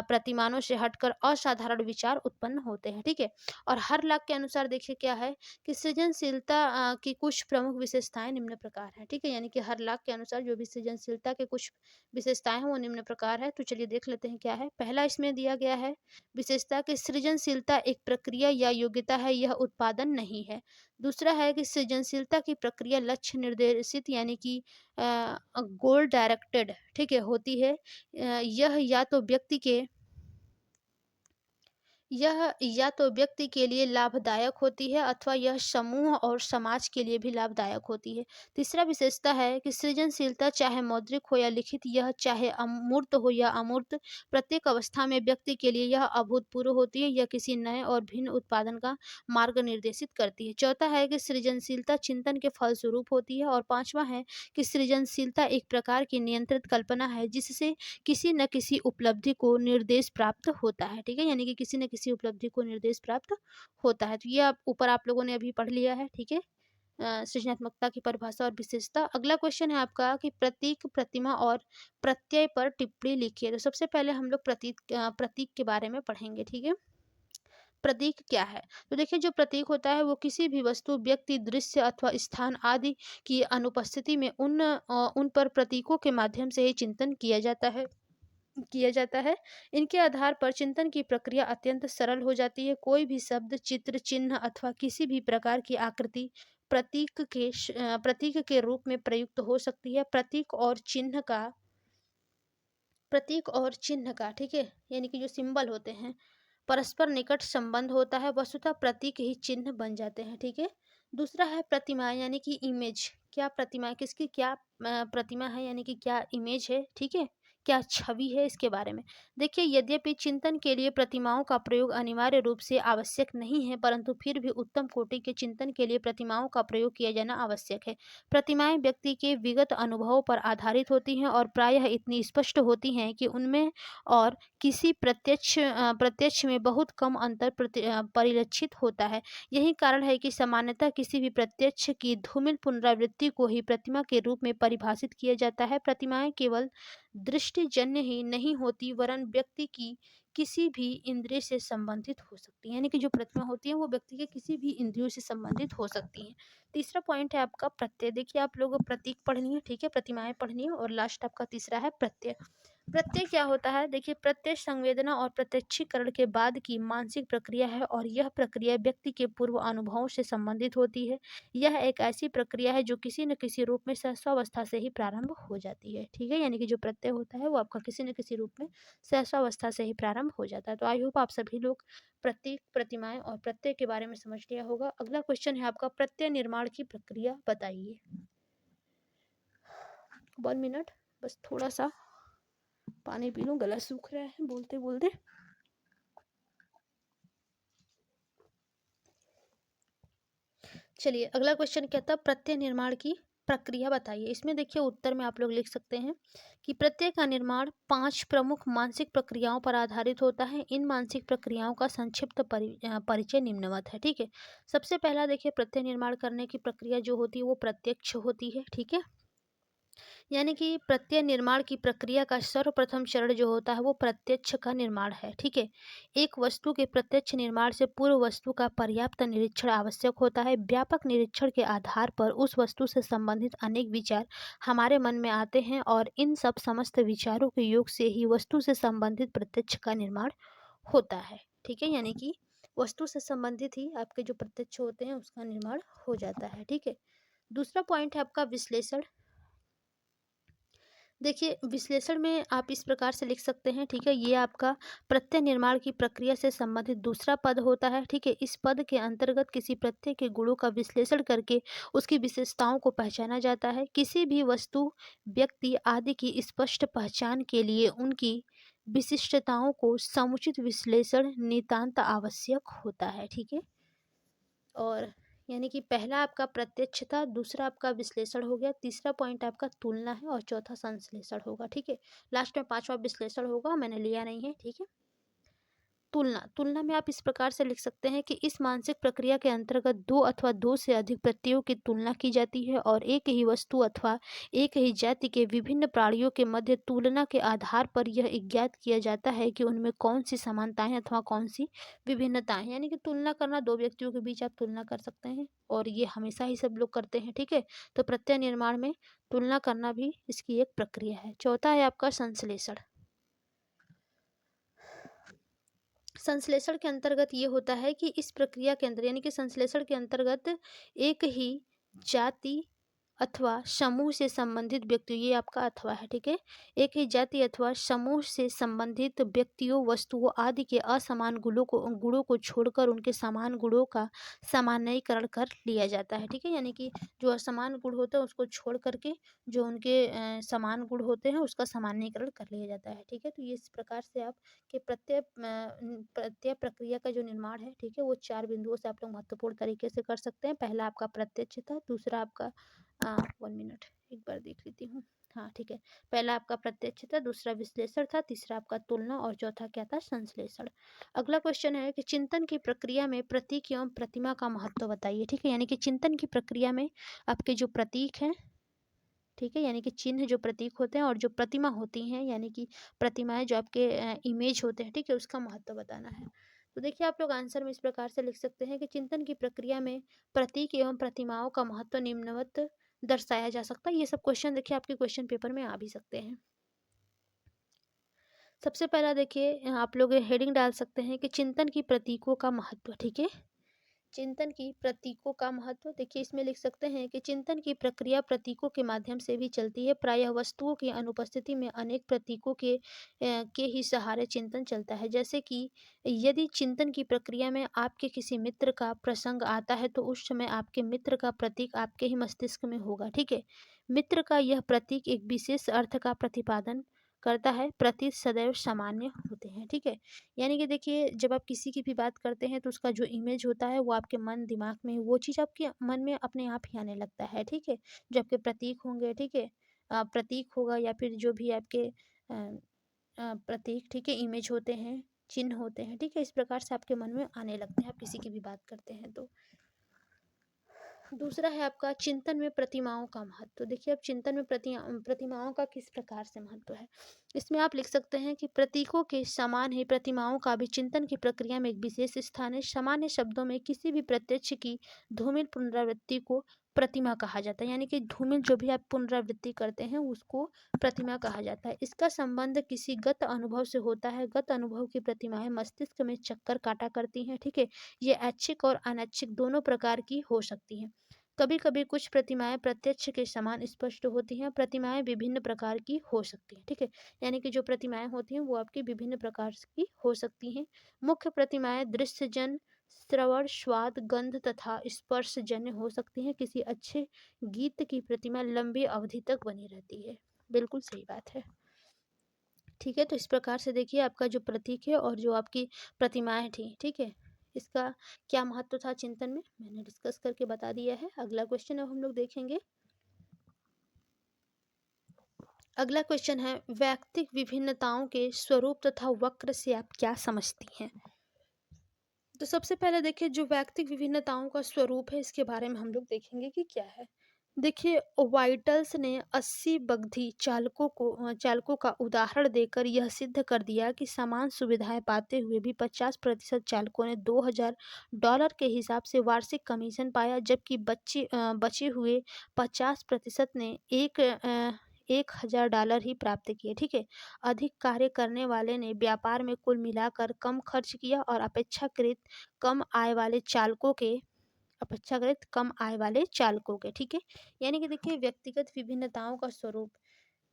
S1: प्रतिमानों से हटकर असाधारण विचार उत्पन्न होते हैं, ठीक है। और हर लाख के अनुसार देखिए क्या है कि सृजनशीलता की कुछ प्रमुख विशेषताएं निम्न प्रकार हैं, ठीक है। यानी कि हर लाख के अनुसार जो भी सृजनशीलता के कुछ विशेषताएं हैं वो निम्न प्रकार है। तो चलिए देख लेते हैं क्या है। पहला इसमें दिया गया है विशेषता कि सृजनशीलता एक प्रक्रिया या योग्यता है, यह उत्पादन नहीं है। दूसरा है कि सृजनशीलता की प्रक्रिया लक्ष्य निर्देशित यानी कि गोल डायरेक्टेड, ठीक है, होती है। यह या तो व्यक्ति के लिए लाभदायक होती है अथवा यह समूह और समाज के लिए भी लाभदायक होती है। तीसरा विशेषता है कि सृजनशीलता चाहे मौद्रिक हो या लिखित, यह चाहे अमूर्त हो या अमूर्त, प्रत्येक अवस्था में व्यक्ति के लिए यह अभूतपूर्व होती है। यह किसी नए और भिन्न उत्पादन का मार्ग निर्देशित करती है। चौथा है कि सृजनशीलता चिंतन के फलस्वरूप होती है। और पांचवा है कि सृजनशीलता एक प्रकार की नियंत्रित कल्पना है जिससे किसी न किसी उपलब्धि को निर्देश प्राप्त होता है, ठीक है। यानी कि किसी न किसी उपलब्धि को निर्देश प्राप्त होता है। तो ये ऊपर आप लोगों ने अभी पढ़ लिया है, ठीक है। सृजनात्मकता की परिभाषा और विशेषता। अगला क्वेश्चन है आपका कि प्रतीक, प्रतिमा और प्रत्यय पर टिप्पणी लिखिए। तो सबसे पहले हम लोग प्रतीक के बारे में पढ़ेंगे, ठीक है। प्रतीक क्या है? तो देखिए जो प्रतीक होता है वो किसी भी वस्तु, व्यक्ति, दृश्य अथवा स्थान आदि की अनुपस्थिति में उन पर प्रतीकों के माध्यम से ही चिंतन किया जाता है। इनके आधार पर चिंतन की प्रक्रिया अत्यंत सरल हो जाती है। कोई भी शब्द, चित्र, चिन्ह अथवा किसी भी प्रकार की आकृति प्रतीक के रूप में प्रयुक्त हो सकती है। प्रतीक और चिन्ह का, ठीक है, यानी कि जो सिंबल होते हैं, परस्पर निकट संबंध होता है, वस्तुतः प्रतीक ही चिन्ह बन जाते हैं, ठीक है। दूसरा है प्रतिमा यानी कि इमेज, क्या प्रतिमा, किसकी क्या प्रतिमा है यानी कि क्या इमेज है, ठीक है, क्या छवि है, इसके बारे में। देखिए, यद्यपि चिंतन के लिए प्रतिमाओं का प्रयोग अनिवार्य रूप से आवश्यक नहीं है, परंतु फिर भी उत्तम कोटि के चिंतन के लिए प्रतिमाओं का प्रयोग किया जाना आवश्यक है। प्रतिमाएं व्यक्ति के विगत अनुभवों पर आधारित होती हैं और प्रायः इतनी स्पष्ट होती हैं कि उनमें और किसी प्रत्यक्ष में बहुत कम अंतर परिलक्षित होता है। यही कारण है कि सामान्यतः किसी भी प्रत्यक्ष की धूमिल पुनरावृत्ति को ही प्रतिमा के रूप में परिभाषित किया जाता है। प्रतिमाएं केवल दृष्टिजन्य ही नहीं होती, वरन व्यक्ति की किसी भी इंद्रिय से संबंधित हो सकती है, यानी कि जो प्रतिमा होती है वो व्यक्ति के किसी भी इंद्रियों से संबंधित हो सकती है। तीसरा पॉइंट है आपका प्रत्यय। देखिए, आप लोग प्रतीक पढ़नी है, ठीक है, प्रतिमाएं पढ़नी है, और लास्ट आपका तीसरा है प्रत्यय। प्रत्यय क्या होता है? देखिए, प्रत्यय संवेदना और प्रत्यक्षीकरण के बाद की मानसिक प्रक्रिया है, और यह प्रक्रिया व्यक्ति के पूर्व अनुभवों से संबंधित होती है। यह एक ऐसी प्रक्रिया है जो किसी न किसी रूप में सहस्रावस्था से ही प्रारंभ हो जाती है, ठीक है, यानी कि जो प्रत्यय होता है वो आपका किसी न किसी रूप में सहस्रावस्था से ही प्रारंभ हो जाता है। तो आई होप आप सभी लोग प्रतीक, प्रतिमाएं और प्रत्यय के बारे में समझ लिया होगा। अगला क्वेश्चन है आपका, प्रत्यय निर्माण की प्रक्रिया बताइए। 1 मिनट, बस थोड़ा सा पानी पी लूं, गला सूख रहा है बोलते बोलते। चलिए, अगला क्वेश्चन क्या था, प्रत्यय निर्माण की प्रक्रिया बताइए। इसमें देखिए, उत्तर में आप लोग लिख सकते हैं कि प्रत्यय का निर्माण 5 प्रमुख मानसिक प्रक्रियाओं पर आधारित होता है। इन मानसिक प्रक्रियाओं का संक्षिप्त परिचय निम्नवत है, ठीक है। सबसे पहला देखिए, प्रत्यय निर्माण करने की प्रक्रिया जो होती है वो प्रत्यक्ष होती है, ठीक है, यानी कि प्रत्यय निर्माण की प्रक्रिया का सर्वप्रथम चरण जो होता है वो प्रत्यक्ष का निर्माण है, ठीक है। एक वस्तु के प्रत्यक्ष निर्माण से पूर्व वस्तु का पर्याप्त निरीक्षण आवश्यक होता है। व्यापक निरीक्षण के आधार पर उस वस्तु से संबंधित अनेक विचार हमारे मन में आते हैं, और इन सब समस्त विचारों के योग से ही वस्तु से संबंधित प्रत्यक्ष का निर्माण होता है, ठीक है, यानी कि वस्तु से संबंधित ही आपके जो प्रत्यक्ष होते हैं उसका निर्माण हो जाता है, ठीक है। दूसरा पॉइंट है आपका विश्लेषण। देखिए, विश्लेषण में आप इस प्रकार से लिख सकते हैं, ठीक है, ये आपका प्रत्यय निर्माण की प्रक्रिया से संबंधित दूसरा पद होता है, ठीक है। इस पद के अंतर्गत किसी प्रत्यय के गुणों का विश्लेषण करके उसकी विशेषताओं को पहचाना जाता है। किसी भी वस्तु, व्यक्ति आदि की स्पष्ट पहचान के लिए उनकी विशिष्टताओं को समुचित विश्लेषण नितांत आवश्यक होता है, ठीक है। और यानी कि पहला आपका प्रत्यक्ष था, दूसरा आपका विश्लेषण हो गया, तीसरा पॉइंट आपका तुलना है, और चौथा संश्लेषण होगा, ठीक है। लास्ट में पांचवा विश्लेषण होगा, मैंने लिया नहीं है, ठीक है। तुलना, तुलना में आप इस प्रकार से लिख सकते हैं कि इस मानसिक प्रक्रिया के अंतर्गत दो अथवा दो से अधिक प्रत्ययों की तुलना की जाती है, और एक ही वस्तु अथवा एक ही जाति के विभिन्न प्राणियों के मध्य तुलना के आधार पर यह ज्ञात किया जाता है कि उनमें कौन सी समानताएं अथवा कौन सी विभिन्नताएं, यानी कि तुलना करना, दो व्यक्तियों के बीच आप तुलना कर सकते हैं, और ये हमेशा ही सब लोग करते हैं, ठीक है। तो प्रत्यय निर्माण में तुलना करना भी इसकी एक प्रक्रिया है। चौथा है आपका संश्लेषण। संश्लेषण के अंतर्गत ये होता है कि इस प्रक्रिया के अंदर, यानी कि संश्लेषण के अंतर्गत एक ही जाति अथवा समूह से संबंधित व्यक्ति, ये आपका अथवा है, ठीक है, एक ही जाति अथवा समूह से संबंधित व्यक्तियों, वस्तुओं आदि के असमान गुणों को छोड़कर उनके समान गुणों का सामान्यीकरण कर लिया जाता है, ठीक है, यानी कि जो असमान गुण होते हैं उसको छोड़ करके जो उनके समान गुण होते हैं उसका सामान्यीकरण कर लिया जाता है, ठीक है। तो ये इस प्रकार से आप कि प्रत्यय प्रक्रिया का जो निर्माण है, ठीक है, वो 4 बिंदुओं से आप लोग महत्वपूर्ण तरीके से कर सकते हैं। पहला आपका प्रत्यक्ष था, दूसरा आपका 1 मिनट एक बार देख लेती हूँ, हाँ ठीक है। पहला आपका प्रत्यक्ष था, दूसरा विश्लेषण था, तीसरा आपका तुलना, और चौथा क्या था, संश्लेषण। अगला क्वेश्चन है कि चिंतन की प्रक्रिया में प्रतीक एवं प्रतिमा का महत्व बताइए, ठीक है, यानी कि चिंतन की प्रक्रिया में आपके जो प्रतीक हैं, ठीक है, यानी कि चिन्ह जो प्रतीक होते हैं, और जो प्रतिमा होती हैं यानी कि प्रतिमाएं जो आपके इमेज होते हैं, ठीक है, उसका महत्व बताना है। तो देखिए, आप लोग आंसर में इस प्रकार से लिख सकते हैं कि चिंतन की प्रक्रिया में प्रतीक एवं प्रतिमाओं का महत्व निम्नवत दर्शाया जा सकता है। ये सब क्वेश्चन देखिए आपके क्वेश्चन पेपर में आ भी सकते हैं। सबसे पहला देखिए, आप लोग हेडिंग डाल सकते हैं कि चिंतन की प्रतीकों का महत्व, ठीक है, चिंतन की प्रतीकों का महत्व, देखिए इसमें लिख सकते हैं कि चिंतन की प्रक्रिया प्रतीकों के माध्यम से भी चलती है। प्रायः वस्तुओं की अनुपस्थिति में अनेक प्रतीकों के ही सहारे चिंतन चलता है। जैसे कि यदि चिंतन की प्रक्रिया में आपके किसी मित्र का प्रसंग आता है तो उस समय आपके मित्र का प्रतीक आपके ही मस्तिष्क में होगा, ठीक है। मित्र का यह प्रतीक एक विशेष अर्थ का प्रतिपादन करता है। प्रतीक सदैव सामान्य होते हैं, ठीक है। यानी कि देखिए जब आप किसी की भी बात करते हैं तो उसका जो इमेज होता है वो आपके मन दिमाग में वो चीज़ आपके मन में अपने आप ही आने लगता है, ठीक है। जो आपके प्रतीक होंगे, ठीक है, प्रतीक होगा या फिर जो भी आपके प्रतीक, ठीक है, इमेज होते हैं, चिन्ह होते हैं, ठीक है, इस प्रकार से आपके मन में आने लगते हैं आप किसी की भी बात करते हैं तो। दूसरा है आपका चिंतन में प्रतिमाओं का महत्व। तो देखिए अब चिंतन में प्रतिमाओं का किस प्रकार से महत्व है, इसमें आप लिख सकते हैं कि प्रतीकों के समान ही प्रतिमाओं का भी चिंतन की प्रक्रिया में एक विशेष स्थान है। सामान्य शब्दों में किसी भी प्रत्यक्ष की धूमिल पुनरावृत्ति को प्रतिमा कहा जाता है। यानी कि धूमिल जो भी आप पुनरावृत्ति करते हैं उसको प्रतिमा कहा जाता है। इसका संबंध किसी गत अनुभव से होता है। गत अनुभव की प्रतिमाएं मस्तिष्क में चक्कर काटा करती हैं, ठीक है। ये ऐच्छिक और अनैच्छिक दोनों प्रकार की हो सकती हैं। कभी कभी कुछ प्रतिमाएं प्रत्यक्ष के समान स्पष्ट होती हैं। प्रतिमाएं विभिन्न प्रकार की हो सकती हैं, ठीक है। यानी कि जो प्रतिमाएं होती हैं वो आपकी विभिन्न प्रकार की हो सकती हैं। मुख्य प्रतिमाएं दृश्यजन, श्रवण, स्वाद, गंध तथा स्पर्शजन्य हो सकती हैं। किसी अच्छे गीत की प्रतिमा लंबी अवधि तक बनी रहती है। बिल्कुल सही बात है, ठीक है। तो इस प्रकार से देखिए आपका जो प्रतीक है और जो आपकी प्रतिमाएं थी, ठीक है, इसका क्या महत्व था चिंतन में मैंने डिस्कस करके बता दिया है। अगला क्वेश्चन अब हम लोग देखेंगे। अगला क्वेश्चन है वैयक्तिक विभिन्नताओं के स्वरूप तथा वक्र से आप क्या समझती हैं। तो सबसे पहले देखिए जो वैयक्तिक विभिन्नताओं का स्वरूप है इसके बारे में हम लोग देखेंगे कि क्या है। देखिए वाइटल्स ने 80 बग्घी चालकों का उदाहरण देकर यह सिद्ध कर दिया कि समान सुविधाएं पाते हुए भी 50% चालकों ने $2000 के हिसाब से वार्षिक कमीशन पाया, जबकि बचे हुए 50% ने 1000 डॉलर ही प्राप्त किए, ठीक है। अधिक कार्य करने वाले ने व्यापार में कुल मिलाकर कम खर्च किया और कम आय वाले चालकों के कम आय वाले चालकों के, ठीक है। यानी कि देखिए व्यक्तिगत विभिन्नताओं का स्वरूप,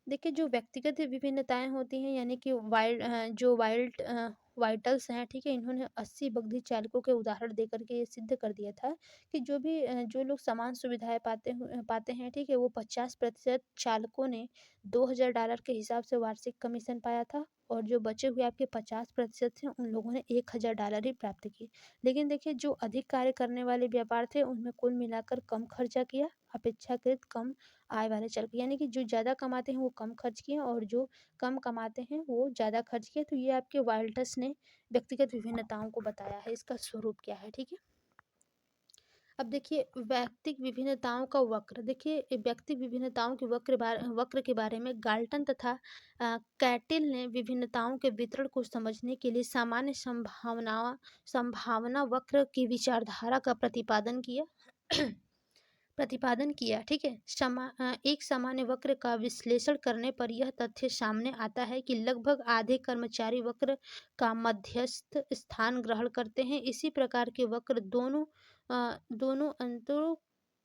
S1: देखिए जो व्यक्तिगत विभिन्नताएं होती हैं यानी कि वाइटल्स हैं, ठीक है, इन्होंने 80 बग्घी चालकों के उदाहरण देकर के ये सिद्ध कर दिया था कि जो लोग समान सुविधाएं पाते हैं, ठीक है, वो 50% चालकों ने $2000 के हिसाब से वार्षिक कमीशन पाया था और जो बचे हुए आपके 50% हैं उन लोगों ने $1000 ही प्राप्त किए। लेकिन देखिए जो अधिक कार्य करने वाले व्यापार थे उनमें कुल मिलाकर कम खर्चा किया अपेक्षाकृत कम आय वाले चालक, यानी कि जो ज़्यादा कमाते हैं वो कम खर्च किए और जो कम कमाते हैं वो ज़्यादा खर्च किए। तो ये आपके वाल्टस ने व्यक्तिगत विभिन्नताओं को बताया है, इसका स्वरूप क्या है, ठीक है। अब देखिए व्यक्तिक विभिन्नताओं का वक्र, देखिए व्यक्तिक विभिन्नताओं के वक्र के बारे में गाल्टन तथा कैटिल ने विभिन्नताओं के वितरण को समझने के लिए सामान्य संभावना वक्र की विचारधारा का प्रतिपादन किया, ठीक है। एक सामान्य वक्र का विश्लेषण करने पर यह तथ्य सामने आता है कि लगभग आधे कर्मचारी वक्र का मध्यस्थ स्थान ग्रहण करते हैं। इसी प्रकार के वक्र दोनों अंतों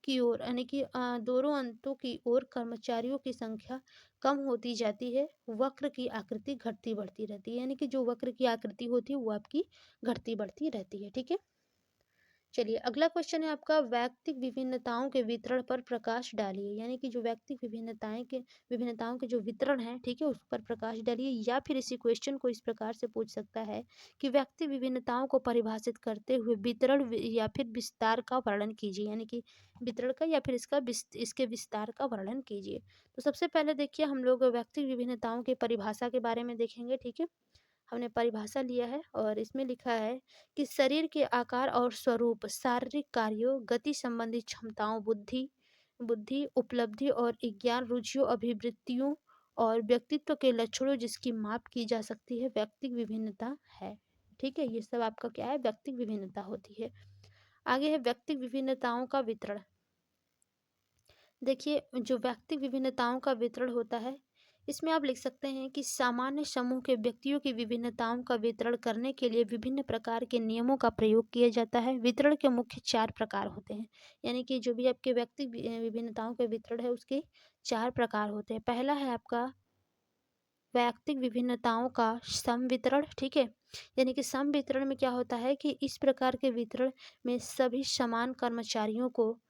S1: की ओर यानी कि दोनों अंतों की ओर कर्मचारियों की संख्या कम होती जाती है। वक्र की आकृति घटती बढ़ती रहती है, यानी कि जो वक्र की आकृति होती है वो आपकी घटती बढ़ती रहती है, ठीक है। चलिए अगला क्वेश्चन है आपका वैयक्तिक विभिन्नताओं के वितरण पर प्रकाश डालिए, यानी कि जो वैयक्तिक विभिन्नताओं के जो वितरण है, ठीक है, उस पर प्रकाश डालिए। या फिर इसी क्वेश्चन को इस प्रकार से पूछ सकता है कि व्यक्ति विभिन्नताओं को परिभाषित करते हुए या फिर विस्तार का वर्णन कीजिए, यानी कि वितरण का या फिर इसके विस्तार का वर्णन कीजिए। तो सबसे पहले देखिए हम लोग व्यक्तिक विभिन्नताओं की परिभाषा के बारे में देखेंगे, ठीक है। हमने परिभाषा लिया है और इसमें लिखा है कि शरीर के आकार और स्वरूप, शारीरिक कार्यों, गति संबंधी क्षमताओं, बुद्धि बुद्धि उपलब्धि और ज्ञान रुचियों, अभिवृत्तियों और व्यक्तित्व के लक्षणों जिसकी माप की जा सकती है व्यक्तिक विभिन्नता है, ठीक है। ये सब आपका क्या है, व्यक्तिक विभिन्नता होती है। आगे है व्यक्तिक विभिन्नताओं का वितरण। देखिए जो व्यक्तिक विभिन्नताओं का वितरण होता है इसमें आप लिख सकते हैं कि सामान्य समूह के व्यक्तियों की विभिन्नताओं का वितरण करने के लिए विभिन्न प्रकार के नियमों का प्रयोग किया जाता है। वितरण के मुख्य 4 प्रकार होते हैं, यानी कि जो भी आपके व्यक्ति विभिन्नताओं के वितरण है उसके 4 प्रकार होते हैं। पहला है आपका वैयक्तिक विभिन्नताओं का सम वितरण, ठीक है। यानी कि सम वितरण में क्या होता है कि इस प्रकार के वितरण में सभी समान कर्मचारियों को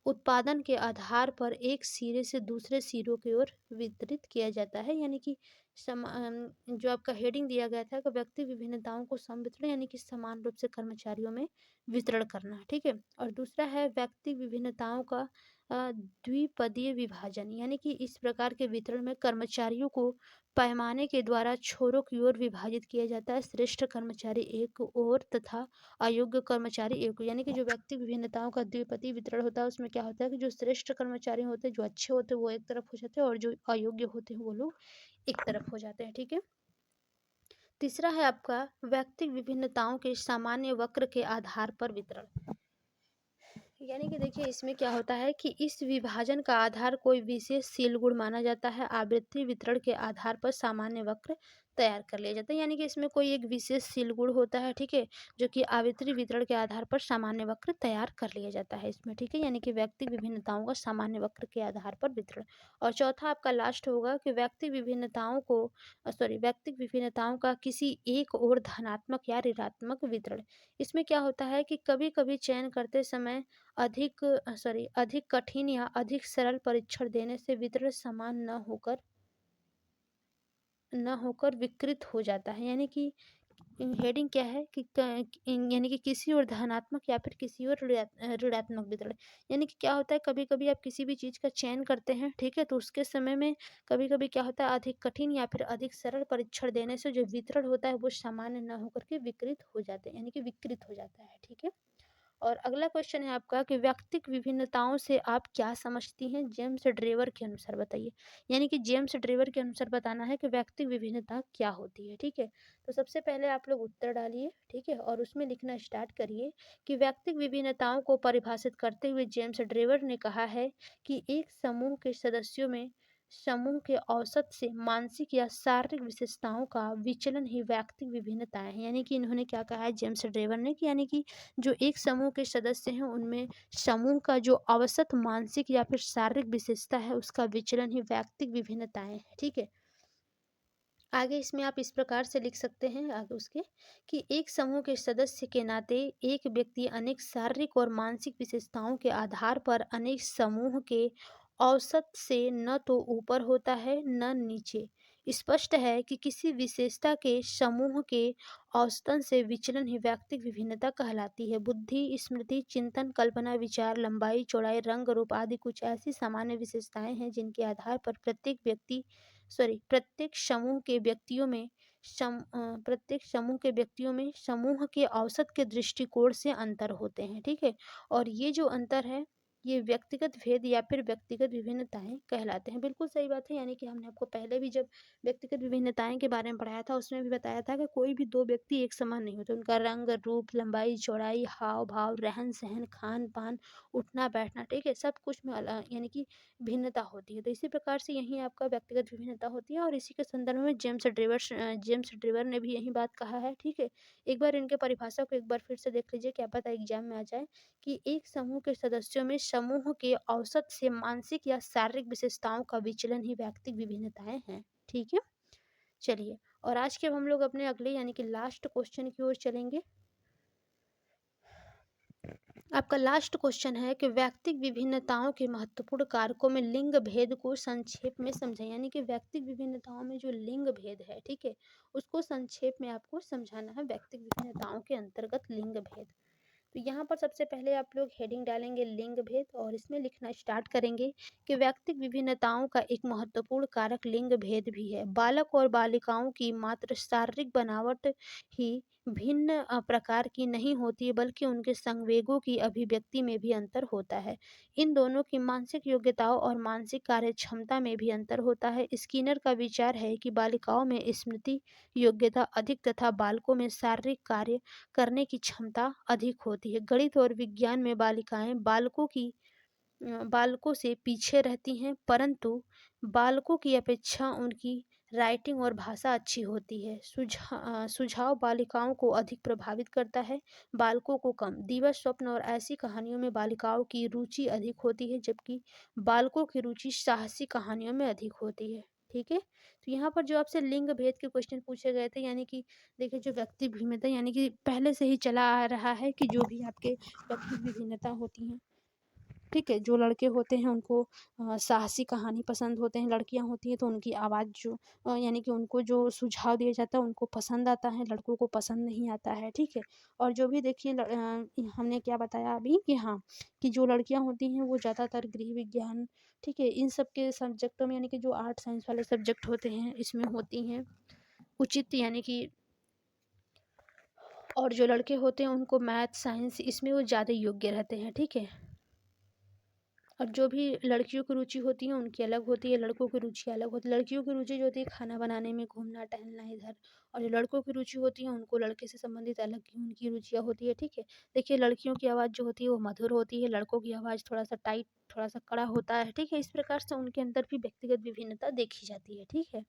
S1: उत्पादन के आधार पर एक सिरे से दूसरे सिरों की ओर वितरित किया जाता है। यानी कि जो आपका हेडिंग दिया गया था कि व्यक्ति विभिन्नताओं को सम वितरण यानी कि समान रूप से कर्मचारियों में वितरण करना, ठीक है। और दूसरा है व्यक्ति विभिन्नताओं का द्विपदीय विभाजन, यानी कि इस प्रकार के वितरण में कर्मचारियों को पैमाने के द्वारा छोरों की ओर विभाजित किया जाता है। श्रेष्ठ कर्मचारी एक ओर तथा अयोग्य कर्मचारी एक ओर। यानी कि जो व्यक्ति विभिन्नताओं का द्विपदीय वितरण होता है उसमें क्या होता है कि जो श्रेष्ठ कर्मचारी होते हैं, जो अच्छे होते हैं वो एक तरफ हो जाते हैं और जो अयोग्य होते हैं वो लोग एक तरफ हो जाते हैं, ठीक है। तीसरा है आपका व्यक्ति विभिन्नताओं के सामान्य वक्र के आधार पर वितरण। यानी कि देखिए इसमें क्या होता है कि इस विभाजन का आधार कोई विशेष सील गुण माना जाता है। आवृत्ति वितरण के आधार पर सामान्य वक्र तैयार कर लिया जाता है। यानी कि इसमें कोई एक विशेष सील गुण होता है, ठीक है, जो कि आवृत्ति वितरण के आधार पर सामान्य वक्र तैयार कर लिया जाता है इसमें, ठीक है। यानी कि व्यक्ति विभिन्नताओं का सामान्य वक्र के आधार पर वितरण। और चौथा आपका लास्ट होगा कि व्यक्ति विभिन्नताओं का किसी एक ओर धनात्मक या ऋणात्मक वितरण। इसमें क्या होता है कि कभी कभी चयन करते समय अधिक कठिन या अधिक सरल परीक्षण देने से वितरण समान न होकर विकृत हो जाता है। यानी कि हेडिंग क्या है कि यानी कि किसी और धनात्मक या फिर किसी और ऋणात्मक वितरण। यानी कि क्या होता है कभी कभी आप किसी भी चीज़ का चयन करते हैं, ठीक है, तो उसके समय में कभी कभी क्या होता है अधिक कठिन या फिर अधिक सरल परीक्षण देने से जो वितरण होता है वो सामान्य न होकर के विकृत हो जाते हैं, यानी कि विकृत हो जाता है, ठीक है। और अगला क्वेश्चन है आपका कि व्यक्तिक विभिन्नताओं से आप क्या समझती हैं, जेम्स ड्रेवर के अनुसार बताइए। यानी कि जेम्स ड्रेवर के अनुसार बताना है कि व्यक्तिक विभिन्नता क्या होती है, ठीक है। तो सबसे पहले आप लोग उत्तर डालिए, ठीक है, और उसमें लिखना स्टार्ट करिए कि व्यक्तिक विभिन्नताओं को परिभाषित करते हुए जेम्स ड्रेवर ने कहा है कि एक समूह के सदस्यों में समूह के औसत से मानसिक या शारीरिक विशेषताओं का विचलन ही व्यक्तिक विभिन्नताएं हैं। यानी कि इन्होंने क्या कहा है जेम्स ड्रेवर ने कि यानी कि जो एक समूह के सदस्य हैं उनमें समूह का जो औसत मानसिक या फिर शारीरिक विशेषता है उसका विचलन ही व्यक्तिक विभिन्नताएं हैं, ठीक है। आगे इसमें आप इस प्रकार से लिख सकते हैं आगे उसके कि एक समूह के सदस्य के नाते एक व्यक्ति अनेक शारीरिक और मानसिक विशेषताओं के आधार पर अनेक समूह के औसत से न तो ऊपर होता है न नीचे। स्पष्ट है कि किसी विशेषता के समूह के औसतन से विचलन ही व्यक्तिक विभिन्नता कहलाती है। बुद्धि, स्मृति, चिंतन, कल्पना, विचार, लंबाई, चौड़ाई, रंग, रूप आदि कुछ ऐसी सामान्य विशेषताएं हैं जिनके आधार पर प्रत्येक समूह के व्यक्तियों में समूह के औसत के दृष्टिकोण से अंतर होते हैं, ठीक है। और ये जो अंतर है ये व्यक्तिगत भेद या फिर व्यक्तिगत विभिन्नताएं कहलाते हैं। बिल्कुल सही बात है। यानी कि हमने आपको पहले भी जब व्यक्तिगत विभिन्नताएं के बारे में पढ़ाया था उसमें भी बताया था कि कोई भी दो व्यक्ति एक समान नहीं होते। उनका रंग, रूप, लंबाई, चौड़ाई, हाव भाव, रहन सहन, खान पान, उठना बैठना, ठीक है, सब कुछ में यानी कि भिन्नता होती है। तो इसी प्रकार से यही आपका व्यक्तिगत विभिन्नता होती है और इसी के संदर्भ में जेम्स ड्रेवर ने भी यही बात कहा है, ठीक है। एक बार इनके परिभाषा को एक बार फिर से देख लीजिए, क्या पता एग्जाम में आ जाए कि एक समूह के सदस्यों में समूह के औसत से मानसिक या शारीरिक विशेषताओं का विचलन ही व्यक्तिक विभिन्नताएं हैं, ठीक है। चलिए, और आज के अब हम लोग अपने अगले यानी कि लास्ट क्वेश्चन की ओर चलेंगे। आपका लास्ट क्वेश्चन है कि व्यक्तिक विभिन्नताओं के महत्वपूर्ण कारकों में लिंग भेद को संक्षेप में समझें। यानी कि व्यक्तिक विभिन्नताओं में जो लिंग भेद है, ठीक है, उसको संक्षेप में आपको समझाना है। व्यक्तिक विभिन्नताओं के अंतर्गत लिंग भेद। तो यहाँ पर सबसे पहले आप लोग हेडिंग डालेंगे लिंग भेद और इसमें लिखना स्टार्ट करेंगे कि व्यक्तिक विभिन्नताओं का एक महत्वपूर्ण कारक लिंग भेद भी है। बालक और बालिकाओं की मात्र शारीरिक बनावट ही भिन्न प्रकार की नहीं होती बल्कि उनके संवेगों की अभिव्यक्ति में भी अंतर होता है। इन दोनों की मानसिक योग्यताओं और मानसिक कार्य क्षमता में भी अंतर होता है। स्किनर का विचार है कि बालिकाओं में स्मृति योग्यता अधिक तथा बालकों में शारीरिक कार्य करने की क्षमता अधिक होती है। गणित और विज्ञान में बालिकाएं बालकों की बालकों से पीछे रहती हैं, परंतु बालकों की अपेक्षा उनकी राइटिंग और भाषा अच्छी होती है। सुझाव बालिकाओं को अधिक प्रभावित करता है, बालकों को कम। दिवस, स्वप्न और ऐसी कहानियों में बालिकाओं की रुचि अधिक होती है, जबकि बालकों की रुचि साहसी कहानियों में अधिक होती है। ठीक है? तो यहाँ पर जो आपसे लिंग भेद के क्वेश्चन पूछे गए थे, यानी कि देखिए जो व्यक्ति भिन्नता यानी कि पहले से ही चला आ रहा है कि जो भी आपके व्यक्ति विभिन्नता होती हैं, ठीक है? जो लड़के होते हैं उनको साहसी कहानी पसंद होते हैं, लड़कियाँ होती हैं तो उनकी आवाज़ जो यानी कि उनको जो सुझाव दिया जाता है उनको पसंद आता है, लड़कों को पसंद नहीं आता है, ठीक है? और जो भी देखिए हमने क्या बताया अभी कि हाँ, कि जो लड़कियाँ होती हैं वो ज़्यादातर गृह विज्ञान, ठीक है? इन सब के सब्जेक्टों में यानी कि जो आर्ट साइंस वाले सब्जेक्ट होते हैं इसमें होती हैं उचित, यानी कि और जो लड़के होते हैं उनको मैथ, साइंस इसमें वो ज़्यादा योग्य रहते हैं, ठीक है? और जो भी लड़कियों की रुचि होती है उनकी अलग होती है, लड़कों की रुचि अलग होती है। लड़कियों की रुचि जो होती है खाना बनाने में, घूमना टहलना इधर, और जो लड़कों की रुचि होती है उनको लड़के से संबंधित अलग की उनकी रुचियाँ होती है, ठीक है? देखिए लड़कियों की आवाज़ जो होती है वो मधुर होती है, लड़कों की आवाज़ थोड़ा-सा टाइट, थोड़ा-सा कड़ा होता है, ठीक है? इस प्रकार से उनके अंदर भी व्यक्तिगत विभिन्नता देखी जाती है, ठीक है?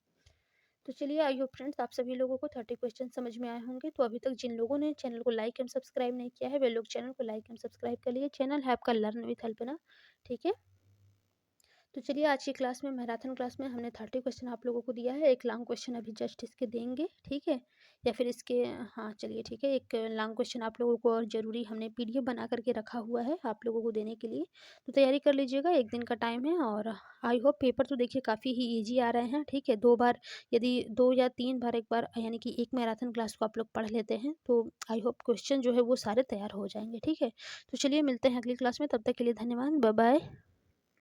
S1: तो चलिए आई होप फ्रेंड्स आप सभी लोगों को 30 क्वेश्चन समझ में आए होंगे। तो अभी तक जिन लोगों ने चैनल को लाइक एंड सब्सक्राइब नहीं किया है वे लोग चैनल को लाइक एंड सब्सक्राइब कर लिए। चैनल है आपका लर्न विथ अल्पना, ठीक है? तो चलिए आज की क्लास में मैराथन क्लास में हमने 30 क्वेश्चन आप लोगों को दिया है। एक लॉन्ग क्वेश्चन अभी जस्ट इसके देंगे, ठीक है? या फिर इसके, हाँ चलिए ठीक है, एक लॉन्ग क्वेश्चन आप लोगों को और ज़रूरी हमने पीडीएफ बना करके रखा हुआ है आप लोगों को देने के लिए। तो तैयारी कर लीजिएगा, 1 दिन का टाइम है और आई होप पेपर तो देखिए काफ़ी ही ईज़ी आ रहे हैं, ठीक है? 2 बार, यदि 2 या 3 बार, एक बार यानी कि एक मैराथन क्लास को आप लोग पढ़ लेते हैं तो आई होप क्वेश्चन जो है वो सारे तैयार हो जाएँगे, ठीक है? तो चलिए मिलते हैं अगली क्लास में, तब तक के लिए धन्यवाद। Bye bye.